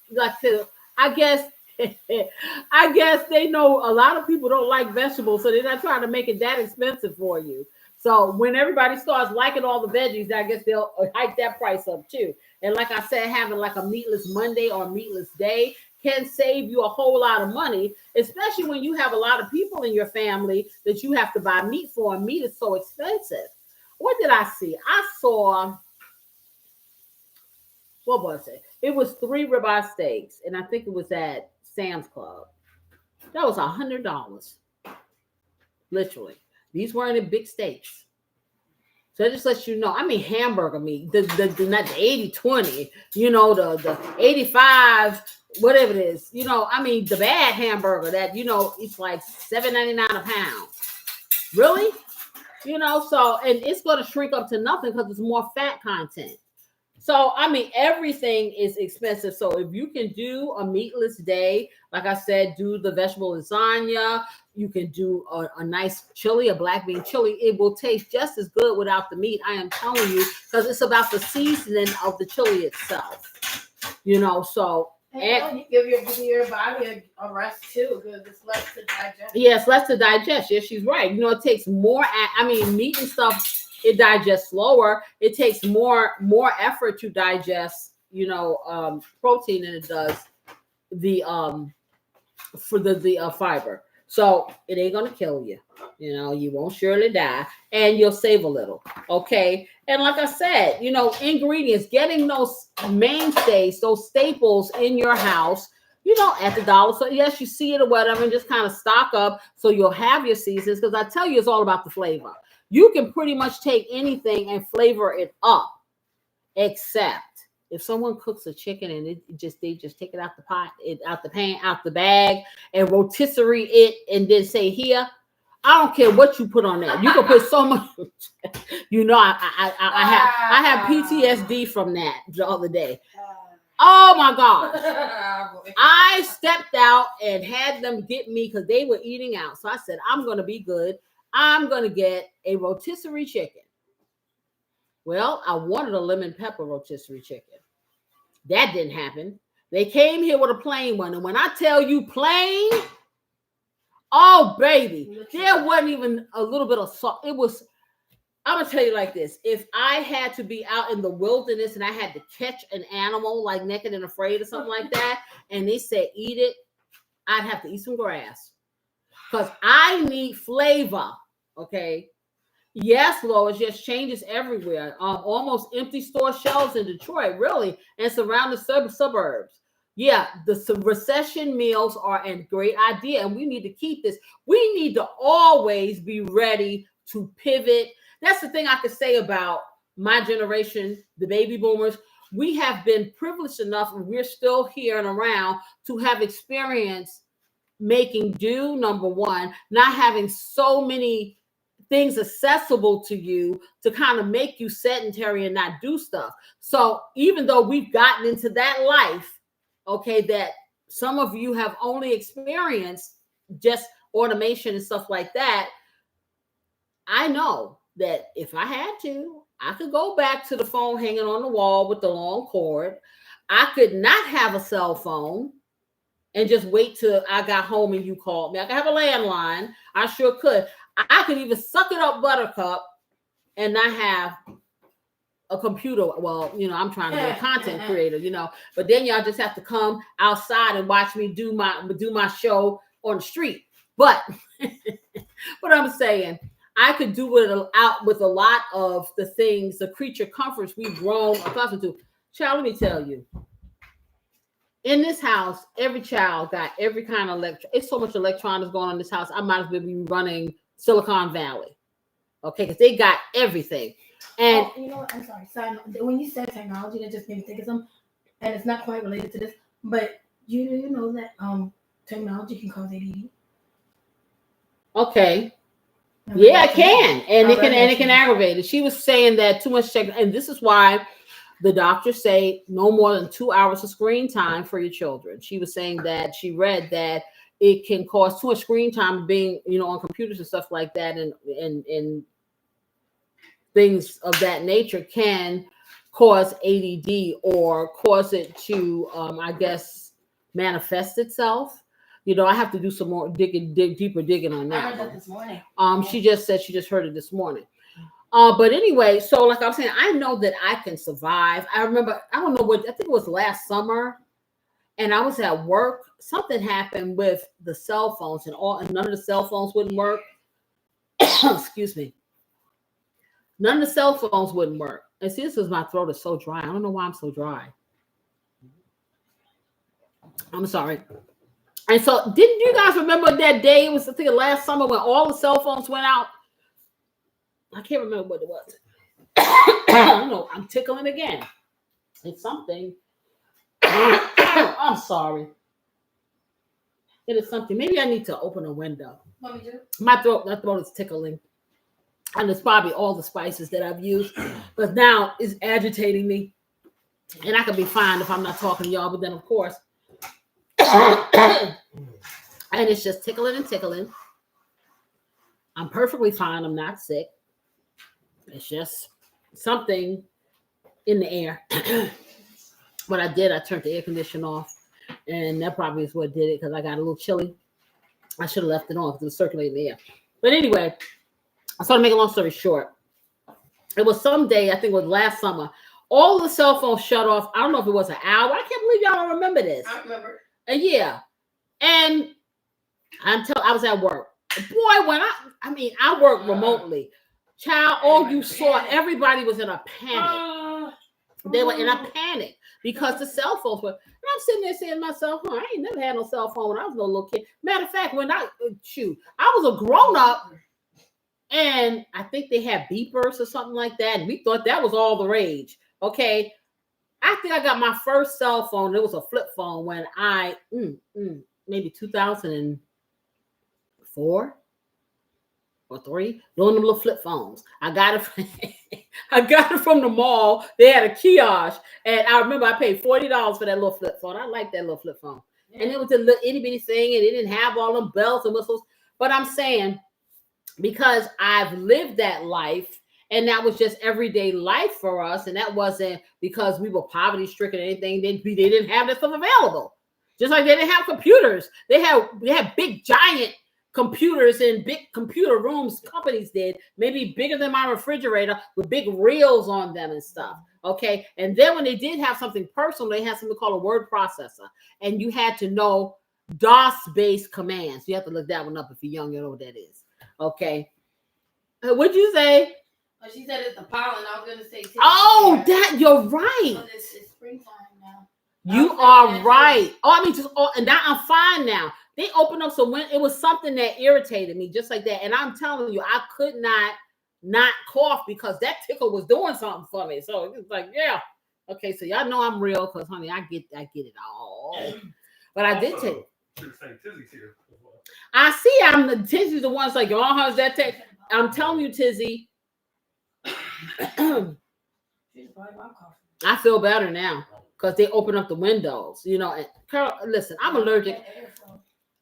I guess I guess they know a lot of people don't like vegetables, so they're not trying to make it that expensive for you. So when everybody starts liking all the veggies, I guess they'll hike that price up too. And like I said, having like a meatless Monday or meatless day can save you a whole lot of money, especially when you have a lot of people in your family that you have to buy meat for, and meat is so expensive. What did I see? I saw, what was it? It was 3 ribeye steaks, and I think it was at Sam's Club. That was $100, literally. These weren't in big steaks. So that just lets you know. I mean, hamburger meat, the not the 80-20, the 85, whatever it is. I mean, the bad hamburger that, it's like $7.99 a pound. Really? So, and it's going to shrink up to nothing because it's more fat content. So, I mean, everything is expensive. So if you can do a meatless day, like I said, do the vegetable lasagna. You can do a nice chili, a black bean chili. It will taste just as good without the meat. I am telling you, because it's about the seasoning of the chili itself. So. And you give your body a rest too, because it's less to digest. Yeah, it's less to digest. Yes, she's right. It takes more. Meat and stuff, it digests slower. It takes more effort to digest, protein than it does the fiber. So it ain't gonna kill you. You won't surely die, and you'll save a little. Okay. And like I said, ingredients, getting those mainstays, those staples in your house, at the dollar. So yes, you see it or whatever, and just kind of stock up so you'll have your seasons. Because I tell you, it's all about the flavor. You can pretty much take anything and flavor it up, except if someone cooks a chicken and they just take it out the pot, out the pan, out the bag, and rotisserie it, and then say, here, I don't care what you put on that. You can put so much. I have PTSD from that the other day. Oh my gosh. I stepped out and had them get me because they were eating out. So I said, I'm going to be good. I'm going to get a rotisserie chicken. Well, I wanted a lemon pepper rotisserie chicken. That didn't happen. They came here with a plain one. And when I tell you plain, oh, baby, there wasn't even a little bit of salt. It was, I'm going to tell you like this. If I had to be out in the wilderness and I had to catch an animal like Naked and Afraid or something like that, and they said eat it, I'd have to eat some grass. Because I need flavor, okay? Yes, Lois, yes, changes everywhere. Almost empty store shelves in Detroit, really, and surrounding suburbs. Yeah, the recession meals are a great idea, and we need to keep this. We need to always be ready to pivot. That's the thing I could say about my generation, the baby boomers. We have been privileged enough, and we're still here and around to have experienced making do, number one, not having so many things accessible to you to kind of make you sedentary and not do stuff. So even though we've gotten into that life, okay, that some of you have only experienced just automation and stuff like that, I know that if I had to, I could go back to the phone hanging on the wall with the long cord. I could not have a cell phone and just wait till I got home and you called me. I could have a landline. I sure could. I could even suck it up, Buttercup, and not have a computer. Well, I'm trying to be a content creator, but then y'all just have to come outside and watch me do my show on the street. But what I'm saying, I could do it out with a lot of the things, the creature comforts we've grown accustomed to. Child, let me tell you, in this house, every child got every kind of it's so much electronics going on in this house. I might as well be running Silicon Valley. Okay, because they got everything. And you know what? I'm sorry. Side note, when you said technology, that just made me think of something, and it's not quite related to this, but you know that technology can cause ADD. Okay. Yeah, it can. And it can aggravate it. She was saying that too much tech, and this is why the doctors say no more than 2 hours of screen time for your children. She was saying that she read that it can cause too much screen time being, on computers and stuff like that, and things of that nature can cause ADD or cause it to, manifest itself. You know, I have to do some more deeper digging on that. I heard that this morning. She just said she just heard it this morning. But anyway, so like I'm saying, I know that I can survive. I remember, I don't know what, I think it was last summer, and I was at work. Something happened with the cell phones, and none of the cell phones wouldn't work. Excuse me. None of the cell phones wouldn't work. And see, this is my throat is so dry. I don't know why I'm so dry. I'm sorry. And so, didn't you guys remember that day? It was, I think, last summer when all the cell phones went out. I can't remember what it was. I don't know. I'm tickling again. It's something. I'm sorry. It is something. Maybe I need to open a window. What we do? My throat is tickling. And it's probably all the spices that I've used. But now it's agitating me. And I could be fine if I'm not talking to y'all. But then, of course, and it's just tickling and tickling. I'm perfectly fine. I'm not sick. It's just something in the air. What I did, I turned the air conditioner off. And that probably is what did it, because I got a little chilly. I should have left it on because it was circulating the air. But anyway, so to make a long story short, it was some day, I think it was last summer, all the cell phones shut off. I don't know if it was an hour. I can't believe y'all don't remember this. I remember. Yeah. And I was at work. Boy, when I work remotely. Child, all you saw, everybody was in a panic. They were in a panic because the cell phones were. And I'm sitting there saying to myself, I ain't never had no cell phone when I was no little kid. Matter of fact, I was a grown up, and I think they had beepers or something like that. And we thought that was all the rage. Okay. I think I got my first cell phone. It was a flip phone when maybe 2004 or 3. One of them little flip phones. I got it from the mall. They had a kiosk, and I remember I paid $40 for that little flip phone. I like that little flip phone, and it was a little itty bitty thing, and it didn't have all them bells and whistles. But I'm saying, because I've lived that life. And that was just everyday life for us. And that wasn't because we were poverty stricken or anything. They didn't have that stuff available. Just like they didn't have computers. They had big, giant computers in big computer rooms. Companies did, maybe bigger than my refrigerator with big reels on them and stuff. Okay. And then when they did have something personal, they had something called a word processor. And you had to know DOS-based commands. You have to look that one up if you're young. You know what that is. Okay. What'd you say? Well, she said it's the pollen. I was going to say. You're right. So it's springtime now. You are right. And now I'm fine now. They opened up so when it was something that irritated me, just like that. And I'm telling you, I could not cough because that tickle was doing something for me. So it was like, yeah. Okay, so y'all know I'm real because, honey, I get it all. But I did take. Tizzy's here. I see. Tizzy's the one's like, how's that take? I'm telling you, Tizzy. I feel better now because they open up the windows, and Carol, listen, I'm allergic.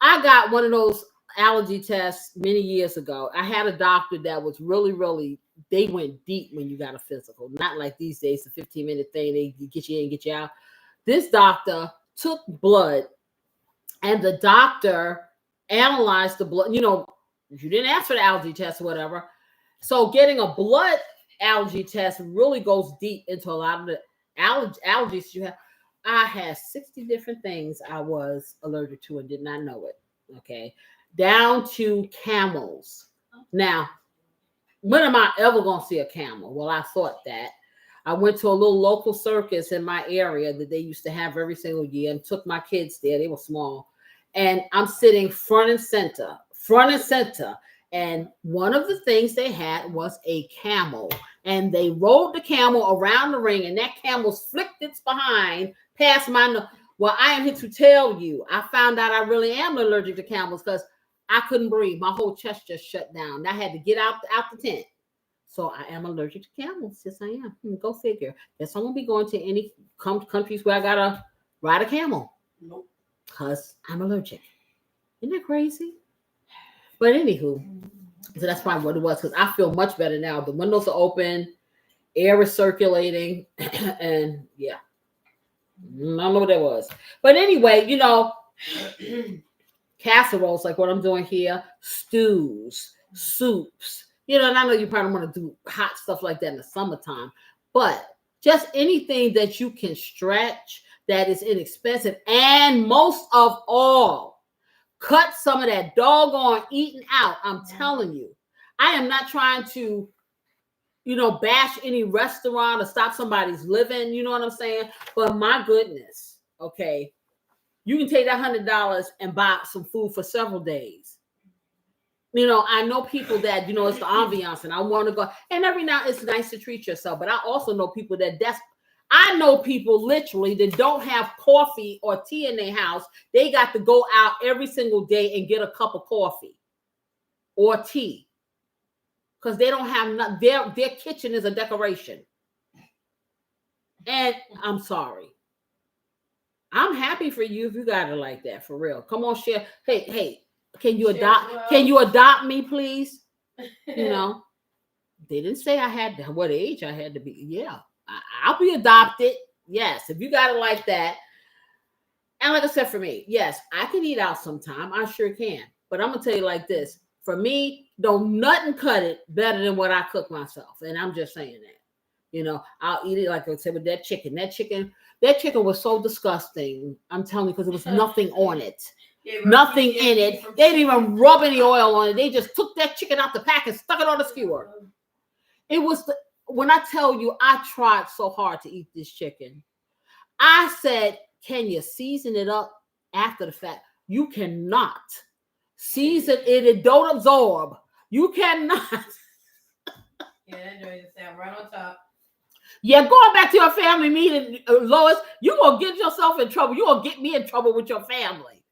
I got one of those allergy tests many years ago. I had a doctor that was really, really, they went deep when you got a physical, not like these days, the 15-minute thing, they get you in, get you out. This doctor took blood, and the doctor analyzed the blood. You didn't ask for the allergy test or whatever. So getting a blood allergy test really goes deep into a lot of the allergies you have. I had 60 different things I was allergic to and did not know it. Okay. Down to camels. Now, when am I ever going to see a camel? Well, I thought that. I went to a little local circus in my area that they used to have every single year and took my kids there. They were small. And I'm sitting front and center. And one of the things they had was a camel. And they rolled the camel around the ring, and that camel flicked its behind past my nose. Well, I am here to tell you, I found out I really am allergic to camels because I couldn't breathe. My whole chest just shut down. I had to get out the tent. So I am allergic to camels. Yes, I am. Go figure. Guess I won't be going to any countries where I got to ride a camel. Nope. Because I'm allergic. Isn't that crazy? But anywho, so that's probably what it was, because I feel much better now. The windows are open, air is circulating, and yeah. I don't know what that was. But anyway, you know, casseroles like what I'm doing here, stews, soups. You know, and I know you probably want to do hot stuff like that in the summertime, but just anything that you can stretch that is inexpensive, and most of all, cut some of that doggone eating out. I'm telling you, I am not trying to, you know, bash any restaurant or stop somebody's living. You know what I'm saying? But my goodness, okay, you can take that $100 and buy some food for several days. You know, I know people that, you know, it's the ambiance and I want to go. And every now it's nice to treat yourself. But I also know people that I know people literally that don't have coffee or tea in their house. They got to go out every single day and get a cup of coffee or tea because they don't have their kitchen is a decoration. And I'm sorry. I'm happy for you if you got it like that, for real. Come on, share. Hey, can you adopt me, please? You know, they didn't say I had what age I had to be. Yeah, I'll be adopted. Yes, if you got it like that. And like I said, for me, yes, I can eat out sometime. I sure can. But I'm gonna tell you like this: for me, don't nothing cut it better than what I cook myself. And I'm just saying that. You know, I'll eat it like I said with that chicken. That chicken was so disgusting. I'm telling you, because there was nothing on it. Nothing in it. They didn't even rub any oil on it. They just took that chicken out the pack and stuck it on the skewer. It was when I tell you, I tried so hard to eat this chicken. I said, can you season it up after the fact? You cannot season it. It don't absorb. You cannot. Yeah, that joint just sound right on top. Yeah, going back to your family meeting, Lois, you're going to get yourself in trouble. You're going to get me in trouble with your family.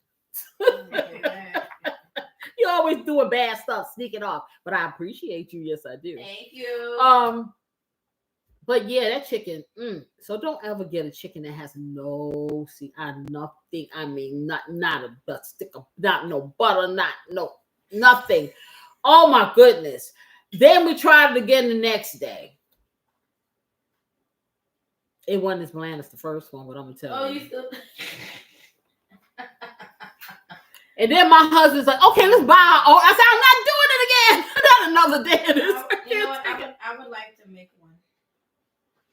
You always doing bad stuff, sneaking off. But I appreciate you. Yes, I do. Thank you. But yeah, that chicken. So don't ever get a chicken that has nothing. I mean, not a stick of, not no butter, nothing. Oh my goodness. Then we tried it again the next day. It wasn't as bland as the first one, but I'm gonna tell you. You still. And then my husband's like, okay, let's buy our own. I said, I'm not doing it again. Not another day. You know what? I would like to make one.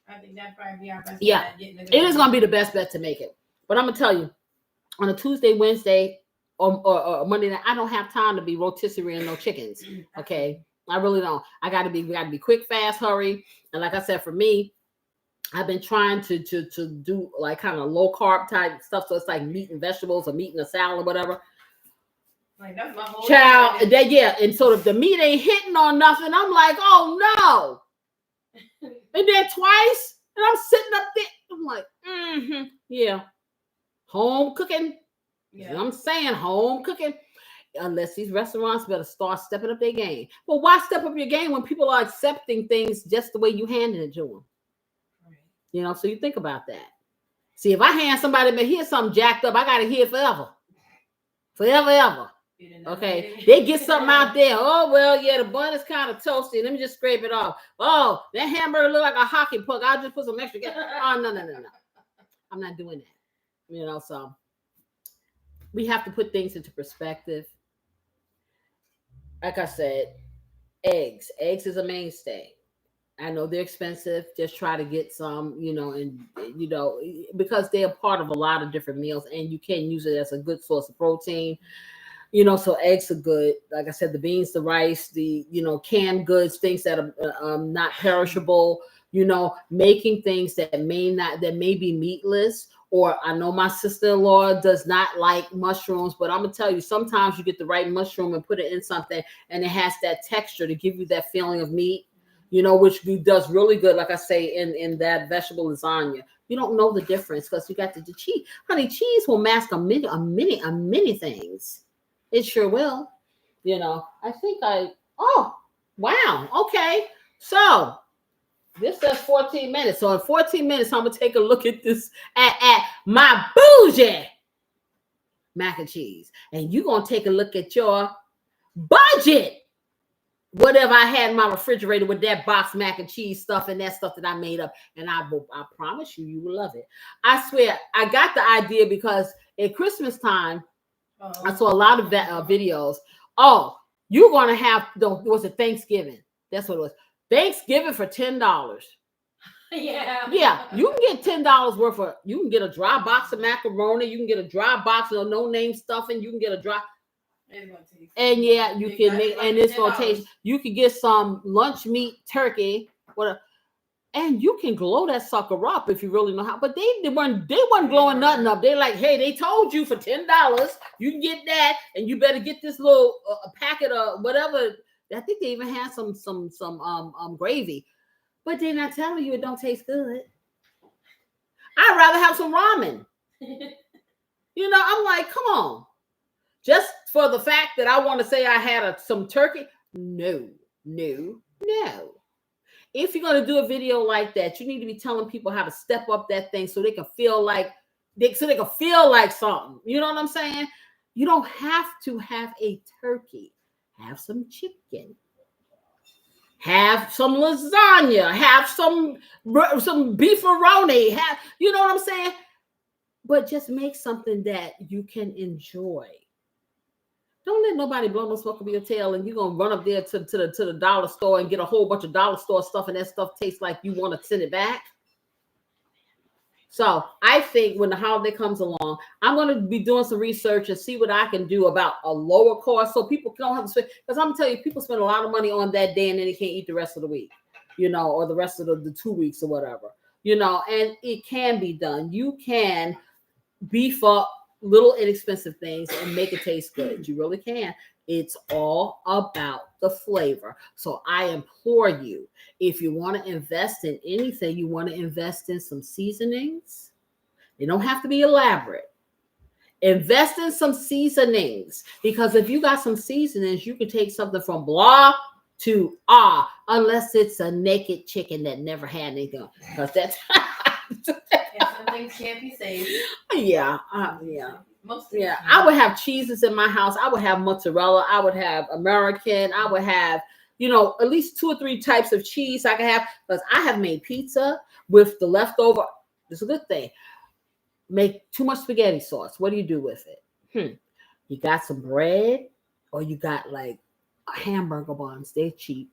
I think that'd probably be our best. Yeah, it is gonna be the best bet to make it. But I'm gonna tell you, on a Tuesday, Wednesday, or Monday night, I don't have time to be rotisserie and no chickens. Okay, I really don't. We gotta be quick, fast, hurry. And like I said, for me, I've been trying to do like kind of low carb type stuff. So it's like meat and vegetables or meat and a salad or whatever. Like that's my whole child. And so if the meat ain't hitting on nothing, I'm like, oh no. And then twice, and I'm sitting up there. I'm like, yeah. Home cooking. Yeah. I'm saying home cooking. Unless these restaurants better start stepping up their game. Well, why step up your game when people are accepting things just the way you handed it to them? You know, so you think about that. See, if I hand somebody, but here's something jacked up, I got to hear it forever. Forever. Okay. They get something out there. Oh, well, yeah, the bun is kind of toasty. Let me just scrape it off. Oh, that hamburger look like a hockey puck. I'll just put some extra. Oh, no. I'm not doing that. You know, so we have to put things into perspective. Like I said, eggs. Eggs is a mainstay. I know they're expensive. Just try to get some, you know, and, you know, because they're part of a lot of different meals and you can use it as a good source of protein, you know, so eggs are good. Like I said, the beans, the rice, the, you know, canned goods, things that are not perishable, you know, making things that may be meatless. Or I know my sister-in-law does not like mushrooms, but I'm going to tell you, sometimes you get the right mushroom and put it in something and it has that texture to give you that feeling of meat. You know, which does really good, like I say, in that vegetable lasagna. You don't know the difference because you got the cheese. Honey, cheese will mask a many things. It sure will. You know, oh, wow. Okay. So this says 14 minutes. So in 14 minutes, I'm going to take a look at this, at my bougie mac and cheese. And you're going to take a look at your budget whatever I had in my refrigerator with that box mac and cheese stuff and that stuff that I made up. And I promise you, you will love it. I swear, I got the idea because at Christmas time, I saw a lot of videos. Oh, you're going to have, was it Thanksgiving? That's what it was. Thanksgiving for $10. Yeah, you can get $10 worth of, you can get a dry box of macaroni, you can get a dry box of no-name stuffing, you can get a dry, and yeah, you can make, and it's going to taste, you can get some lunch meat turkey, whatever, and you can glow that sucker up if you really know how, but they weren't glowing nothing up. They're like, hey, they told you for $10, you can get that, and you better get this little packet of whatever. I think they even had some gravy. But they're not telling you it don't taste good. I'd rather have some ramen. You know, I'm like, come on. Just for the fact that I want to say I had some turkey? No. If you're going to do a video like that, you need to be telling people how to step up that thing so they can feel like something. You know what I'm saying? You don't have to have a turkey. Have some chicken. Have some lasagna, have some beefaroni, have, you know what I'm saying? But just make something that you can enjoy. Don't let nobody blow no smoke up your tail and you're going to run up there to the dollar store and get a whole bunch of dollar store stuff and that stuff tastes like you want to send it back. So I think when the holiday comes along, I'm going to be doing some research and see what I can do about a lower cost so people don't have to spend. Because I'm going to tell you, people spend a lot of money on that day and then they can't eat the rest of the week, you know, or the rest of the 2 weeks or whatever, you know, and it can be done. You can beef up little inexpensive things and make it taste good. You really can. It's all about the flavor. So I implore you, if you want to invest in anything, you want to invest in some seasonings. They don't have to be elaborate. Invest in some seasonings, because if you got some seasonings, you can take something from blah to unless it's a naked chicken that never had anything. Because that's some things can't be saved. Yeah. I would have cheeses in my house. I would have mozzarella. I would have American. I would have, you know, at least 2 or 3 types of cheese I can have, because I have made pizza with the leftover. It's a good thing. Make too much spaghetti sauce. What do you do with it? You got some bread, or you got like hamburger buns. They're cheap.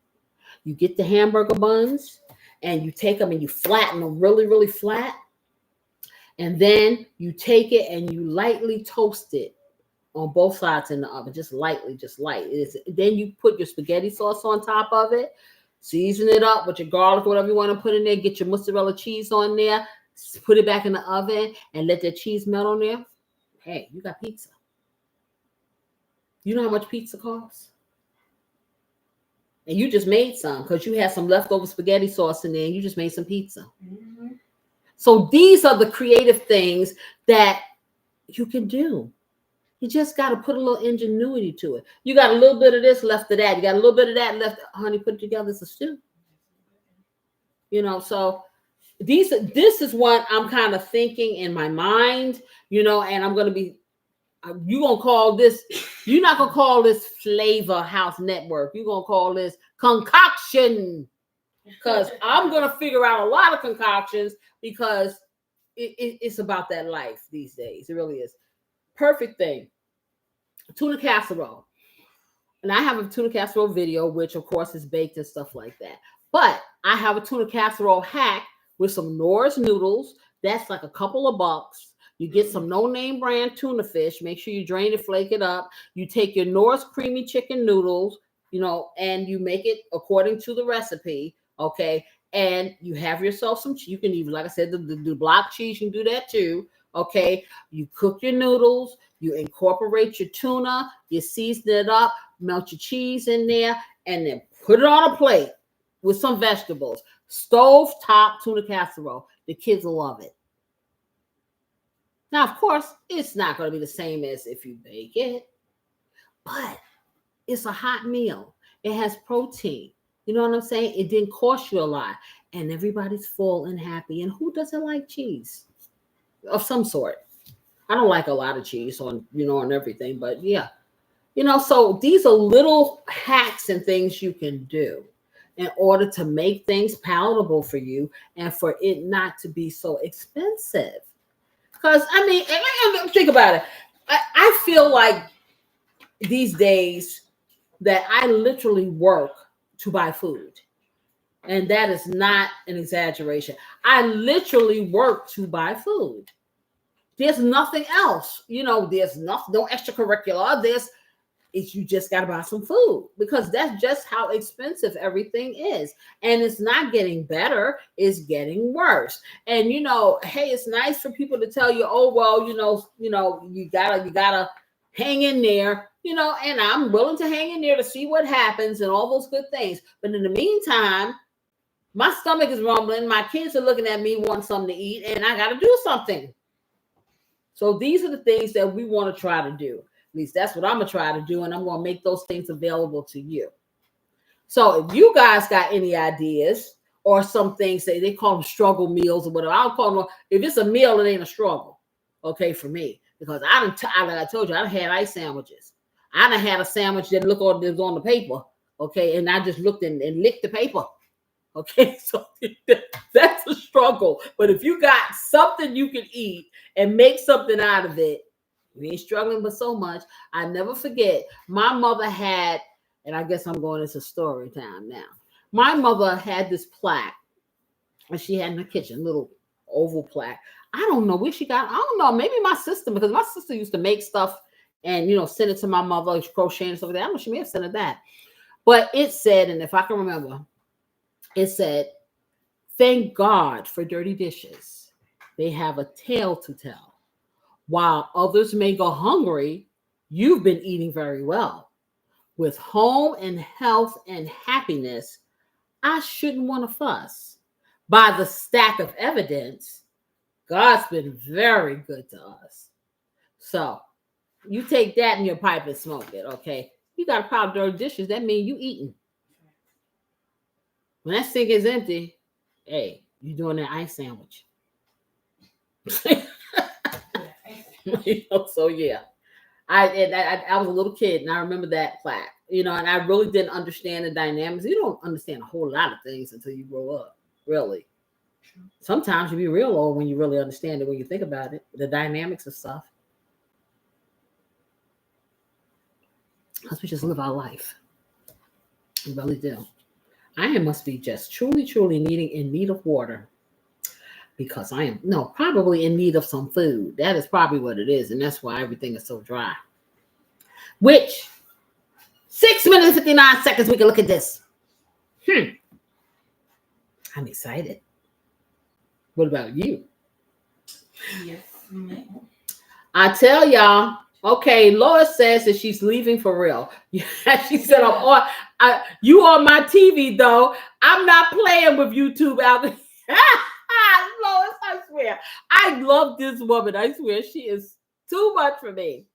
You get the hamburger buns and you take them and you flatten them really, really flat. And then you take it and you lightly toast it on both sides in the oven, just lightly, just light. Then you put your spaghetti sauce on top of it, season it up with your garlic, whatever you want to put in there, get your mozzarella cheese on there, put it back in the oven and let that cheese melt on there. Hey, you got pizza. You know how much pizza costs? And you just made some because you had some leftover spaghetti sauce in there and you just made some pizza. Mm-hmm. So these are the creative things that you can do. You just got to put a little ingenuity to it. You got a little bit of this left of that. You got a little bit of that left. Honey, put it together. It's a stew. You know, so this is what I'm kind of thinking in my mind, you know, and I'm going to be, you're going to call this, you're not going to call this Flavor House Network. You're going to call this concoction, because I'm going to figure out a lot of concoctions, because it's about that life these days. It really is. Perfect thing. Tuna casserole. And I have a tuna casserole video, which of course is baked and stuff like that. But I have a tuna casserole hack with some Norris noodles. That's like a couple of bucks. You get some no-name brand tuna fish. Make sure you drain it, flake it up. You take your Norris creamy chicken noodles, you know, and you make it according to the recipe. Okay. And you have yourself some, you can even, like I said, the block cheese, you can do that too. Okay. You cook your noodles, you incorporate your tuna, you season it up, melt your cheese in there, and then put it on a plate with some vegetables. Stove top tuna casserole. The kids will love it. Now, of course, it's not going to be the same as if you bake it, but it's a hot meal. It has protein. You know what I'm saying? It didn't cost you a lot, and everybody's full and happy. And who doesn't like cheese of some sort? I don't like a lot of cheese on, you know, on everything, but yeah, So these are little hacks and things you can do in order to make things palatable for you and for it not to be so expensive. Because, think about it. I feel like these days that I literally work to buy food. And that is not an exaggeration. I literally work to buy food. There's nothing else. There's no extracurricular. You just got to buy some food because that's just how expensive everything is. And it's not getting better. It's getting worse. And, hey, it's nice for people to tell you, oh, well, you gotta hang in there, and I'm willing to hang in there to see what happens and all those good things. But in the meantime, my stomach is rumbling. My kids are looking at me wanting something to eat, and I got to do something. So these are the things that we want to try to do. At least that's what I'm going to try to do, and I'm going to make those things available to you. So if you guys got any ideas or some things, they call them struggle meals or whatever. I'll call them, if it's a meal, it ain't a struggle, okay, for me. Because like I told you, I've had ice sandwiches. I done had a sandwich that looked on the paper, okay, and I just looked and licked the paper. Okay, so that's a struggle. But if you got something you can eat and make something out of it, you ain't struggling but so much. I never forget, my mother had, and I guess I'm going into story time now. My mother had this plaque, and she had in the kitchen, little oval plaque. I don't know where she got it. I don't know, maybe my sister, because my sister used to make stuff and, send it to my mother, crocheting and stuff like that. I don't know, she may have sent it that. But it said, and if I can remember, it said, thank God for dirty dishes. They have a tale to tell. While others may go hungry, you've been eating very well. With home and health and happiness, I shouldn't want to fuss. By the stack of evidence, God's been very good to us. So you take that in your pipe and smoke it, okay? You got a pile of dirty dishes, that means you eating. When that sink is empty, hey, you doing that ice sandwich. So yeah, I was a little kid and I remember that plaque, and I really didn't understand the dynamics. You don't understand a whole lot of things until you grow up, really. Sometimes you be real old when you really understand it, when you think about it, the dynamics of stuff. Because we just live our life. We really do. I must be just truly, truly in need of water. Because I am, probably in need of some food. That is probably what it is. And that's why everything is so dry. Which, 6 minutes and 59 seconds, we can look at this. I'm excited. What about you? Yes, ma'am. I tell y'all, okay, Lois says that she's leaving for real. She said, you on my TV, though. I'm not playing with YouTube out there. Lois, I swear. I love this woman. I swear she is too much for me.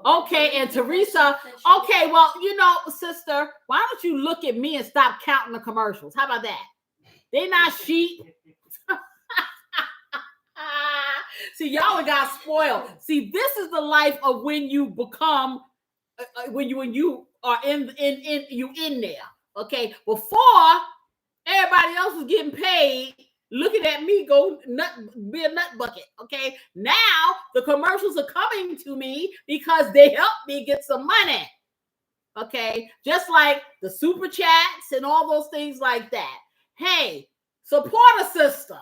Okay, and Teresa. Okay, well, sister, why don't you look at me and stop counting the commercials? How about that? They not sheep. See, y'all got spoiled. See, this is the life of when you become, when you are in there. Okay, before everybody else was getting paid, looking at me be a nut bucket. Okay, now the commercials are coming to me because they helped me get some money. Okay, just like the super chats and all those things like that. Hey, support a sister.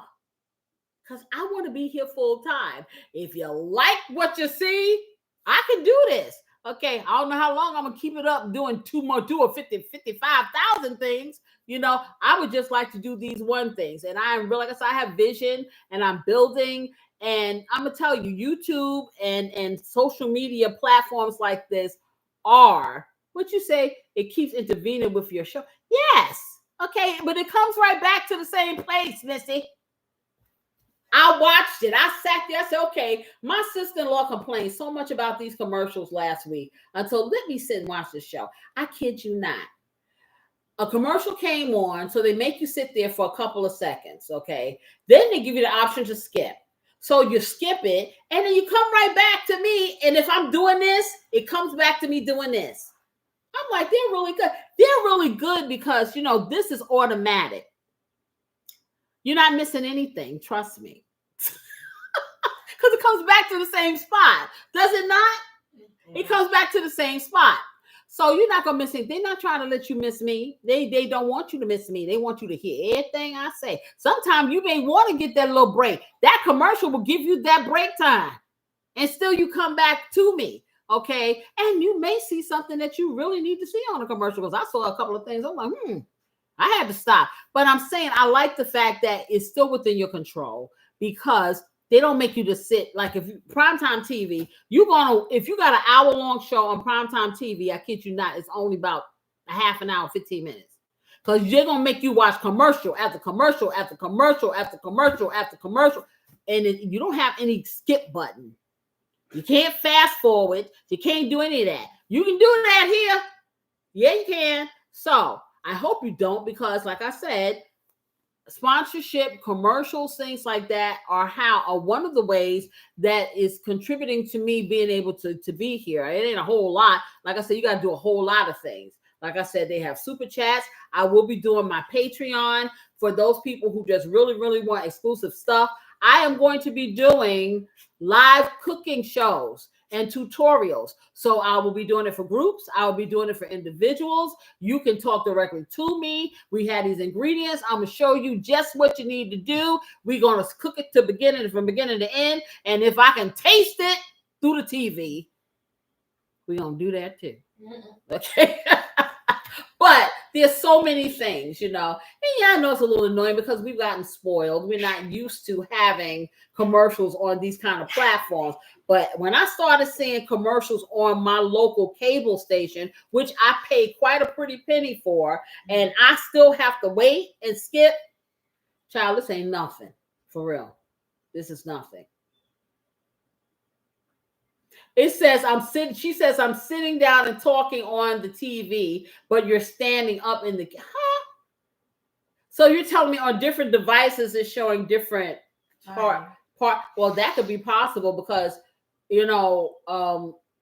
Because I want to be here full time. If you like what you see, I can do this. Okay, I don't know how long I'm going to keep it up doing 55,000 things. I would just like to do these one things. And I'm really, like I said, I have vision and I'm building. And I'm going to tell you, YouTube and social media platforms like this are, what you say, it keeps intervening with your show. Yes. Okay, but it comes right back to the same place, Missy. I watched it. I sat there. I said, okay, my sister-in-law complained so much about these commercials last week until let me sit and watch this show. I kid you not. A commercial came on, so they make you sit there for a couple of seconds, okay? Then they give you the option to skip. So you skip it, and then you come right back to me. And if I'm doing this, it comes back to me doing this. I'm like, they're really good. They're really good because, this is automatic. You're not missing anything. Trust me. Because it comes back to the same spot. Does it not? Yeah. It comes back to the same spot. So you're not going to miss anything. They're not trying to let you miss me. They don't want you to miss me. They want you to hear everything I say. Sometimes you may want to get that little break. That commercial will give you that break time. And still you come back to me. Okay. And you may see something that you really need to see on a commercial. Because I saw a couple of things. I'm like, I had to stop. But I'm saying I like the fact that it's still within your control because they don't make you to sit. Like if primetime TV, if you got an hour-long show on primetime TV, I kid you not, it's only about a half an hour, 15 minutes. Because they're going to make you watch commercial after commercial after commercial after commercial after commercial. And you don't have any skip button. You can't fast forward. You can't do any of that. You can do that here. Yeah, you can. So I hope you don't, because like I said, sponsorship, commercials, things like that are one of the ways that is contributing to me being able to be here. It ain't a whole lot. Like I said, you got to do a whole lot of things. Like I said, they have super chats. I will be doing my Patreon for those people who just really, really want exclusive stuff. I am going to be doing live cooking shows and tutorials. So I will be doing it for groups. I will be doing it for individuals. You can talk directly to me. We have these ingredients. I'm going to show you just what you need to do. We're going to cook it from beginning to end. And if I can taste it through the TV, we're going to do that too. Okay. But there's so many things, And yeah, I know it's a little annoying because we've gotten spoiled. We're not used to having commercials on these kind of platforms. But when I started seeing commercials on my local cable station, which I paid quite a pretty penny for, and I still have to wait and skip, child, this ain't nothing. For real. This is nothing. It says she says I'm sitting down and talking on the TV, but you're standing up in the So you're telling me on different devices it's showing different part. Well, that could be possible because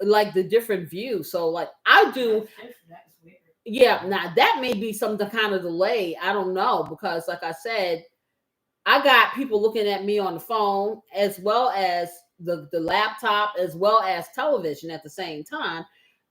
like the different views. So like I do. Yeah, now that may be some kind of delay. I don't know, because like I said, I got people looking at me on the phone as well as the laptop as well as television at the same time,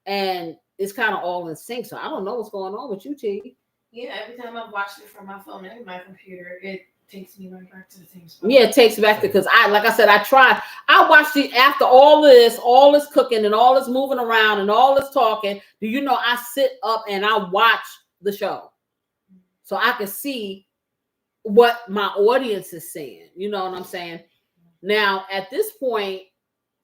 and it's kind of all in sync. So I don't know what's going on with you, T. Yeah, every time I watch it from my phone and my computer, it takes me right back to the same spot. Yeah, it takes me back to, because I watched it after all this cooking and all this moving around and all this talking. Do you know I sit up and I watch the show so I can see what my audience is saying? You know what I'm saying? Now, at this point,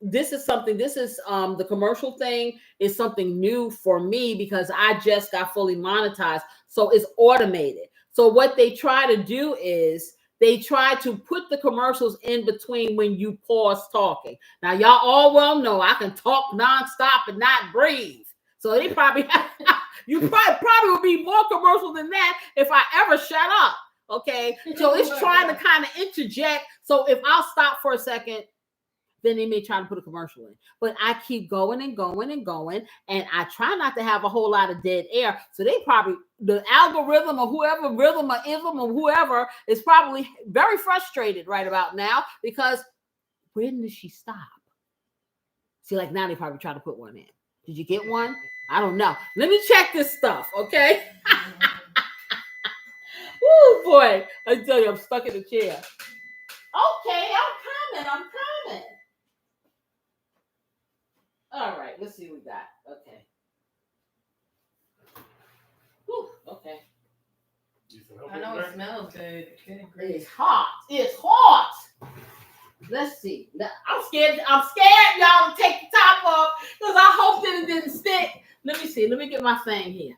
the commercial thing is something new for me because I just got fully monetized. So it's automated. So what they try to do is they try to put the commercials in between when you pause talking. Now, y'all all well know I can talk nonstop and not breathe. So they probably probably would be more commercial than that if I ever shut up. Okay, so it's trying to kind of interject. So if I'll stop for a second, then they may try to put a commercial in. But I keep going and going and going, and I try not to have a whole lot of dead air. So they probably, the algorithm or whoever, rhythm or ism or whoever, is probably very frustrated right about now because when does she stop? See, like now they probably try to put one in. Did you get one? I don't know. Let me check this stuff, okay? Oh boy, I tell you, I'm stuck in the chair. Okay, I'm coming. All right, let's see what we got. Okay. Whew, okay. I know it smells good. It's hot. Let's see. I'm scared, y'all, to take the top off because I hope that it didn't stick. Let me see. Let me get my thing here.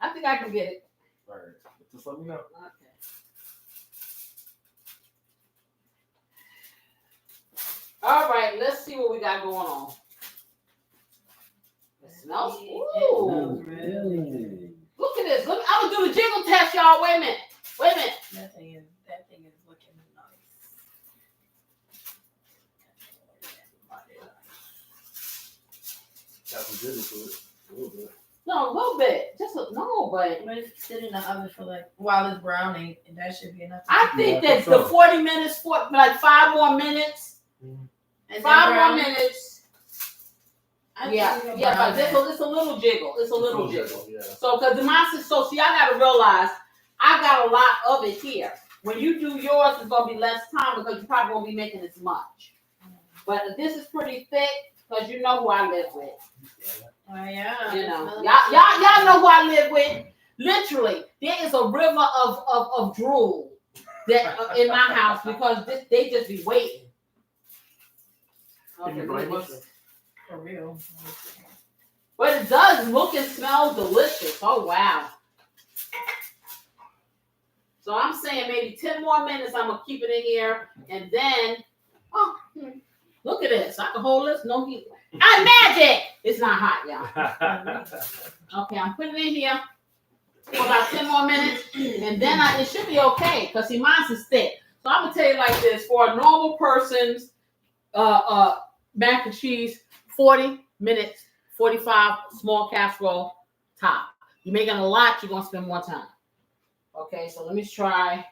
I think I can get it. All right. Just let me know. Okay. All right, let's see what we got going on. It smells. Ooh. Look at this. I'm gonna do the jiggle test, y'all. Wait a minute. That thing is looking nice. No, a little bit. Just no, but sit in the oven for like while it's browning, and that should be enough. I think that the 40 minutes, like 5 more minutes. And 5 more minutes. Yeah, but it's a little jiggle. It's a little jiggle. Yeah. So, because the monster, so see, I got to realize I got a lot of it here. When you do yours, it's going to be less time because you probably won't be making as much. But this is pretty thick because you know who I live with. Oh, yeah. You know, y'all know who I live with. Literally, there is a river of drool that in my house because they just be waiting. For real. But it does look and smell delicious. Oh, wow. So I'm saying maybe 10 more minutes. I'm going to keep it in here. And then, look at this. I can hold this. No heat. Magic! It's not hot, y'all. Okay, I'm putting it in here for about 10 more minutes. And then it should be okay because see, mine's is thick. So I'm going to tell you like this. For a normal person's mac and cheese, 40 minutes, 45 small casserole top. You're making a lot, you're going to spend more time. Okay, so let me try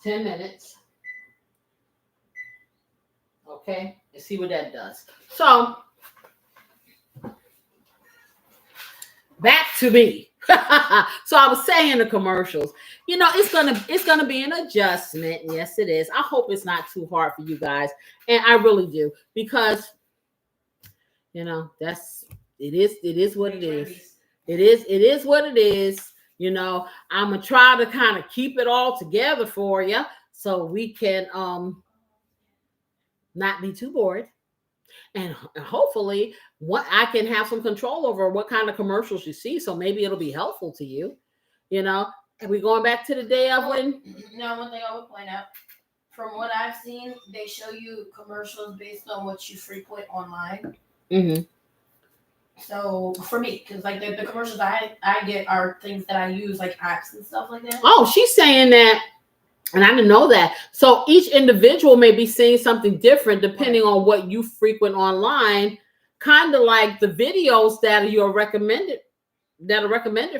10 minutes. Okay, and see what that does. So, back to me. So I was saying the commercials. You know, it's gonna be an adjustment. Yes, it is. I hope it's not too hard for you guys, and I really do because, you know, it is what it is. It is what it is. You know, I'm gonna try to kind of keep it all together for you so we can not be too bored. And hopefully what I can have some control over what kind of commercials you see. So maybe it'll be helpful to you. You know, are we going back to the day of when? No, one thing I would point out, from what I've seen, they show you commercials based on what you frequent online. Mm-hmm. So for me, because like the commercials I get are things that I use, like apps and stuff like that. Oh, she's saying that. And I didn't know that. So each individual may be seeing something different depending on what you frequent online, kind of like the videos that are recommended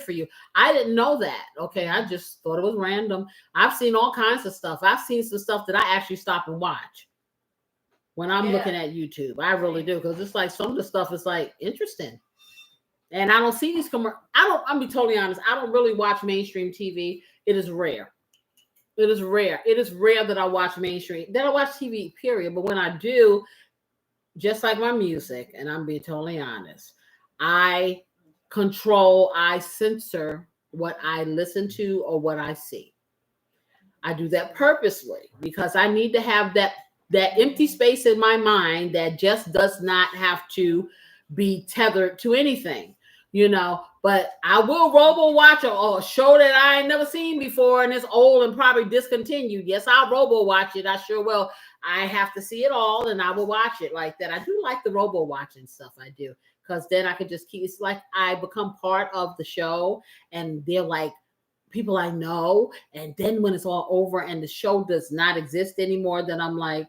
for you. I didn't know that. Okay, I just thought it was random. I've seen all kinds of stuff. I've seen some stuff that I actually stop and watch when I'm looking at YouTube. I really do, because it's like some of the stuff is like interesting. And I don't see these commercials. I'll be totally honest. I don't really watch mainstream TV. It is rare. It is rare. It is rare that I watch mainstream, that I watch TV, period. But when I do, just like my music, and I'm being totally honest, I censor what I listen to or what I see. I do that purposely because I need to have that empty space in my mind that just does not have to be tethered to anything, you know. But I will robo watch a show that I ain't never seen before and it's old and probably discontinued. Yes, I'll robo watch it. I sure will. I have to see it all and I will watch it like that. I do like the robo watching stuff. I do, because then I could just keep. It's like I become part of the show and they're like people I know. And then when it's all over and the show does not exist anymore, then I'm like,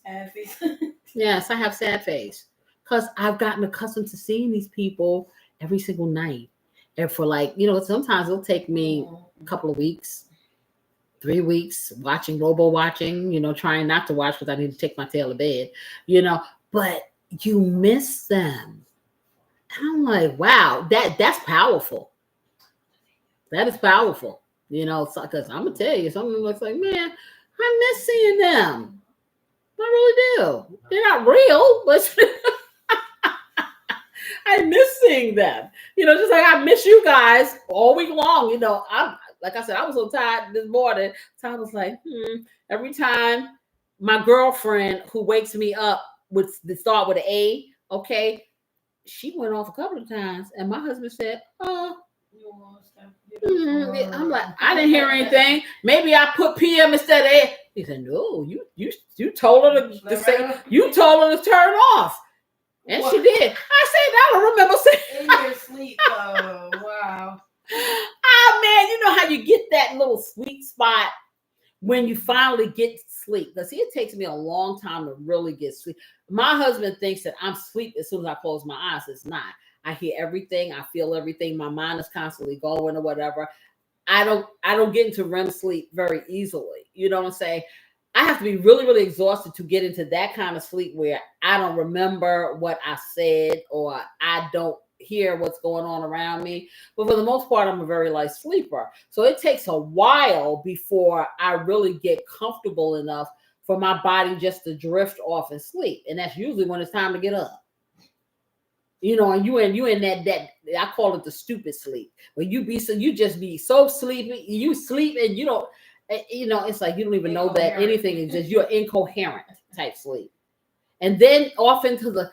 sad face. Yes, I have sad face because I've gotten accustomed to seeing these people every single night. And for like, you know, sometimes it'll take me a couple of weeks, 3 weeks robo watching, you know, trying not to watch because I need to take my tail to bed, you know, but you miss them. And I'm like, wow, that's powerful. That is powerful. You know, because I'm going to tell you, something looks like, man, I miss seeing them. I really do. They're not real, but I miss seeing them. You know, just like I miss you guys all week long. You know, like I said, I was so tired this morning. So I was like, every time my girlfriend who wakes me up with the start with an A, okay, she went off a couple of times, and my husband said, I'm like, I didn't hear anything. Maybe I put PM instead of A. He said, no, you told her to say, you told her to turn off. And what? She did. I said, I don't remember saying. In your sleep, though. Wow. Oh, man, you know how you get that little sweet spot when you finally get sleep. Because it takes me a long time to really get sleep. My husband thinks that I'm asleep as soon as I close my eyes. It's not. I hear everything. I feel everything. My mind is constantly going or whatever. I don't get into REM sleep very easily. You know what I'm saying? I have to be really, really exhausted to get into that kind of sleep where I don't remember what I said or I don't hear what's going on around me. But for the most part, I'm a very light sleeper. So it takes a while before I really get comfortable enough for my body just to drift off and sleep. And that's usually when it's time to get up. You know, and you in that I call it the stupid sleep. When you just be so sleepy, you sleep and you don't, you know, it's like you don't even know that anything exists. You're incoherent type sleep. And then off into the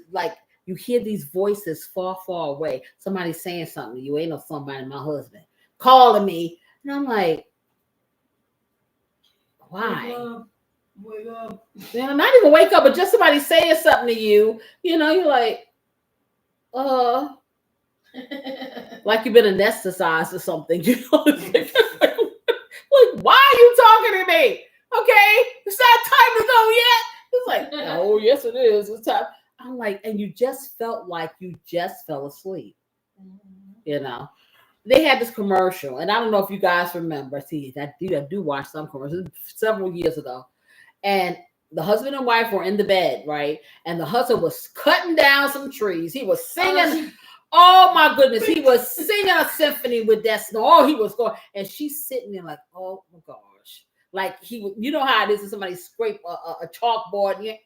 like you hear these voices far, far away. Somebody saying something to you. Ain't no somebody, my husband, calling me. And I'm like, why? Wake up. You know, not even wake up, but just somebody saying something to you. You know, you're like, like you've been anesthetized or something. You know, like, why are you talking to me? Okay, it's not time to go yet. It's like, oh, yes, it is. It's time. I'm like, and you just felt like you just fell asleep. You know, they had this commercial, and I don't know if you guys remember. See, I do watch some commercials several years ago. And the husband and wife were in the bed, right? And the husband was cutting down some trees. He was singing. Oh my goodness. He was singing a symphony with that snow. Oh, he was going. And she's sitting there like, oh my gosh. Like he would, you know how it is when somebody scrape a chalkboard.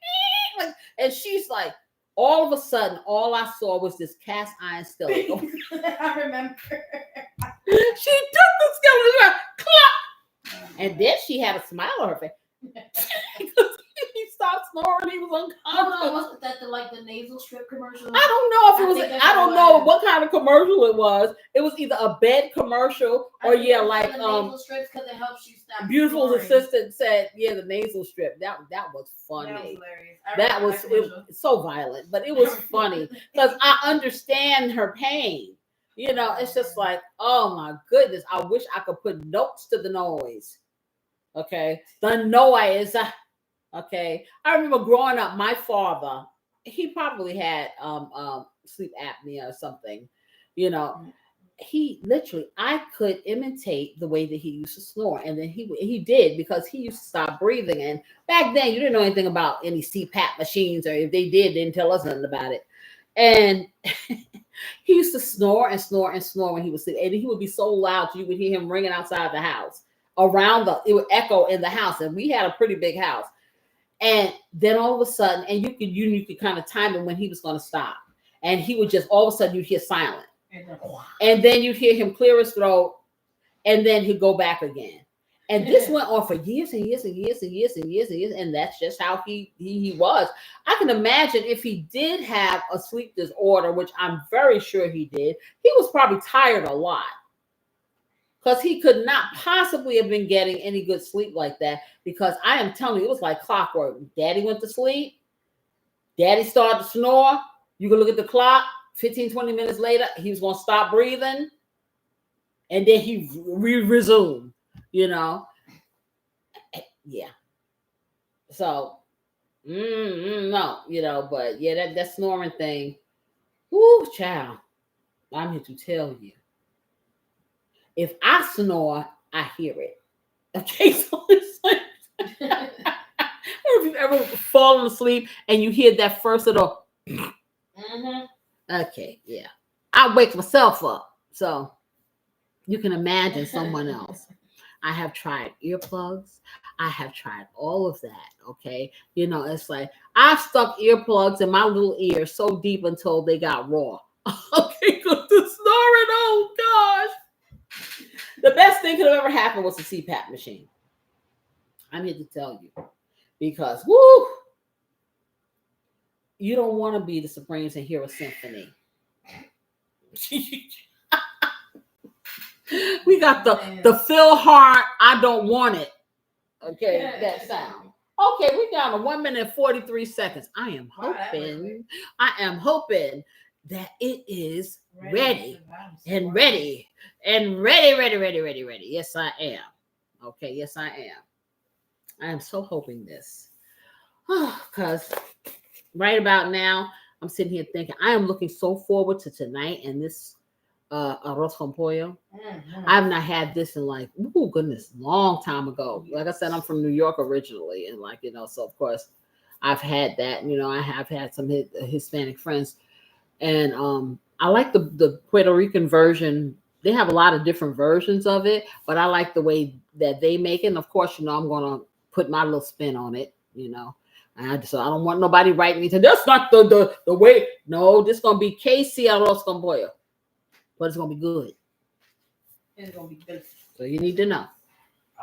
And she's like, all of a sudden, all I saw was this cast iron skeleton. I remember. She took the skeleton, clop, and then she had a smile on her face. He stopped snoring. He was unconscious. Was that the nasal strip commercial? I don't know if it was. I don't know what kind of commercial it was. It was either a bed commercial or like nasal strips because it helps you stop. Beautiful snoring. Assistant said, "Yeah, the nasal strip." That was funny. That was hilarious. It was so violent, but it was funny because I understand her pain. You know, it's just like, oh my goodness, I wish I could put notes to the noise. Okay, the noise. Okay, I remember growing up, my father, he probably had sleep apnea or something. You know, he literally, I could imitate the way that he used to snore, and then he did because he used to stop breathing. And back then, you didn't know anything about any CPAP machines, or if they did, they didn't tell us nothing about it. And he used to snore and snore and snore when he was sleeping, and he would be so loud you would hear him ringing outside the house. It would echo in the house, and we had a pretty big house. And then all of a sudden, and you could kind of time it when he was going to stop, and he would just all of a sudden you'd hear silent, and then you'd hear him clear his throat, and then he'd go back again. And this went on for years and years and years and years and years and years, and that's just how he was. I can imagine if he did have a sleep disorder, which I'm very sure he did, he was probably tired a lot. Because he could not possibly have been getting any good sleep like that. Because I am telling you, it was like clockwork. Daddy went to sleep. Daddy started to snore. You can look at the clock. 15, 20 minutes later, he was going to stop breathing. And then he resumed, you know. Yeah. So, no, you know. But, yeah, that snoring thing. Woo, child. I'm here to tell you. If I snore, I hear it. Okay, so it's like, if you've ever fallen asleep and you hear that first little, okay, yeah, I wake myself up. So you can imagine someone else. I have tried earplugs. I have tried all of that. Okay, you know, it's like I've stuck earplugs in my little ear so deep until they got raw. Okay, because the snoring. Oh gosh. The best thing could have ever happened was the CPAP machine. I'm here to tell you. Because, woo, you don't want to be the Supremes and hear a symphony. We got the Phil Hart, I don't want it. Okay, that sound. Okay, we're down to 1 minute and 43 seconds. I am hoping that it is ready. Yes, I am. Okay, yes, I am. I am so hoping this. Because right about now, I'm sitting here thinking, I am looking so forward to tonight and this arroz con pollo. I've not had this in like, oh goodness, long time ago. Like I said, I'm from New York originally, and like, you know, so of course I've had that. You know, I have had some Hispanic friends, and I like the Puerto Rican version. They have a lot of different versions of it, but I like the way that they make it. And of course, you know, I'm gonna put my little spin on it. You know, so I don't want nobody writing me to that's not the way. No, this gonna be KC arroz con pollo, but it's gonna be good. It's gonna be good. So you need to know.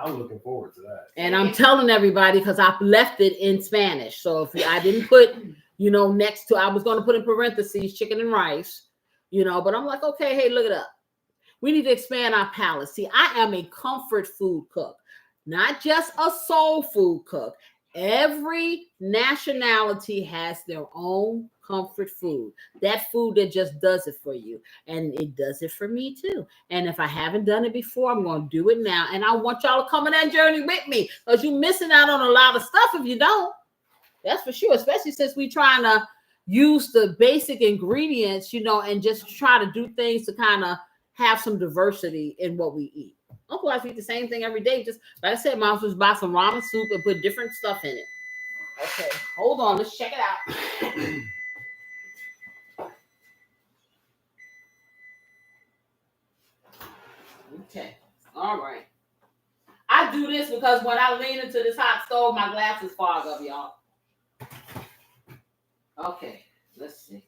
I'm looking forward to that. And I'm telling everybody because I've left it in Spanish. So if I didn't put, you know, next to, I was going to put in parentheses chicken and rice, you know, but I'm like, okay, hey, look it up. We need to expand our palate. See, I am a comfort food cook, not just a soul food cook. Every nationality has their own comfort food. That food that just does it for you. And it does it for me too. And if I haven't done it before, I'm going to do it now. And I want y'all to come on that journey with me because you're missing out on a lot of stuff if you don't. That's for sure, especially since we're trying to use the basic ingredients, you know, and just try to do things to kind of have some diversity in what we eat. Otherwise, we eat the same thing every day. Just like I said, mom just buy some ramen soup and put different stuff in it. Okay, hold on. Let's check it out. Okay, all right. I do this because when I lean into this hot stove, my glasses fog up, y'all. Okay, let's see.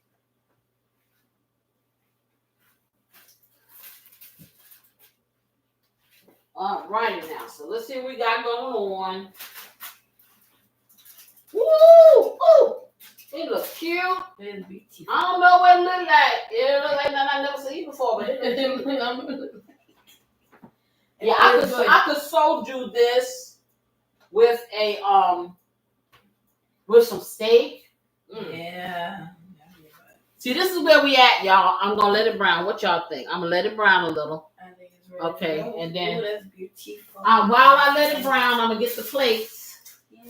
All righty now. So let's see what we got going on. Woo! Ooh! It looks cute. It's beautiful. I don't know what it look like. It look like nothing I've never seen before, but it looks yeah, I could soju this with a with some steak. Yeah. See, this is where we at, y'all. I'm gonna let it brown. What y'all think? I'm gonna let it brown a little. I think it's ready. Okay, and then ooh, that's beautiful. while I let it brown, I'm gonna get the plates. Yeah.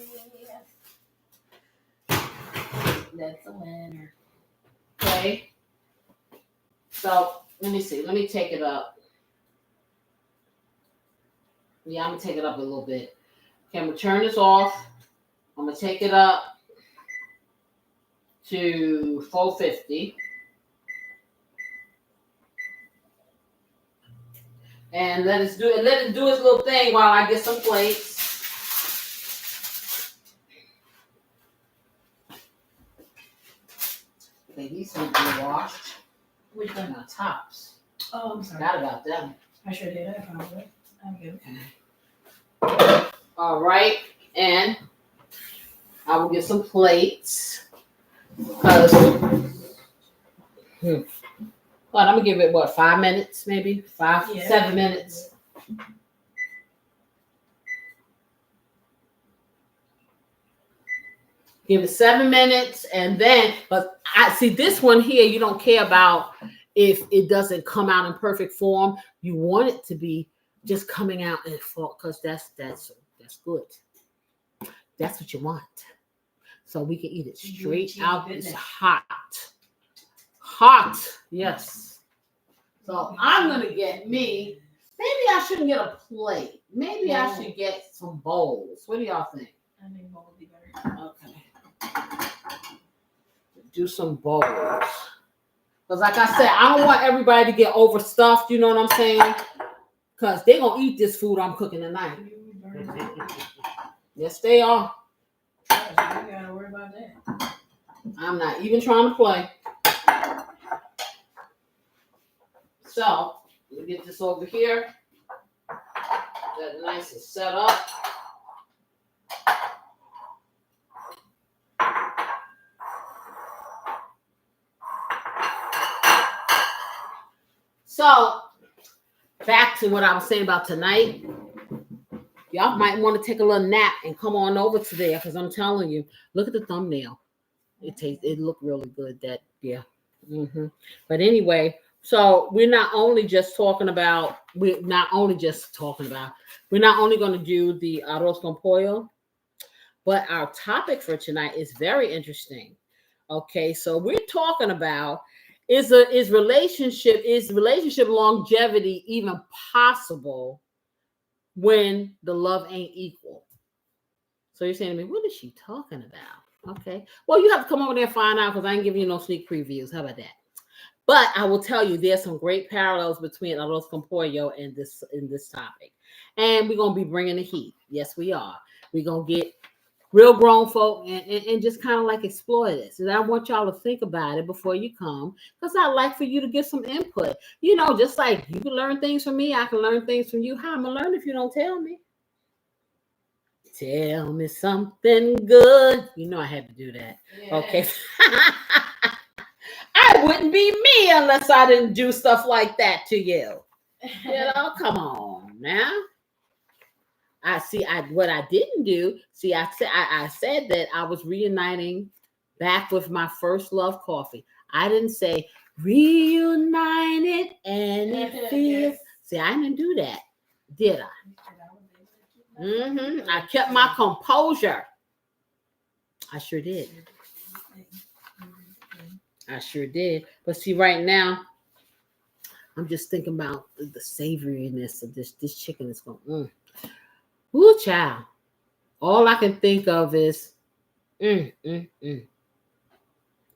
That's a winner. Okay. So let me see. Let me take it up. Yeah, I'm gonna take it up a little bit. Okay, I'm gonna turn this off. I'm gonna take it up to 450. And let it do its little thing while I get some plates. Okay, these need to be washed. Which one? My tops. Oh, I'm sorry. Forgot about them. I sure did. I found it. I'm good. All right, and I will get some plates. Because, I'm gonna give it 5 minutes, maybe 7 minutes. Give it 7 minutes, and then, but I see this one here. You don't care about if it doesn't come out in perfect form. You want it to be just coming out in full, because that's good. That's what you want. So we can eat it straight out. It's hot. Hot. Yes. So I'm going to get me, maybe I shouldn't get a plate. Maybe I should get some bowls. What do y'all think? I think bowl would be better. Okay. Do some bowls. Because like I said, I don't want everybody to get overstuffed. You know what I'm saying? Because they're going to eat this food I'm cooking tonight. Yes, they are. You gotta worry about that. I'm not even trying to play. So, let me get this over here. That nice and set up. So, back to what I was saying about tonight. Y'all might want to take a little nap and come on over to there, because I'm telling you, look at the thumbnail. It looked really good. That, yeah. But anyway, So we're not only talking about, we're not only going to do the arroz con pollo, but our topic for tonight is very interesting. Okay, so we're talking about is relationship longevity even possible when the love ain't equal? So you're saying to me, what is she talking about? Okay, well, you have to come over there and find out because I ain't giving you no sneak previews. How about that? But I will tell you, there's some great parallels between arroz con pollo and this topic, and we're gonna be bringing the heat. Yes, we are. We're gonna get real grown folk and just kind of like explore this. And I want y'all to think about it before you come, because I'd like for you to get some input. You know, just like you can learn things from me, I can learn things from you. How am I learn if you don't tell me? Tell me something good. You know I had to do that. Yeah. Okay. I wouldn't be me unless I didn't do stuff like that to you. You know, come on now. What I didn't do. See, I said that I was reuniting back with my first love coffee. I didn't say reunited and it feels. See, I didn't do that, did I? I kept my composure. I sure did. But see, right now, I'm just thinking about the savouriness of this chicken. Is going. Ooh, child. All I can think of is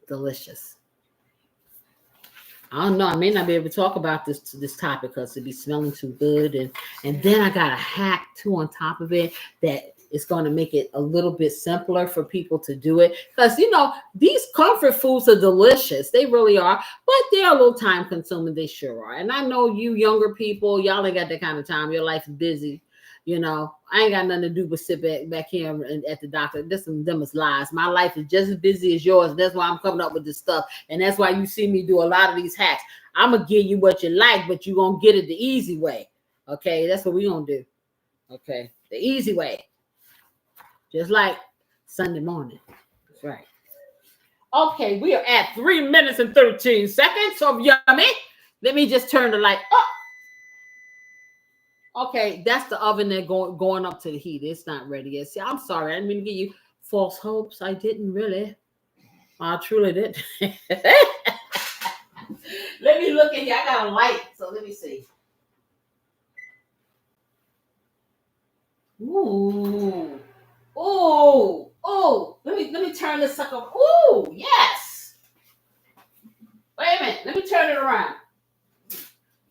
delicious. I don't know. I may not be able to talk about this topic because it'd be smelling too good. And then I got a hack too on top of it that is going to make it a little bit simpler for people to do it. Because, you know, these comfort foods are delicious. They really are. But they're a little time consuming. They sure are. And I know you younger people, y'all ain't got that kind of time. Your life is busy. You know, I ain't got nothing to do but sit back here at the doctor. Them is lies. My life is just as busy as yours. That's why I'm coming up with this stuff. And that's why you see me do a lot of these hacks. I'm going to give you what you like, but you're going to get it the easy way. Okay, that's what we're going to do. Okay, the easy way. Just like Sunday morning. That's right. Okay, we are at 3 minutes and 13 seconds of yummy. Let me just turn the light up. Okay, that's the oven that going up to the heat. It's not ready yet. See, I'm sorry. I didn't mean to give you false hopes. I didn't really. I truly did. Let me look in here. I got a light, so let me see. Ooh. Ooh. Ooh. Let me turn this sucker. Ooh, yes. Wait a minute. Let me turn it around.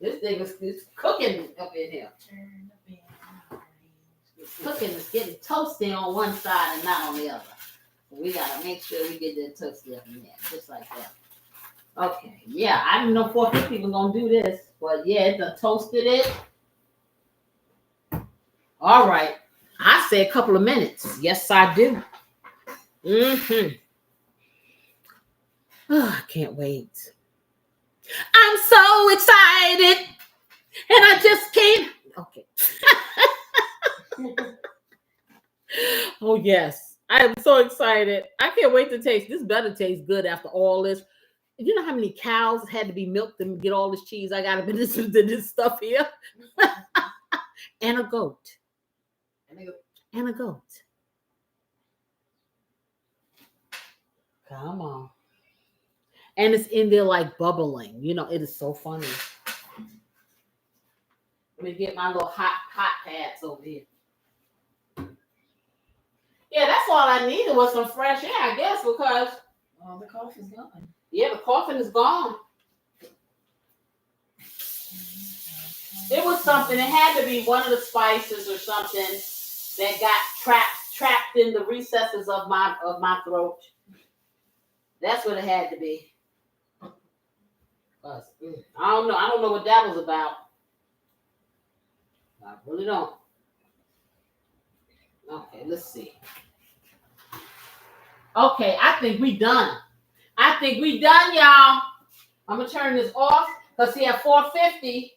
This thing is cooking up in here. Cooking is getting toasty on one side and not on the other. So we gotta make sure we get that toasty up in there, just like that. Okay, yeah, I didn't know 450 was gonna do this, but yeah, it done toasted it. All right, I say a couple of minutes. Yes, I do. Oh, I can't wait. I'm so excited, and I just can't. Okay. Oh yes, I am so excited. I can't wait to taste. This better taste good after all this. You know how many cows had to be milked to get all this cheese I got up in this stuff here? And a goat. And a goat. Come on. And it's in there like bubbling. You know, it is so funny. Let me get my little hot pads over here. Yeah, that's all I needed was some fresh air, I guess, because the coffee's gone. Yeah, the coffee is gone. It was something. It had to be one of the spices or something that got trapped in the recesses of my throat. That's what it had to be. I don't know. I don't know what that was about. I really don't. Okay, let's see. Okay, I think we done. Y'all. I'm gonna turn this off because see, at 450,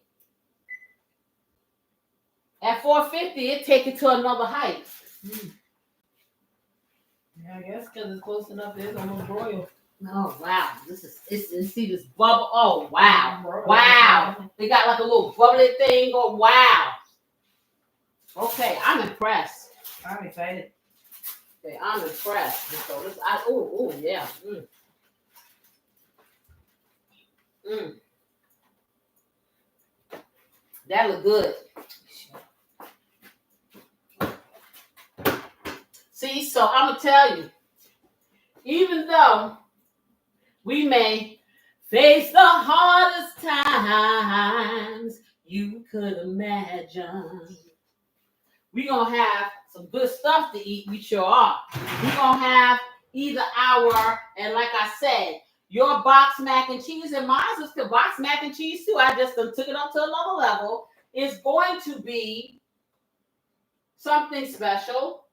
it take it to another height. Yeah, I guess because it's close enough. It's almost broiled. Oh wow, this is it's see this bubble. Oh wow. They got like a little bubbly thing. Oh wow. Okay, I'm impressed. I'm excited. Okay, I'm impressed. So this, oh yeah. That look good. See, so I'm gonna tell you, even though we may face the hardest times you could imagine, we're gonna have some good stuff to eat. We sure are. We're gonna have either our, and like I said, your box mac and cheese, and mine is the box mac and cheese too. I just took it up to another level. It's going to be something special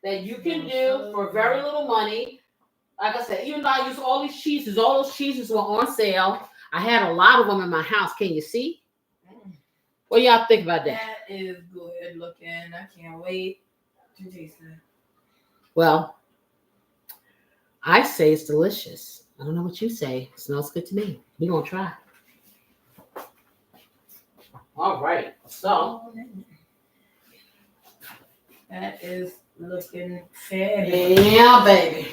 that you can do for very little money. Like I said, even though I use all these cheeses, all those cheeses were on sale. I had a lot of them in my house. Can you see? What y'all think about that? That is good looking. I can't wait to taste it. Well, I say it's delicious. I don't know what you say. It smells good to me. We're going to try. All right. So. That is looking fabulous. Yeah, baby.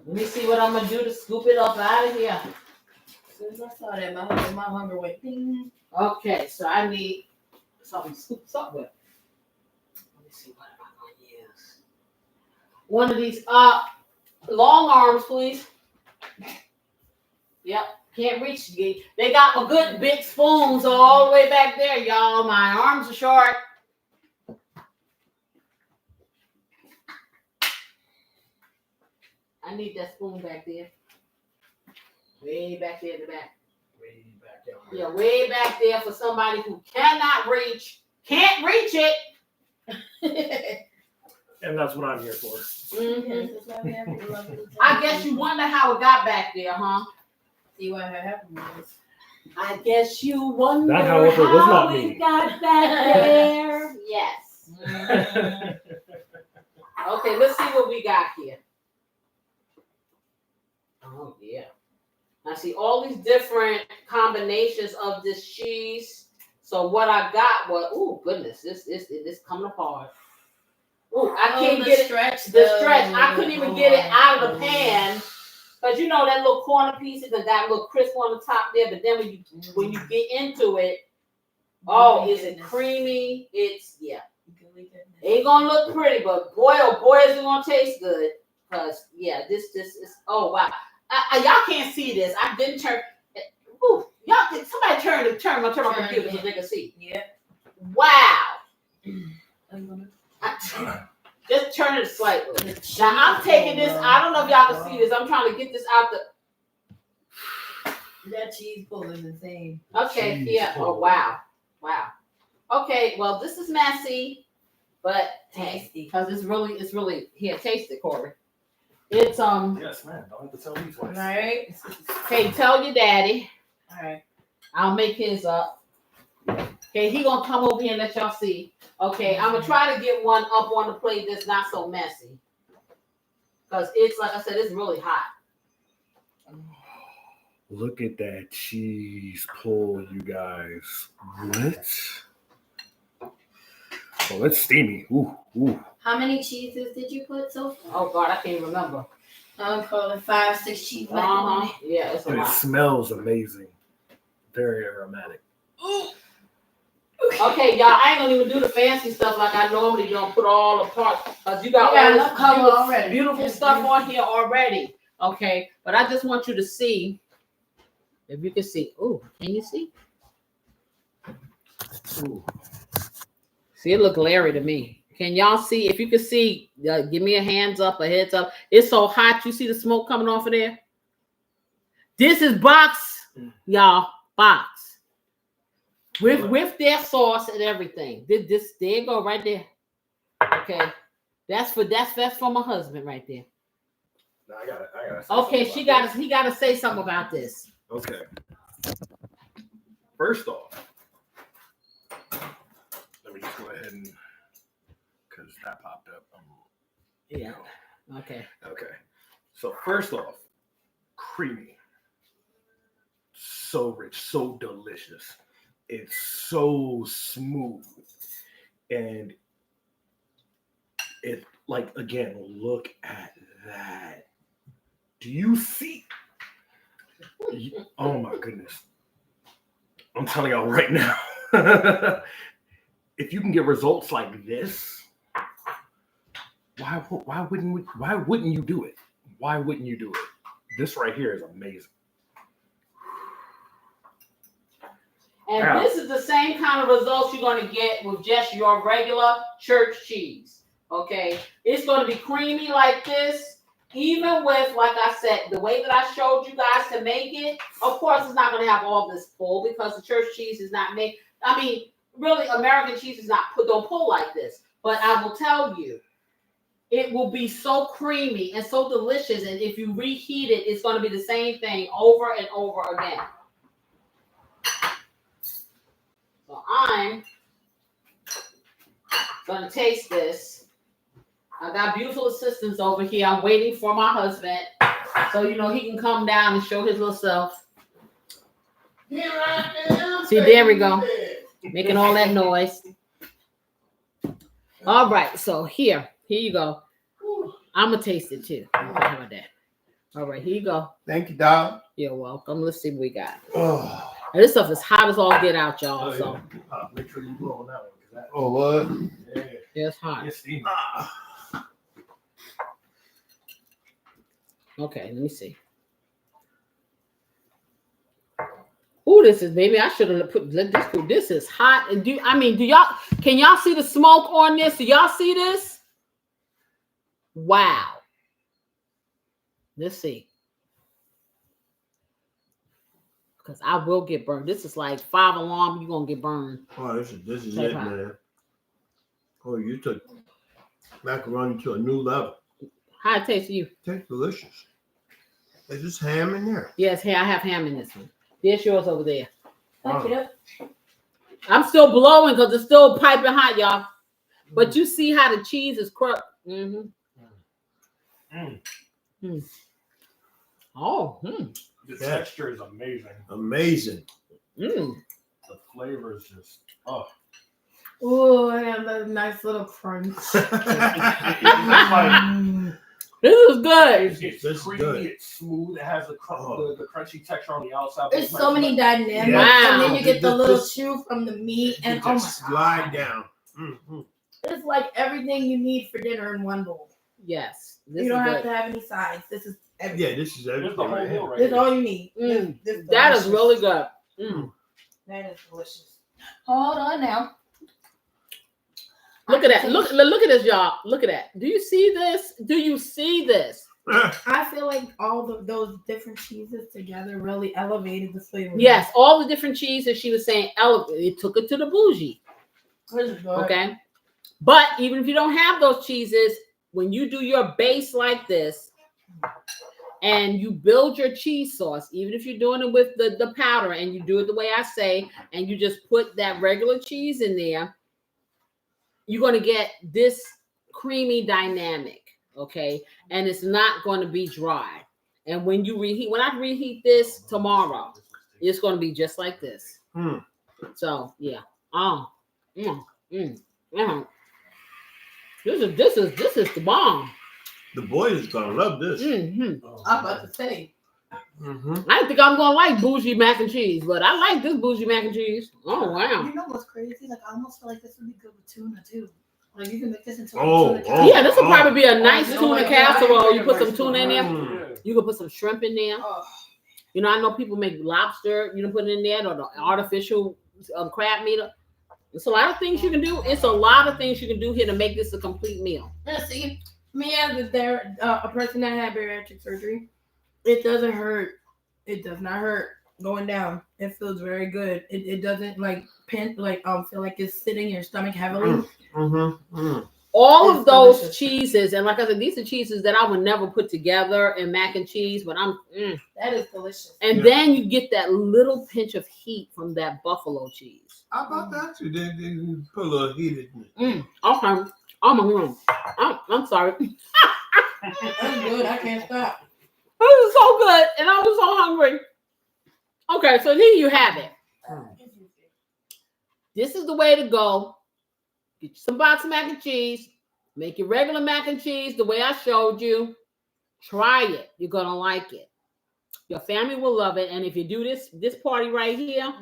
Let me see what I'm going to do to scoop it up out of here. As soon as I saw that, my hunger went ding. Okay, so I need something to scoop this up with. Let me see, what am I going to use? One of these long arms, please. Yep, can't reach. They got my good big spoons all the way back there, y'all. My arms are short. I need that spoon back there. Way back there in the back. Way back out. Yeah, way back there for somebody who cannot reach, can't reach it. And that's what I'm here for. Mm-hmm. I guess you wonder how it got back there, huh? See what happened was. I guess you wonder That, however, was how not it me. got back there. Yes. Okay, let's see what we got here. Oh yeah. I see all these different combinations of this cheese. So what I got was, oh goodness, this coming apart. Oh, I can't get stretch, it. The stretch. I couldn't even get it out of the pan. Because you know that little corner pieces and that little crisp on the top there, but then when you get into it, oh, is it creamy? It's ain't gonna look pretty, but boy, oh boy, is it gonna taste good. Cause yeah, this is, oh wow, y'all can't see this. I didn't turn. Ooh, y'all, somebody turn my computer so they can see. Yeah. Wow. Just turn it slightly. Now I'm taking this. I don't know if y'all can see this. I'm trying to get this out the. That cheese pull is insane. Okay. Cheese Yeah. pull. Oh wow. Wow. Okay. Well, this is messy, but Tasty. because it's really here. Taste it, Corey. It's Yes, man. Don't have to tell me twice. Right. Okay, tell your daddy. All right. I'll make his up. Okay, he gonna come over here and let y'all see. Okay, I'm gonna try to get one up on the plate that's not so messy. Because it's, like I said, it's really hot. Look at that cheese pull, you guys. What? Oh, it's steamy. Ooh, ooh. How many cheeses did you put so far? Oh God, I can't remember. I'm calling 5-6 cheese macaroni. Yeah, it's a And it lot. smells amazing. Very aromatic. Ooh. Okay, y'all, I ain't gonna even do the fancy stuff like I normally do. Put all the parts, because you got all enough this color beautiful, already. beautiful stuff on here already. Okay, but I just want you to see, if you can see. Ooh, can you see? Ooh. See, it look glary to me. Can y'all see? If you can see, give me a hands up, a heads up. It's so hot. You see the smoke coming off of there? This is box, y'all, box. With their sauce and everything. This there you go right there. Okay. That's for my husband right there. No, I gotta Okay, he gotta say something about this. Okay. First off, let me just go ahead and, because that popped up. Yeah. Okay. Okay. So first off, creamy, so rich, so delicious. It's so smooth, and it like again. Look at that. Do you see? Oh my goodness! I'm telling y'all right now. If you can get results like this, why wouldn't you do it? Why wouldn't you do it? This right here is amazing. And this is the same kind of results you're going to get with just your regular church cheese. Okay, it's going to be creamy like this. Even with, like I said, the way that I showed you guys to make it, of course, it's not going to have all this pull because the church cheese is not made. I mean, really, American cheese is not don't pull like this. But I will tell you, it will be so creamy and so delicious. And if you reheat it, it's going to be the same thing over and over again. So I'm going to taste this. I got beautiful assistants over here. I'm waiting for my husband. So, he can come down and show his little self. Here I am. See, there we go. Making all that noise. All right. So here you go. I'm going to taste it too. How about that? All right. Here you go. Thank you, dog. You're welcome. Let's see what we got. Oh, And this stuff is hot as all get out, y'all. So Make sure you blow on that one. oh what? Yeah, it's hot. it's steamy. Okay, let me see. Ooh, this is, baby. I should have put this. This is hot. And can y'all see the smoke on this? Do y'all see this? Wow. Let's see. Because I will get burned. This is like 5 alarm. You're gonna get burned. Oh, this is it, man. Oh, you took macaroni to a new level. How it tastes to you? Tastes delicious. Is this ham in there? Yes, hey, I have ham in this one. There's yours over there. Thank you. I'm still blowing because it's still piping hot, y'all. But you see how the cheese is crushed. Mm-hmm. Oh. The texture is amazing. Amazing. The flavor is just Oh, I have that nice little crunch. This is good. It's creamy, good. it's smooth, it has the crunchy texture on the outside. There's so many dynamics, Wow. and then you get the little chew from the meat, and oh my just god, slide down. Mm-hmm. it's like everything you need for dinner in one bowl. Yes. This You don't is have good. to have any sides. This is everything. Yeah, this is There's everything the whole right meal here. right This is here. all you need. This That is delicious. really good. That is delicious. Hold on now. Look at that. Look at this, y'all. Look at that. Do you see this? Do you see this? I feel like all of those different cheeses together really elevated the flavor. Yes, all the different cheeses she was saying it took it to the bougie. This is good. Okay. But even if you don't have those cheeses, when you do your base like this and you build your cheese sauce, even if you're doing it with the powder and you do it the way I say, and you just put that regular cheese in there, you're going to get this creamy dynamic, okay? And it's not going to be dry. And when I reheat this tomorrow, it's going to be just like this. So, yeah. This is the bomb. The boys is gonna love this. I'm about to say. I didn't think I'm gonna like bougie mac and cheese, but I like this bougie mac and cheese. Oh wow! You know what's crazy? Like I almost feel like this would be good with tuna too. Like you can make this into Oh, tuna. Yeah, this will probably be a nice this tuna is like- casserole. You put some tuna in there. Mm. You can put some shrimp in there. Oh, You know, I know people make lobster. You know, put it in there or the artificial crab meat. It's a lot of things you can do. It's a lot of things you can do here to make this a complete meal. yeah, see, me as a person that had bariatric surgery, it doesn't hurt. It does not hurt going down. It feels very good. It doesn't feel like it's sitting in your stomach heavily. All It's of those delicious. cheeses, and like I said, these are cheeses that I would never put together in mac and cheese, but That is delicious. and then you get that little pinch of heat from that buffalo cheese. How about that? You did put a little heat in it. Okay. Oh my god. I'm sorry. That's good. I can't stop. This is so good, and I was so hungry. Okay, so here you have it. This is the way to go. Get you some boxed mac and cheese. Make your regular mac and cheese the way I showed you. Try it. You're gonna like it. Your family will love it. And if you do this party right here,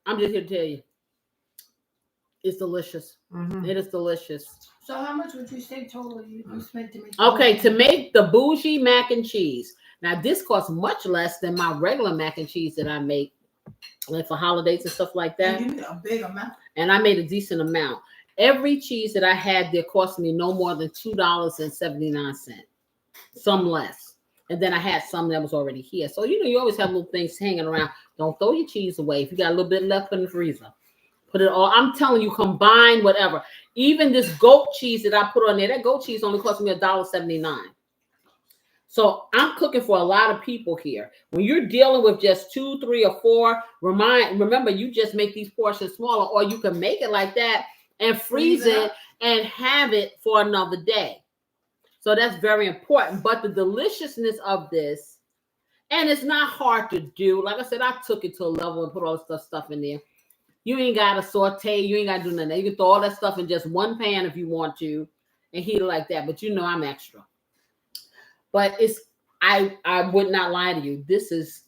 I'm just here to tell you, it's delicious. Mm-hmm. It is delicious. So how much would you say total you spent to make? Okay, to make the bougie mac and cheese. Now this costs much less than my regular mac and cheese that I make, like for holidays and stuff like that. And you made a big amount. And I made a decent amount. Every cheese that I had there cost me no more than $2.79. Some less. And then I had some that was already here. So you always have little things hanging around. Don't throw your cheese away. If you got a little bit left in the freezer, put it all. I'm telling you, combine whatever. Even this goat cheese that I put on there, that goat cheese only cost me $1.79. So I'm cooking for a lot of people here. When you're dealing with just 2, 3, or 4, remember you just make these portions smaller, or you can make it like that and freeze it and have it for another day. So that's very important. But the deliciousness of this, and it's not hard to do. Like I said, I took it to a level and put all this stuff in there. You ain't got to saute. You ain't got to do nothing. You can throw all that stuff in just one pan if you want to and heat it like that. But I'm extra. But I would not lie to you. This is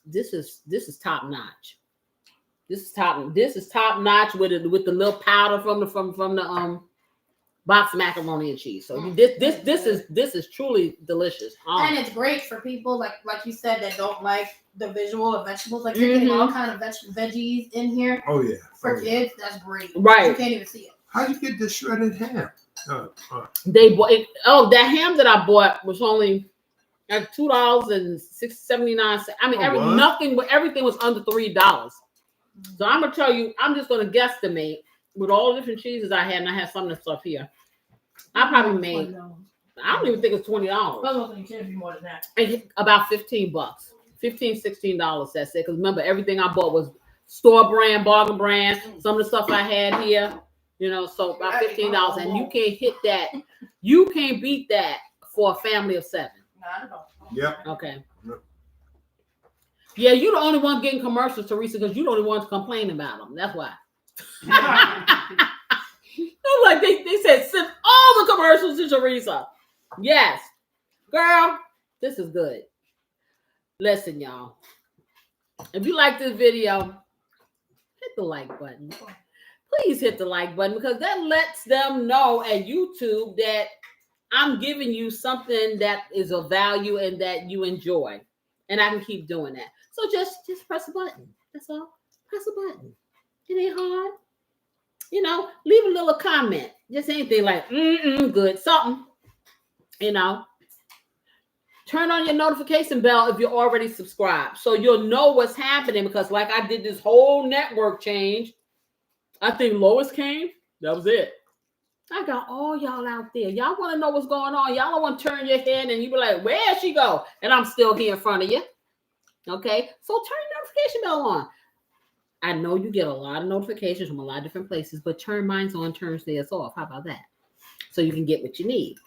top notch. This is top notch with the little powder from the boxed macaroni and cheese. So this is truly delicious. And it's great for people like you said that don't like the visual of vegetables. Like you're getting all kind of veggies in here. Oh yeah. For kids, that's great. Right. You can't even see it. How'd you get the shredded ham? They bought it. Oh, that ham that I bought was only like $2.79. I mean, everything was under $3. So I'm gonna tell you, I'm just gonna guesstimate with all the different cheeses I had, and I had some of the stuff here. I probably made. I don't even think it's $20. It can't be more than that. About $15, $16. That's it. Because remember, everything I bought was store brand, bargain brand. Some of the stuff I had here, so about $15, and you can't hit that. You can't beat that for a family of 7. Not at all. Yep. Okay. Yep. Yeah, you're the only one getting commercials, Teresa, because you're the only one complaining about them. That's why. I'm like, they said send all the commercials to Teresa. Yes. Girl, this is good. Listen, y'all. If you like this video, hit the like button. Please hit the like button, because that lets them know at YouTube that I'm giving you something that is of value and that you enjoy. And I can keep doing that. So just press a button. That's all. Press a button. It ain't hard. Leave a little comment. Just anything like, good, something. Turn on your notification bell if you're already subscribed, so you'll know what's happening, because like I did this whole network change. I think Lois came. That was it. I got all y'all out there. Y'all want to know what's going on. Y'all don't want to turn your head and you be like, where'd she go? And I'm still here in front of you. Okay? So turn the notification bell on. I know you get a lot of notifications from a lot of different places, but turn mine's on, turn theirs off. How about that? So you can get what you need.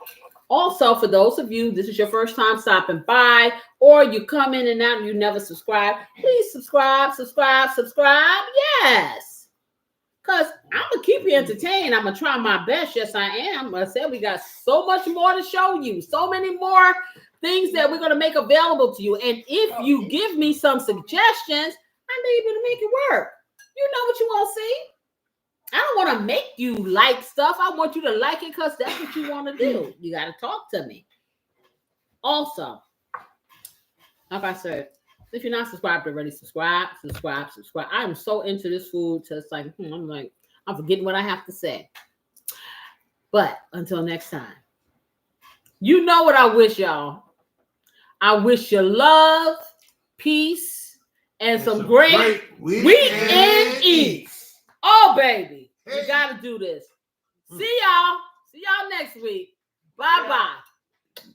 Also, for those of you, this is your first time stopping by, or you come in and out and you never subscribe, please subscribe. Yes. Because I'm going to keep you entertained. I'm going to try my best. Yes, I am. I said we got so much more to show you. So many more things that we're going to make available to you. And if you give me some suggestions, I may be able to make it work. You know what you want to see. I don't want to make you like stuff. I want you to like it because that's what you want to do. You got to talk to me. Also, like I said, if you're not subscribed already, subscribe. I am so into this food, so it's like, I'm forgetting what I have to say. But until next time, you know what I wish y'all. I wish you love, peace, and some great weekend eats. Oh, baby, you got to do this. See y'all next week. Bye-bye.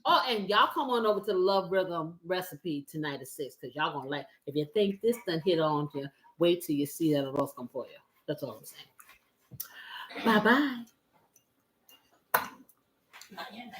Oh, and y'all come on over to the Love Rhythm recipe tonight at 6, because y'all gonna like. If you think this done hit on you, wait till you see that it all come for you. That's all I'm saying. Bye bye. Not yet.